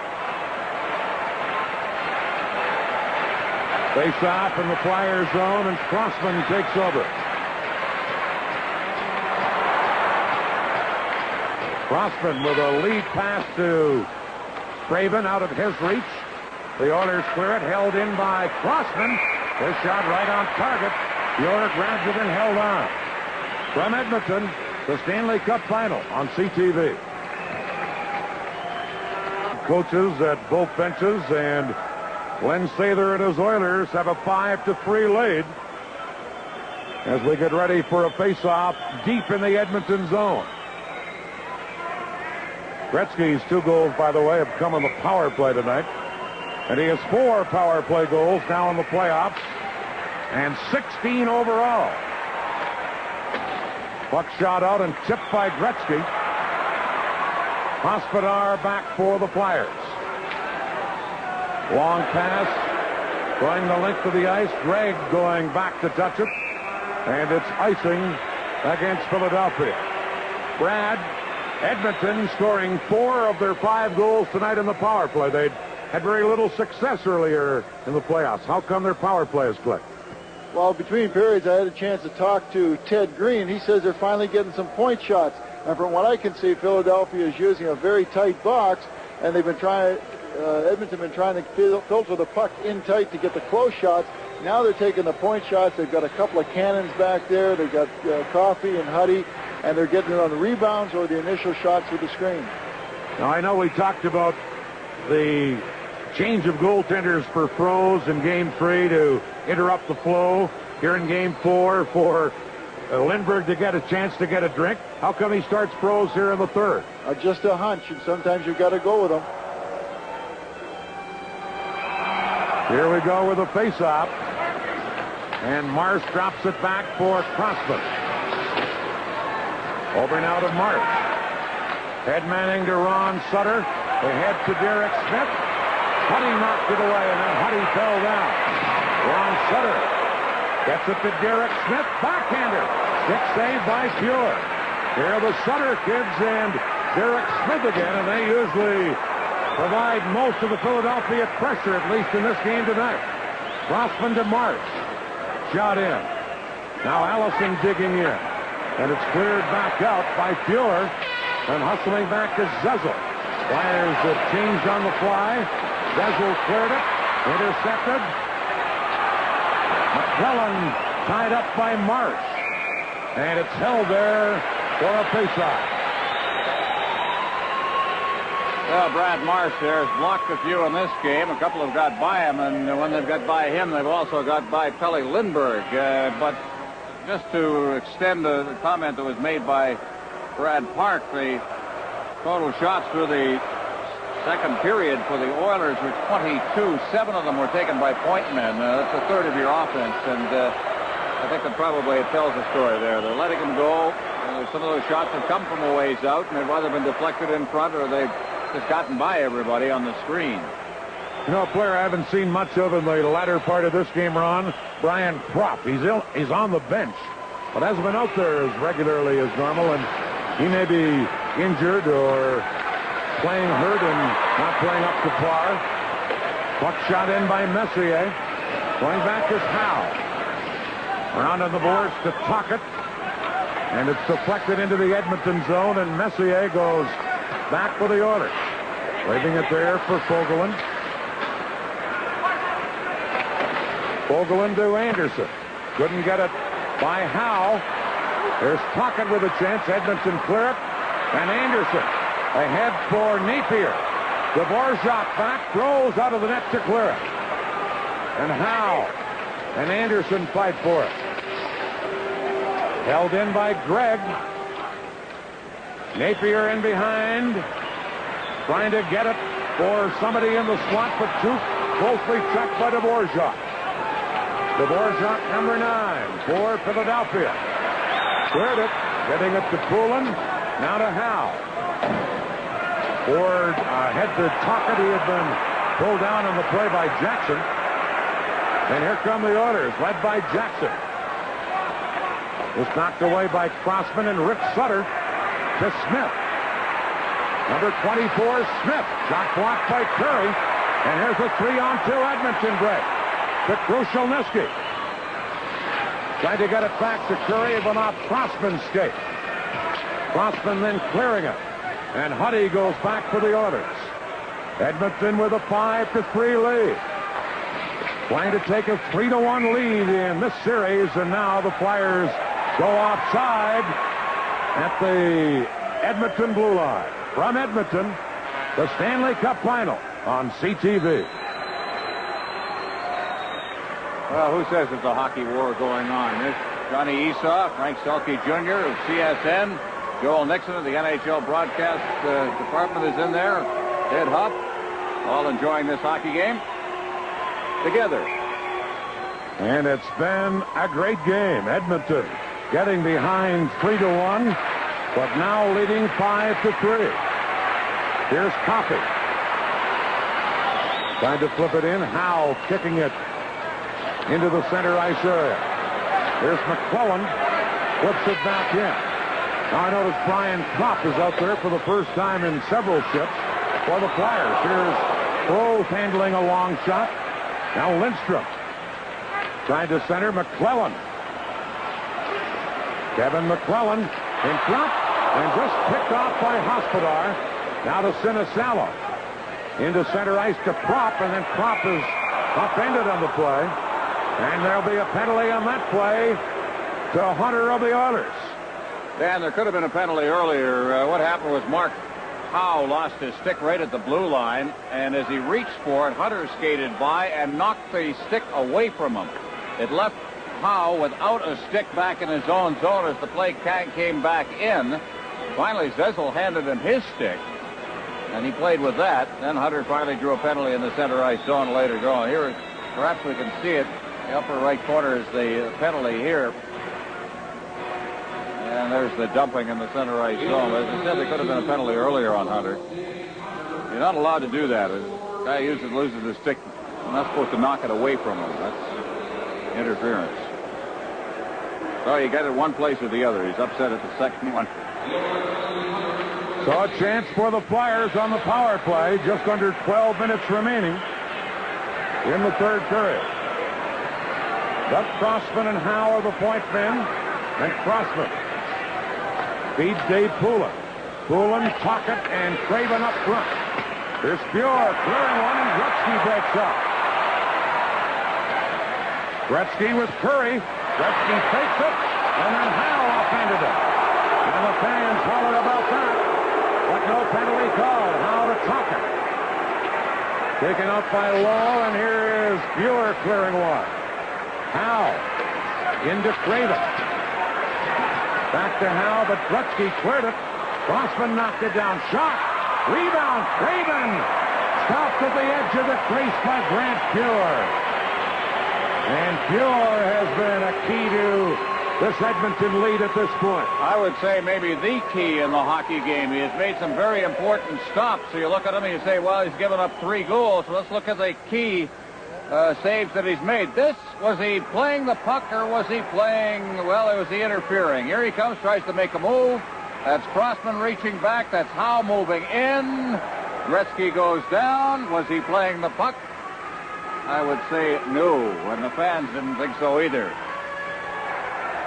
Face off in the Flyers zone, and Crossman takes over. Crossman with a lead pass to Craven out of his reach. The Oilers clear it, held in by Crossman. His shot right on target. Bjork grabs it and held on. From Edmonton, the Stanley Cup final on CTV. Coaches at both benches, and Glenn Sather and his Oilers have a 5-3 lead as we get ready for a face-off deep in the Edmonton zone. Gretzky's 2 goals, by the way, have come on the power play tonight. And he has 4 power play goals now in the playoffs and 16 overall. Puck shot out and tipped by Gretzky. Hospodar back for the Flyers. Long pass going the length of the ice. Gregg going back to touch it. And it's icing against Philadelphia. Brad, Edmonton scoring 4 of their 5 goals tonight in the power play. They'd had very little success earlier in the playoffs. How come their power play has clicked?
Well, between periods, I had a chance to talk to Ted Green. He says they're finally getting some point shots. And from what I can see, Philadelphia is using a very tight box, and they've been trying, Edmonton been trying to filter the puck in tight to get the close shots. Now they're taking the point shots. They've got a couple of cannons back there. They've got Coffey and Huddy, and they're getting it on the rebounds or the initial shots with the screen.
Now, I know we talked about the change of goaltenders for Froese in Game 3 to interrupt the flow. Here in Game 4 for Lindbergh to get a chance to get a drink. How come he starts Froese here in the third?
Just a hunch, and sometimes you've got to go with them.
Here we go with a face-off. And Marsh drops it back for Crossman. Over now to Marsh. Head manning to Ron Sutter. They head to Derek Smith. Huddy knocked it away, and then Huddy fell down. Ron Sutter gets it to Derek Smith. Backhander. Stick save by Fuhr. Here are the Sutter kids and Derek Smith again, and they usually provide most of the Philadelphia pressure, at least in this game tonight. Crossman to Marsh. Shot in. Now Allison digging in. And it's cleared back out by Fuhr. And hustling back to Zezel. Flyers have changed on the fly. Zezel cleared it. Intercepted. McClellan tied up by Marsh. And it's held there for a faceoff.
Well, Brad Marsh there has blocked a few in this game. A couple have got by him, and when they've got by him, they've also got by Pelle Lindbergh. But just to extend the comment that was made by Brad Park, the total shots through the second period for the Oilers were 22. 7 of them were taken by point men. That's a third of your offense, and I think that probably it tells the story there. They're letting them go. Some of those shots have come from a ways out, and they've either been deflected in front or they've just gotten by everybody on the screen.
You know, a player I haven't seen much of in the latter part of this game, Ron, Brian Propp. He's on the bench, but hasn't been out there as regularly as normal, and he may be injured or playing hurt and not playing up to par. Puck shot in by Messier. Going back is Howe. Around on the boards to Tocchet. And it's deflected into the Edmonton zone, and Messier goes back for the Oilers. Leaving it there for Fogelin. Fogelin to Anderson. Couldn't get it by Howe. There's Tocchet with a chance. Edmonton clear it. And Anderson ahead for Napier. Dvorak back, throws out of the net to clear it. And Howe and Anderson fight for it. Held in by Gregg. Napier in behind. Trying to get it for somebody in the slot, but too closely checked by Dvorak. Dvorak, number 9 for Philadelphia. Cleared it. Getting it to Poulin. Now to Howe. Ford head to Tocchet. He had been pulled down on the play by Jackson. And here come the Oilers, led by Jackson. It's knocked away by Crossman and Rick Sutter to Smith. Number 24, Smith. Shot blocked by Curry. And here's a 3-on-2 Edmonton break to Krushelnyski. Tried to get it back to Curry, but off Crossman's skate. Crossman then clearing it. And Huddy goes back for the Oilers. Edmonton with a 5-3 lead. Trying to take a 3-1 lead in this series, and now the Flyers go offside at the Edmonton blue line. From Edmonton, the Stanley Cup Final on CTV.
Well, who says there's a hockey war going on? There's Johnny Esau, Frank Selke Jr. of CSN, Joel Nixon of the NHL broadcast department is in there, Ed Huff, all enjoying this hockey game together.
And it's been a great game. Edmonton getting behind 3-1, but now leading 5-3. Here's Coffey. Trying to flip it in. Howe kicking it into the center ice area. Here's McClellan. Flips it back in. Now I notice Brian Kopp is out there for the first time in several shifts for the Flyers. Here's Rose handling a long shot. Now Lindstrom trying to center. McClellan. Kevin McClellan in front and just picked off by Hospodar. Now to Sinisalo. Into center ice to Propp, and then Propp is upended on the play. And there'll be a penalty on that play to Hunter of the Oilers.
Dan, there could have been a penalty earlier. What happened was Mark Howe lost his stick right at the blue line, and as he reached for it, Hunter skated by and knocked the stick away from him. It left Howe without a stick back in his own zone as the play came back in. Finally, Zezel handed him his stick, and he played with that. Then Hunter finally drew a penalty in the center ice zone later going. Here, perhaps we can see it. The upper right corner is the penalty here. And there's the dumping in the center ice zone. As I said, there could have been a penalty earlier on Hunter. You're not allowed to do that. A guy loses his stick. You're not supposed to knock it away from him. That's interference. So you got it one place or the other. He's upset at the second one.
So a chance for the Flyers on the power play. Just under 12 minutes remaining in the third period. Duck Crossman and Howe are the point men. And Crossman feeds Dave Poulin. Poulin, Tocchet, and Craven up front. There's Fuhr clearing one, and Gretzky breaks up. Gretzky with Curry. Gretzky fakes it, and then Howe offended it. And the fans hollered about that. But no penalty called. Howe to Tocchet. Taken up by Lowe, and here is Fuhr clearing one. Howe into Craven. Back to Howe, but Gretzky cleared it. Crossman knocked it down. Shot. Rebound. Craven. Stopped at the edge of the crease by Grant Fuhr. And Fuhr has been a key to this Edmonton lead at this point.
I would say maybe the key in the hockey game. He has made some very important stops. So you look at him and you say, well, he's given up 3 goals. So let's look at the key saves that he's made. Was he playing the puck or was he playing, well, it was the interfering. Here he comes, tries to make a move. That's Crossman reaching back. That's Howe moving in. Gretzky goes down. Was he playing the puck? I would say no, and the fans didn't think so either.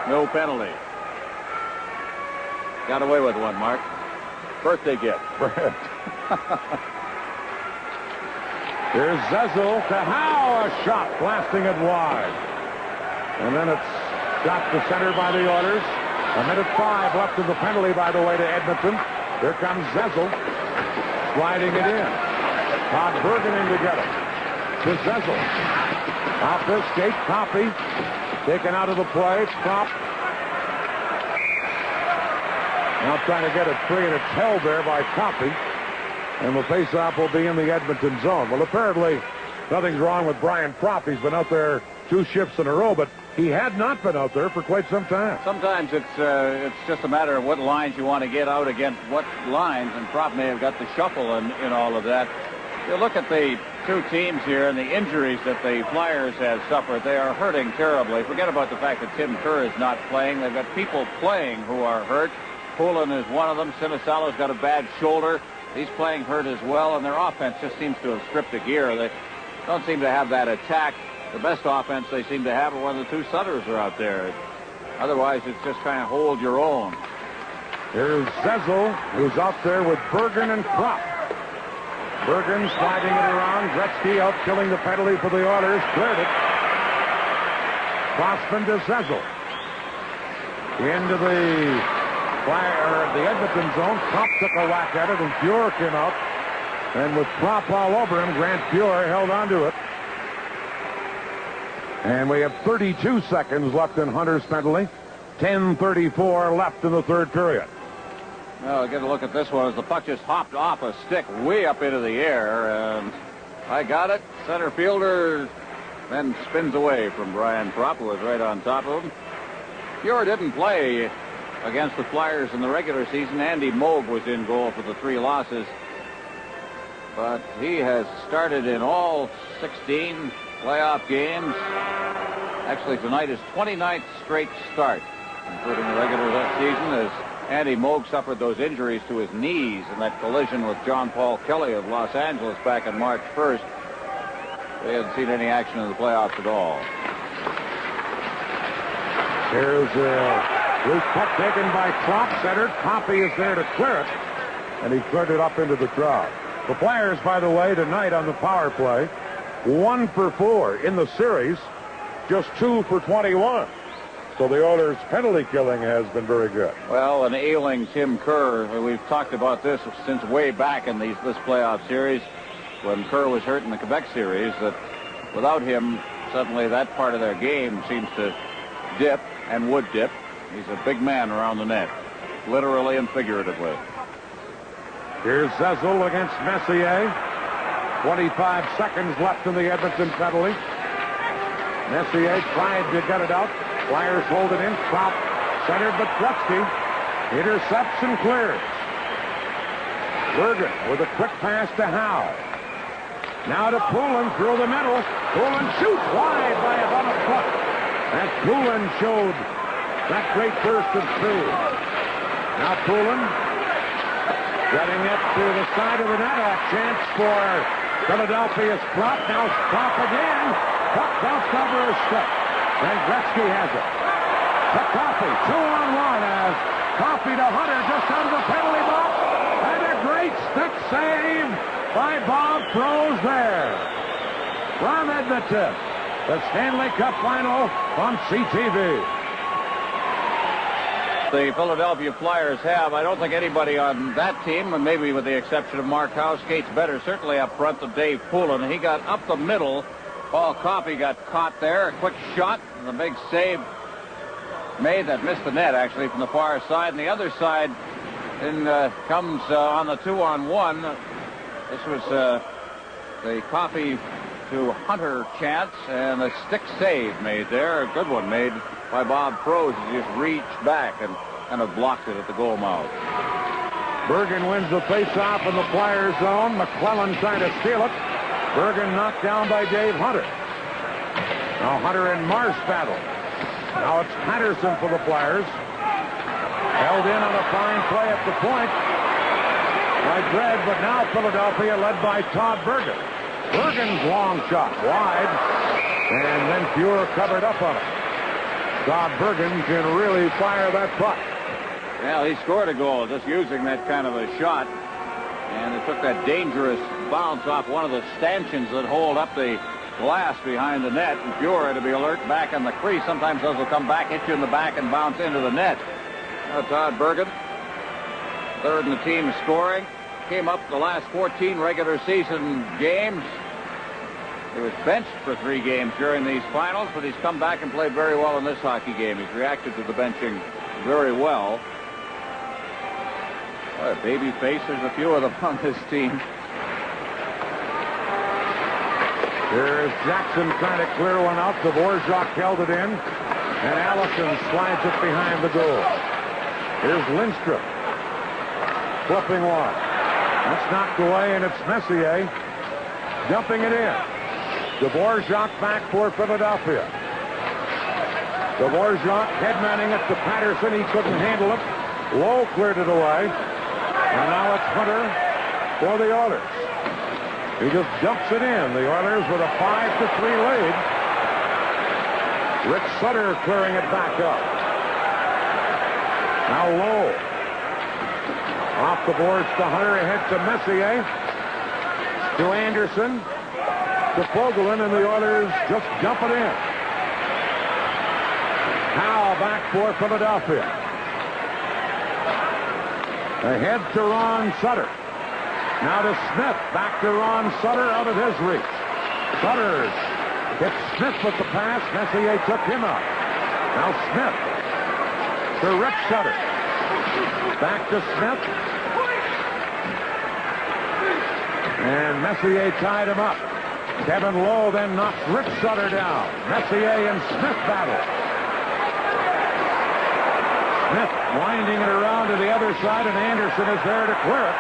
No penalty. Got away with one, Mark. Birthday gift.
Here's Zezel to Howe, a shot blasting it wide. And then it's shot to center by the Oilers. 1:05 left in the penalty, by the way, to Edmonton. Here comes Zezel, sliding it in. Todd Bergen in to get it. To Zezel. Off this skate, Coffey taken out of the play. Propp. Now trying to get a tree, and it's held there by Coffey. And the faceoff will be in the Edmonton zone. Well, apparently, nothing's wrong with Brian Propp. He's been out there 2 shifts in a row, but he had not been out there for quite some time.
Sometimes it's just a matter of what lines you want to get out against what lines, and Propp may have got the shuffle in all of that. You look at the 2 teams here and the injuries that the Flyers have suffered. They are hurting terribly. Forget about the fact that Tim Kerr is not playing. They've got people playing who are hurt. Poulin is one of them. Sinisalo's got a bad shoulder. He's playing hurt as well, and their offense just seems to have stripped a gear. They don't seem to have that attack. The best offense they seem to have are when the 2 Sutters are out there. Otherwise, it's just kind of hold your own.
Here's Zezel, who's out there with Bergen and Propp. Bergen sliding it around. Gretzky out killing the penalty for the Oilers. Cleared it. Crossman to Cecil. Into the Edmonton zone. Prop took a whack at it, and Fuhr came out. And with Prop all over him, Grant Fuhr held onto it. And we have 32 seconds left in Hunter's penalty. 10:34 left in the third period.
Well, get a look at this one as the puck just hopped off a stick way up into the air. And I got it. Center fielder then spins away from Brian Prop, who was right on top of him. Fuhr didn't play against the Flyers in the regular season. Andy Moog was in goal for the 3 losses. But he has started in all 16 playoff games. Actually, tonight is 29th straight start, including the regular season, as Andy Moog suffered those injuries to his knees in that collision with John Paul Kelly of Los Angeles back on March 1st. They hadn't seen any action in the playoffs at all.
Here's a loose puck taken by Prop, centered. Coffey is there to clear it, and he cleared it up into the crowd. The Flyers, by the way, tonight on the power play, 1 for 4 in the series, just 2 for 21. So the Oilers' penalty killing has been very good.
Well, an ailing Tim Kerr, we've talked about this since way back in this playoff series, when Kerr was hurt in the Quebec series, that without him, suddenly that part of their game seems to dip and would dip. He's a big man around the net, literally and figuratively.
Here's Cecil against Messier. 25 seconds left in the Edmonton penalty. Messier tried to get it out. Flyers hold it in. Prop centered, but Gretzky intercepts and clears. Bergen with a quick pass to Howe. Now to Poulin through the middle. Poulin shoots wide by about a foot. And Poulin showed that great burst of speed. Now Poulin getting it to the side of the net. A chance for Philadelphia's Prop. Now Prop again. Puck bounced over his stick. And Gretzky has it. To Coffey. 2-on-1 as Coffey to Hunter just out of the penalty box. And a great stick save by Bob Froese there. From Edmonton, the Stanley Cup final on CTV.
The Philadelphia Flyers have, I don't think anybody on that team, and maybe with the exception of Mark Howe, skates better, certainly up front than Dave Poulin. He got up the middle. Paul Coffey got caught there. A quick shot and a big save made that missed the net, actually, from the far side. And the other side comes on the 2-on-1. This was the Coffey to Hunter chance, and a stick save made there. A good one made by Bob Froese. He just reached back and kind of blocked it at the goal mouth.
Bergen wins the faceoff in the Flyers zone. McClellan trying to steal it. Bergen knocked down by Dave Hunter. Now Hunter and Marsh battle. Now it's Patterson for the Flyers. Held in on a fine play at the point by Dredd, but now Philadelphia led by Todd Bergen. Bergen's long shot wide, and then Fuhr covered up on it. Todd Bergen can really fire that puck.
Well, he scored a goal just using that kind of a shot. And it took that dangerous bounce off one of the stanchions that hold up the glass behind the net. And Fuhr had to be alert back in the crease. Sometimes those will come back, hit you in the back, and bounce into the net. Now Todd Bergen, third in the team scoring. Came up the last 14 regular season games. He was benched for 3 games during these finals, but he's come back and played very well in this hockey game. He's reacted to the benching very well. What a baby face. There's a few of them on this team.
Here's Jackson trying to clear one out. Dvorak held it in, and Allison slides it behind the goal. Here's Lindstrom flipping one. That's knocked away, and it's Messier dumping it in. Dvorak back for Philadelphia. Dvorak headmanning it to Patterson. He couldn't handle it. Lowe cleared it away. And now it's Hunter for the Oilers. He just dumps it in. The Oilers with a 5-3 lead. Rick Sutter clearing it back up. Now Lowe. Off the boards to Hunter, ahead to Messier. to Anderson, to Fogelin, and the Oilers just dump it in. Now back for Philadelphia. Ahead to Ron Sutter. Now to Smith. Back to Ron Sutter out of his reach. Sutter hits Smith with the pass. Messier took him out. Now Smith to Rick Sutter. Back to Smith. And Messier tied him up. Kevin Lowe then knocks Rick Sutter down. Messier and Smith battle. Smith winding it around to the other side, and Anderson is there to clear it.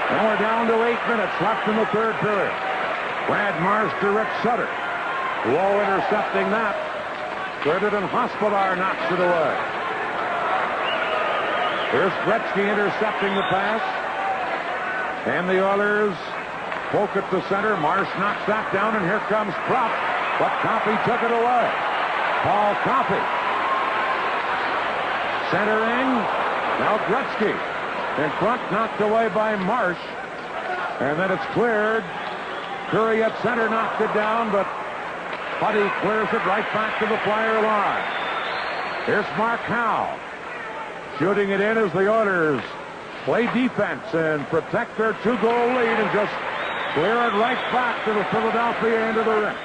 And we're down to 8 minutes left in the third period. Brad Marsh to Rick Sutter. Lowe intercepting that. Cleared it, and Hospodar knocks it away. Here's Gretzky intercepting the pass. And the Oilers poke it to center. Marsh knocks that down, and here comes Krupp. But Coffey took it away. Paul Coffey. Centering. Now Gretzky. In front, knocked away by Marsh. And then it's cleared. Curry at center knocked it down, but Putty clears it right back to the Flyer line. Here's Mark Howe. Shooting it in as the Oilers play defense and protect their 2-goal lead and just clear it right back to the Philadelphia end of the ring.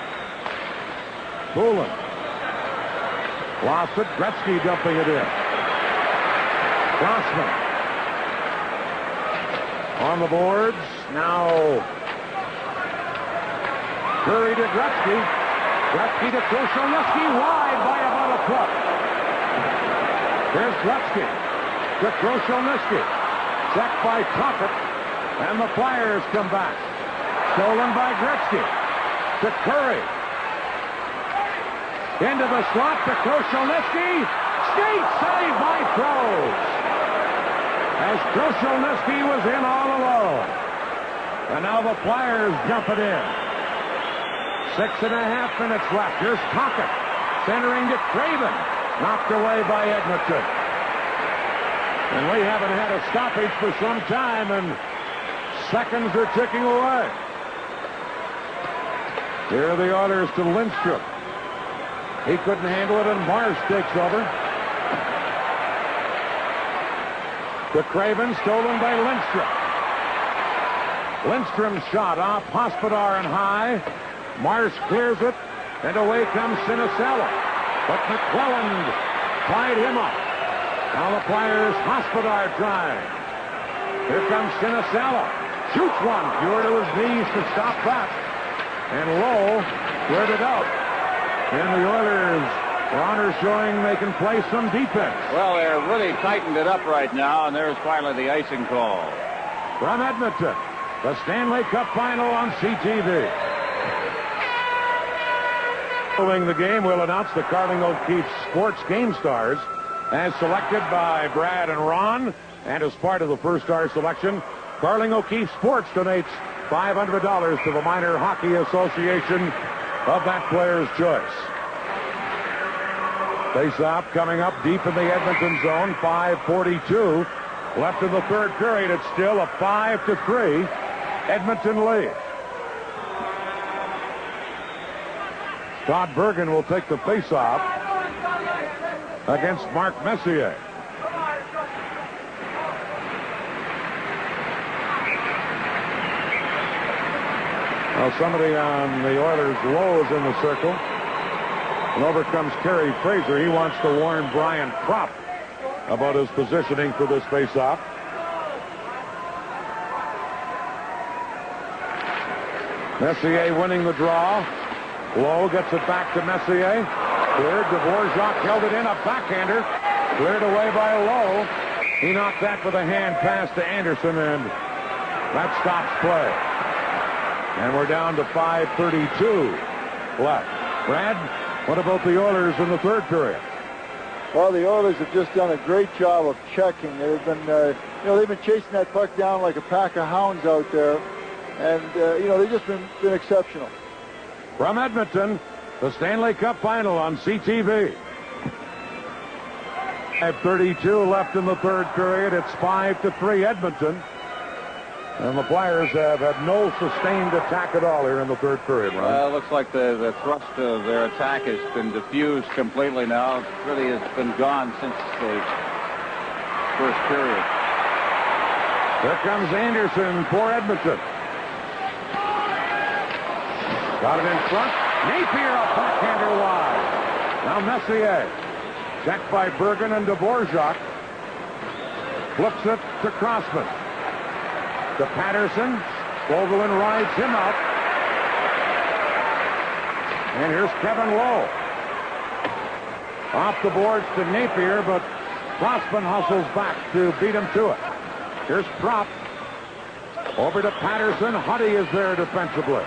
Poulin. Lost it. Gretzky dumping it in. Grossman. On the boards. Now Curry to Gretzky. Gretzky to Krushelnyski. Wide by about a foot. Here's Gretzky to Krushelnyski. Checked by Tuckett. And the Flyers come back. Stolen by Gretzky. To Curry. Into the slot to Krushelnyski. Skate save by Froze. As Krushelnyski was in all alone. And now the Flyers jump it in. 6.5 minutes left. Here's Tuckett. Centering to Craven. Knocked away by Edmonton. And we haven't had a stoppage for some time, and seconds are ticking away. Here are the Oilers to Lindstrom. He couldn't handle it, and Marsh takes over. To Craven, stolen by Lindstrom. Lindstrom's shot off Hospodar and high. Marsh clears it, and away comes Sinisella. But McClellan tied him up. Now the Flyers, Hospodar trying. Here comes Sinisella. Shoots one. Pure to his knees to stop that. And Lowe cleared it out. And the Oilers, Ronner showing they can play some defense.
Well, they're really tightened it up right now, and there's finally the icing call.
From Edmonton, the Stanley Cup Final on CTV. Following the game, we'll announce the Carling O'Keefe Sports Game Stars as selected by Brad and Ron. And as part of the first star selection, Carling O'Keefe Sports donates $500 to the Minor Hockey Association of that player's choice. Face-off coming up deep in the Edmonton zone. 5:42 left in the third period. It's still a 5-3 Edmonton lead. Todd Bergen will take the face-off against Mark Messier. Now somebody on the Oilers low is in the circle. And over comes Kerry Fraser. He wants to warn Brian Propp about his positioning for this face-off. Messier winning the draw. Lowe gets it back to Messier. Cleared. Dvorak held it in. A backhander. Cleared away by Lowe. He knocked that with a hand pass to Anderson, and that stops play. And we're down to 5:32 left. Brad, what about the Oilers in the third period?
Well, the Oilers have just done a great job of checking. They've been, they've been chasing that puck down like a pack of hounds out there, and they've just been exceptional.
From Edmonton, the Stanley Cup Final on CTV. 5:32 left in the third period. It's 5-3 Edmonton. And the Flyers have had no sustained attack at all here in the third period, Ron.
Well, it looks like the thrust of their attack has been diffused completely now. It really has been gone since the first period.
Here comes Anderson for Edmonton. Got it in front. Napier, a backhander wide. Now Messier. Checked by Bergen and Dvorak. Flips it to Crossman. To Patterson. Vogelin rides him out. And here's Kevin Lowe. Off the boards to Napier, but Crossman hustles back to beat him to it. Here's Prop. Over to Patterson. Huddy is there defensively.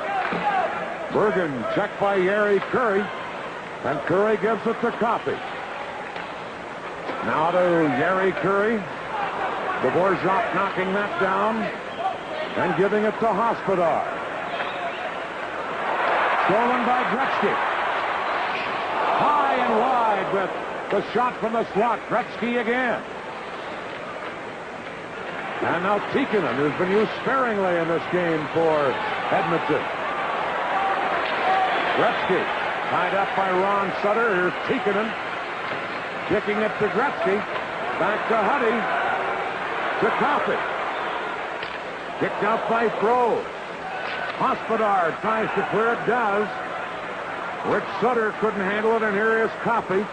Bergen checked by Yari Curry. And Curry gives it to Coffey. Now to Yari Curry. Dvorak knocking that down and giving it to Hospodar. Stolen by Gretzky. High and wide with the shot from the slot. Gretzky again. And now Tikkanen, who's been used sparingly in this game for Edmonton. Gretzky tied up by Ron Sutter. Here's Tikkanen kicking it to Gretzky. Back to Huddy. To Coffey. Kicked out by Froze. Hospodar tries to clear it, does. Rick Sutter couldn't handle it, and here is Coffey.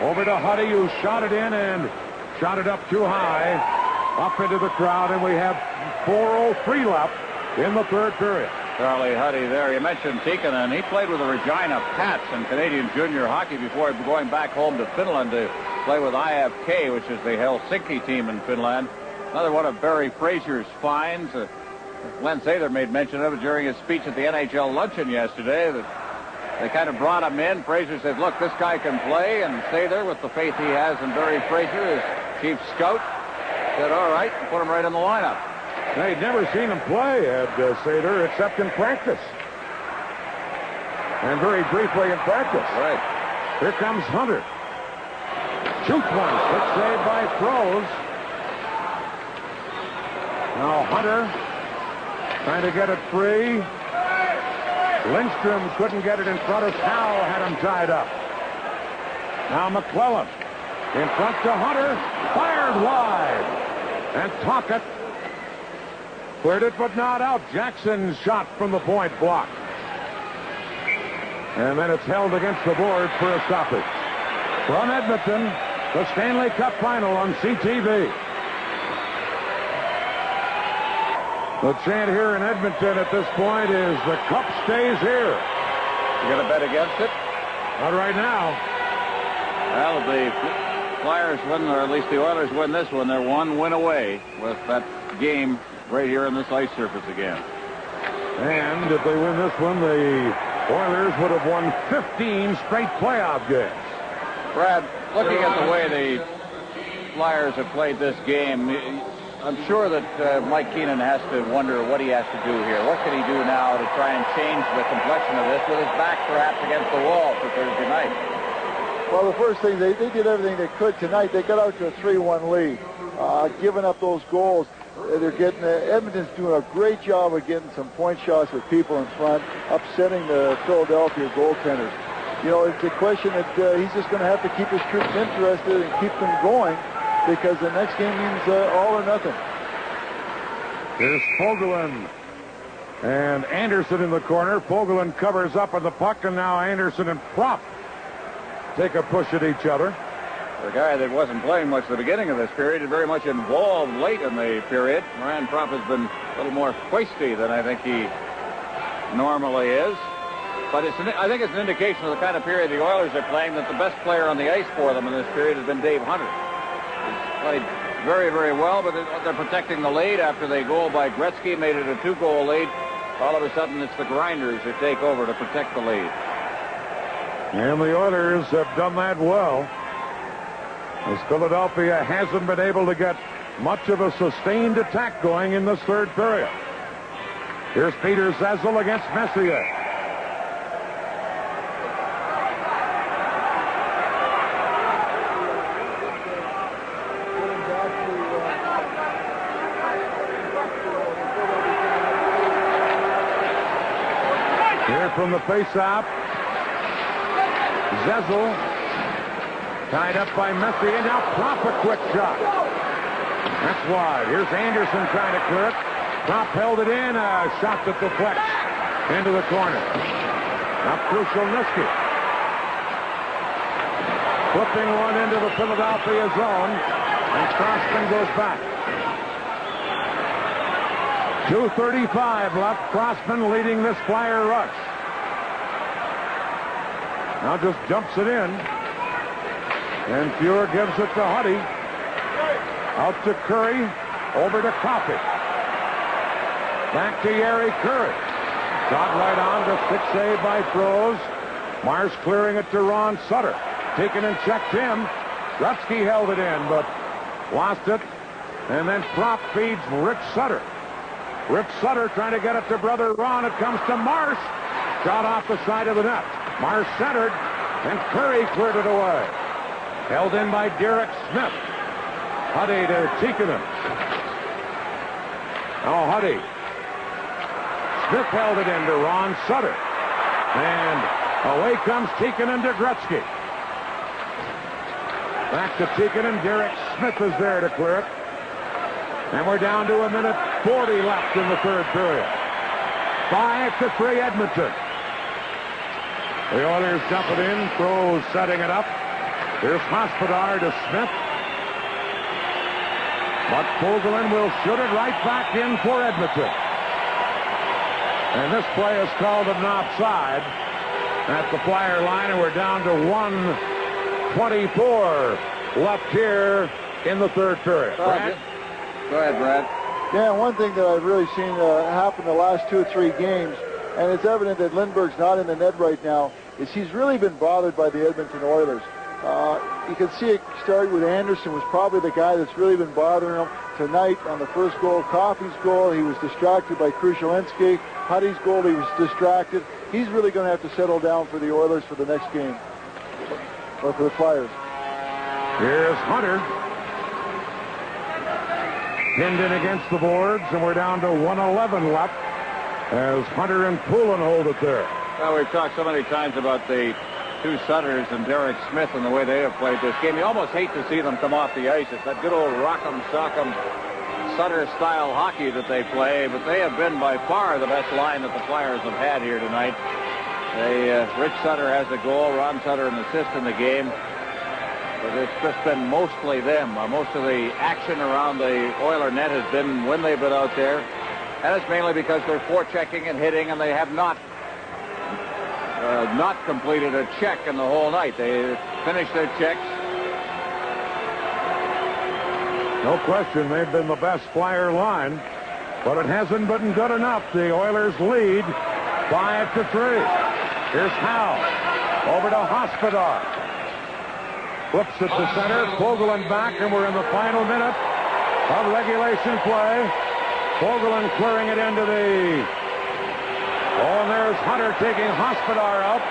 Over to Huddy, who shot it in and shot it up too high, up into the crowd, and we have 4:03 left in the third period.
Charlie Huddy there. You mentioned Tikkanen. He played with the Regina Pats in Canadian junior hockey before going back home to Finland to play with IFK, which is the Helsinki team in Finland. Another one of Barry Frazier's finds. Glenn Sather made mention of it during his speech at the NHL luncheon yesterday. That they kind of brought him in. Frazier said, look, this guy can play. And Sather, with the faith he has in Barry Frazier, his chief scout, said, all right, put him right in the lineup.
They'd never seen him play at Sather except in practice. And very briefly in practice.
Right.
Here comes Hunter. Shoots one. Quick save by Froze. Now Hunter trying to get it free. Lindstrom couldn't get it in front of Howe, had him tied up. Now McClellan in front to Hunter. Fired wide. And Tocchet cleared it, but not out. Jackson's shot from the point blocked. And then it's held against the board for a stoppage. From Edmonton, the Stanley Cup Final on CTV. The chant here in Edmonton at this point is the cup stays here.
You going to bet against it?
Not right now.
Well, if the Flyers win, or at least the Oilers win this one, they're one win away with that game right here on this ice surface again.
And if they win this one, the Oilers would have won 15 straight playoff games.
Brad, looking at the way the Flyers have played this game, I'm sure that Mike Keenan has to wonder what he has to do here. What can he do now to try and change the complexion of this with his back perhaps against the wall for Thursday night?
Well, the first thing, they did everything they could tonight. They got out to a 3-1 lead, giving up those goals. They're getting Edmonton's doing a great job of getting some point shots with people in front, upsetting the Philadelphia goaltenders. You know, it's a question that he's just going to have to keep his troops interested and keep them going, because the next game means all or nothing.
Here's Fogelin and Anderson in the corner. Fogelin covers up on the puck, and now Anderson and Prop take a push at each other.
The guy that wasn't playing much at the beginning of this period is very much involved late in the period. Moran Prop has been a little more feisty than I think he normally is. But I think it's an indication of the kind of period the Oilers are playing, that the best player on the ice for them in this period has been Dave Hunter. He's played very, very well, but they're protecting the lead after they goal by Gretzky, made it a 2-goal lead. All of a sudden, it's the Grinders who take over to protect the lead.
And the Oilers have done that well, as Philadelphia hasn't been able to get much of a sustained attack going in this third period. Here's Peter Zezel against Messier. from the faceoff. Zezel tied up by Messi, and now Propp a quick shot. That's wide. Here's Anderson trying to clear it. Propp held it in. A shot that deflects into the corner. Now Krushelnyski flipping one into the Philadelphia zone, and Crossman goes back. 2:35 left. Crossman leading this Flyer rush. Now just jumps it in. And Fuhr gives it to Huddy. Out to Curry. Over to Coffey. Back to Yeri Curry. Shot right on to 6A by Froze. Marsh clearing it to Ron Sutter. Taken and checked him. Gretzky held it in, but lost it. And then Propp feeds Rick Sutter. Rick Sutter trying to get it to brother Ron. It comes to Marsh. Shot off the side of the net. Marsh centered, and Curry cleared it away. Held in by Derek Smith. Huddy to Tikkanen. Now Huddy. Smith held it in to Ron Sutter. And away comes Tikkanen to Gretzky. Back to Tikkanen. Derek Smith is there to clear it. And we're down to 1:40 left in the third period. 5-3 Edmonton. The Oilers dump it in. Froze setting it up. Here's Hospodar to Smith. But Fogelin will shoot it right back in for Edmonton. And this play is called an offside at the Flyer line, and we're down to 1:24 left here in the third period. Brad?
Go ahead, Brad.
Yeah, one thing that I've really seen happen the last 2 or 3 games, and it's evident that Lindbergh's not in the net right now, is he's really been bothered by the Edmonton Oilers. You can see it start with Anderson was probably the guy that's really been bothering him tonight on the first goal. Coffey's goal, he was distracted by Krushelnyski. Huddy's goal, he was distracted. He's really going to have to settle down for the Oilers for the next game, or for the Flyers.
Here's Hunter. Pinned in against the boards, and we're down to 1:11 left as Hunter and Poulin hold it there.
Well, we've talked so many times about the two Sutters and Derek Smith and the way they have played this game. You almost hate to see them come off the ice. It's that good old rock'em sock'em Sutter-style hockey that they play, but they have been by far the best line that the Flyers have had here tonight. Rich Sutter has a goal, Ron Sutter an assist in the game. But it's just been mostly them. Most of the action around the Oiler net has been when they've been out there. And it's mainly because they're forechecking and hitting, and they have not completed a check in the whole night. They finished their checks.
No question, they've been the best Flyer line, but it hasn't been good enough. The Oilers lead 5-3. Here's Howe. Over to Hospodar. Flips it to center. Fogelin back, and we're in the final minute of regulation play. Fogelin clearing it into the... Oh, and there's Hunter taking Hospodar out.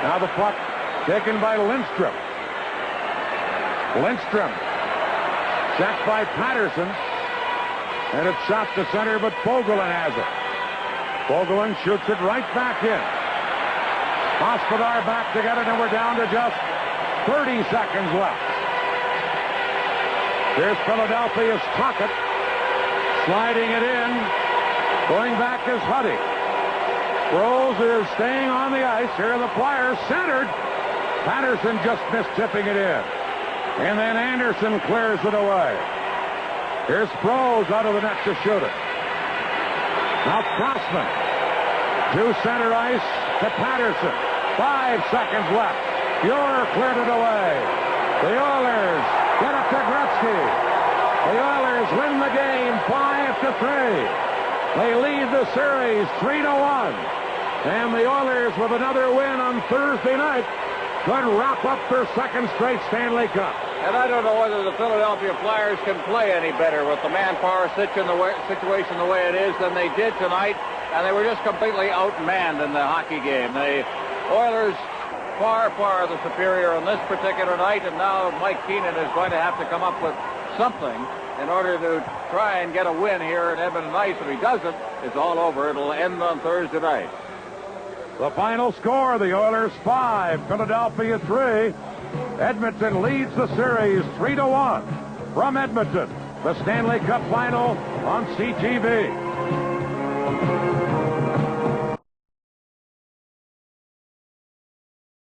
Now the puck taken by Lindstrom. Lindstrom checked by Patterson. And it's shot to center, but Fogelin has it. Fogelin shoots it right back in. Hospodar back to get it, and we're down to just 30 seconds left. Here's Philadelphia's Tocchet. Sliding it in. Going back is Huddy. Rose is staying on the ice. Here are the Flyers. Centered. Patterson just missed tipping it in. And then Anderson clears it away. Here's Rose out of the net to shoot it. Now Crossman. To center ice to Patterson. 5 seconds left. Fuhr cleared it away. The Oilers get it to Gretzky. The Oilers win the game 5-3. They lead the series 3-1. And the Oilers, with another win on Thursday night, could wrap up their second straight Stanley Cup.
And I don't know whether the Philadelphia Flyers can play any better with the manpower situation the way it is than they did tonight. And they were just completely outmanned in the hockey game. The Oilers far the superior on this particular night, and now Mike Keenan is going to have to come up with something in order to try and get a win here at Edmonton Ice. If he doesn't, it's all over. It'll end on Thursday night.
The final score, the Oilers 5, Philadelphia 3. Edmonton leads the series 3-1 from Edmonton. The Stanley Cup final on CTV.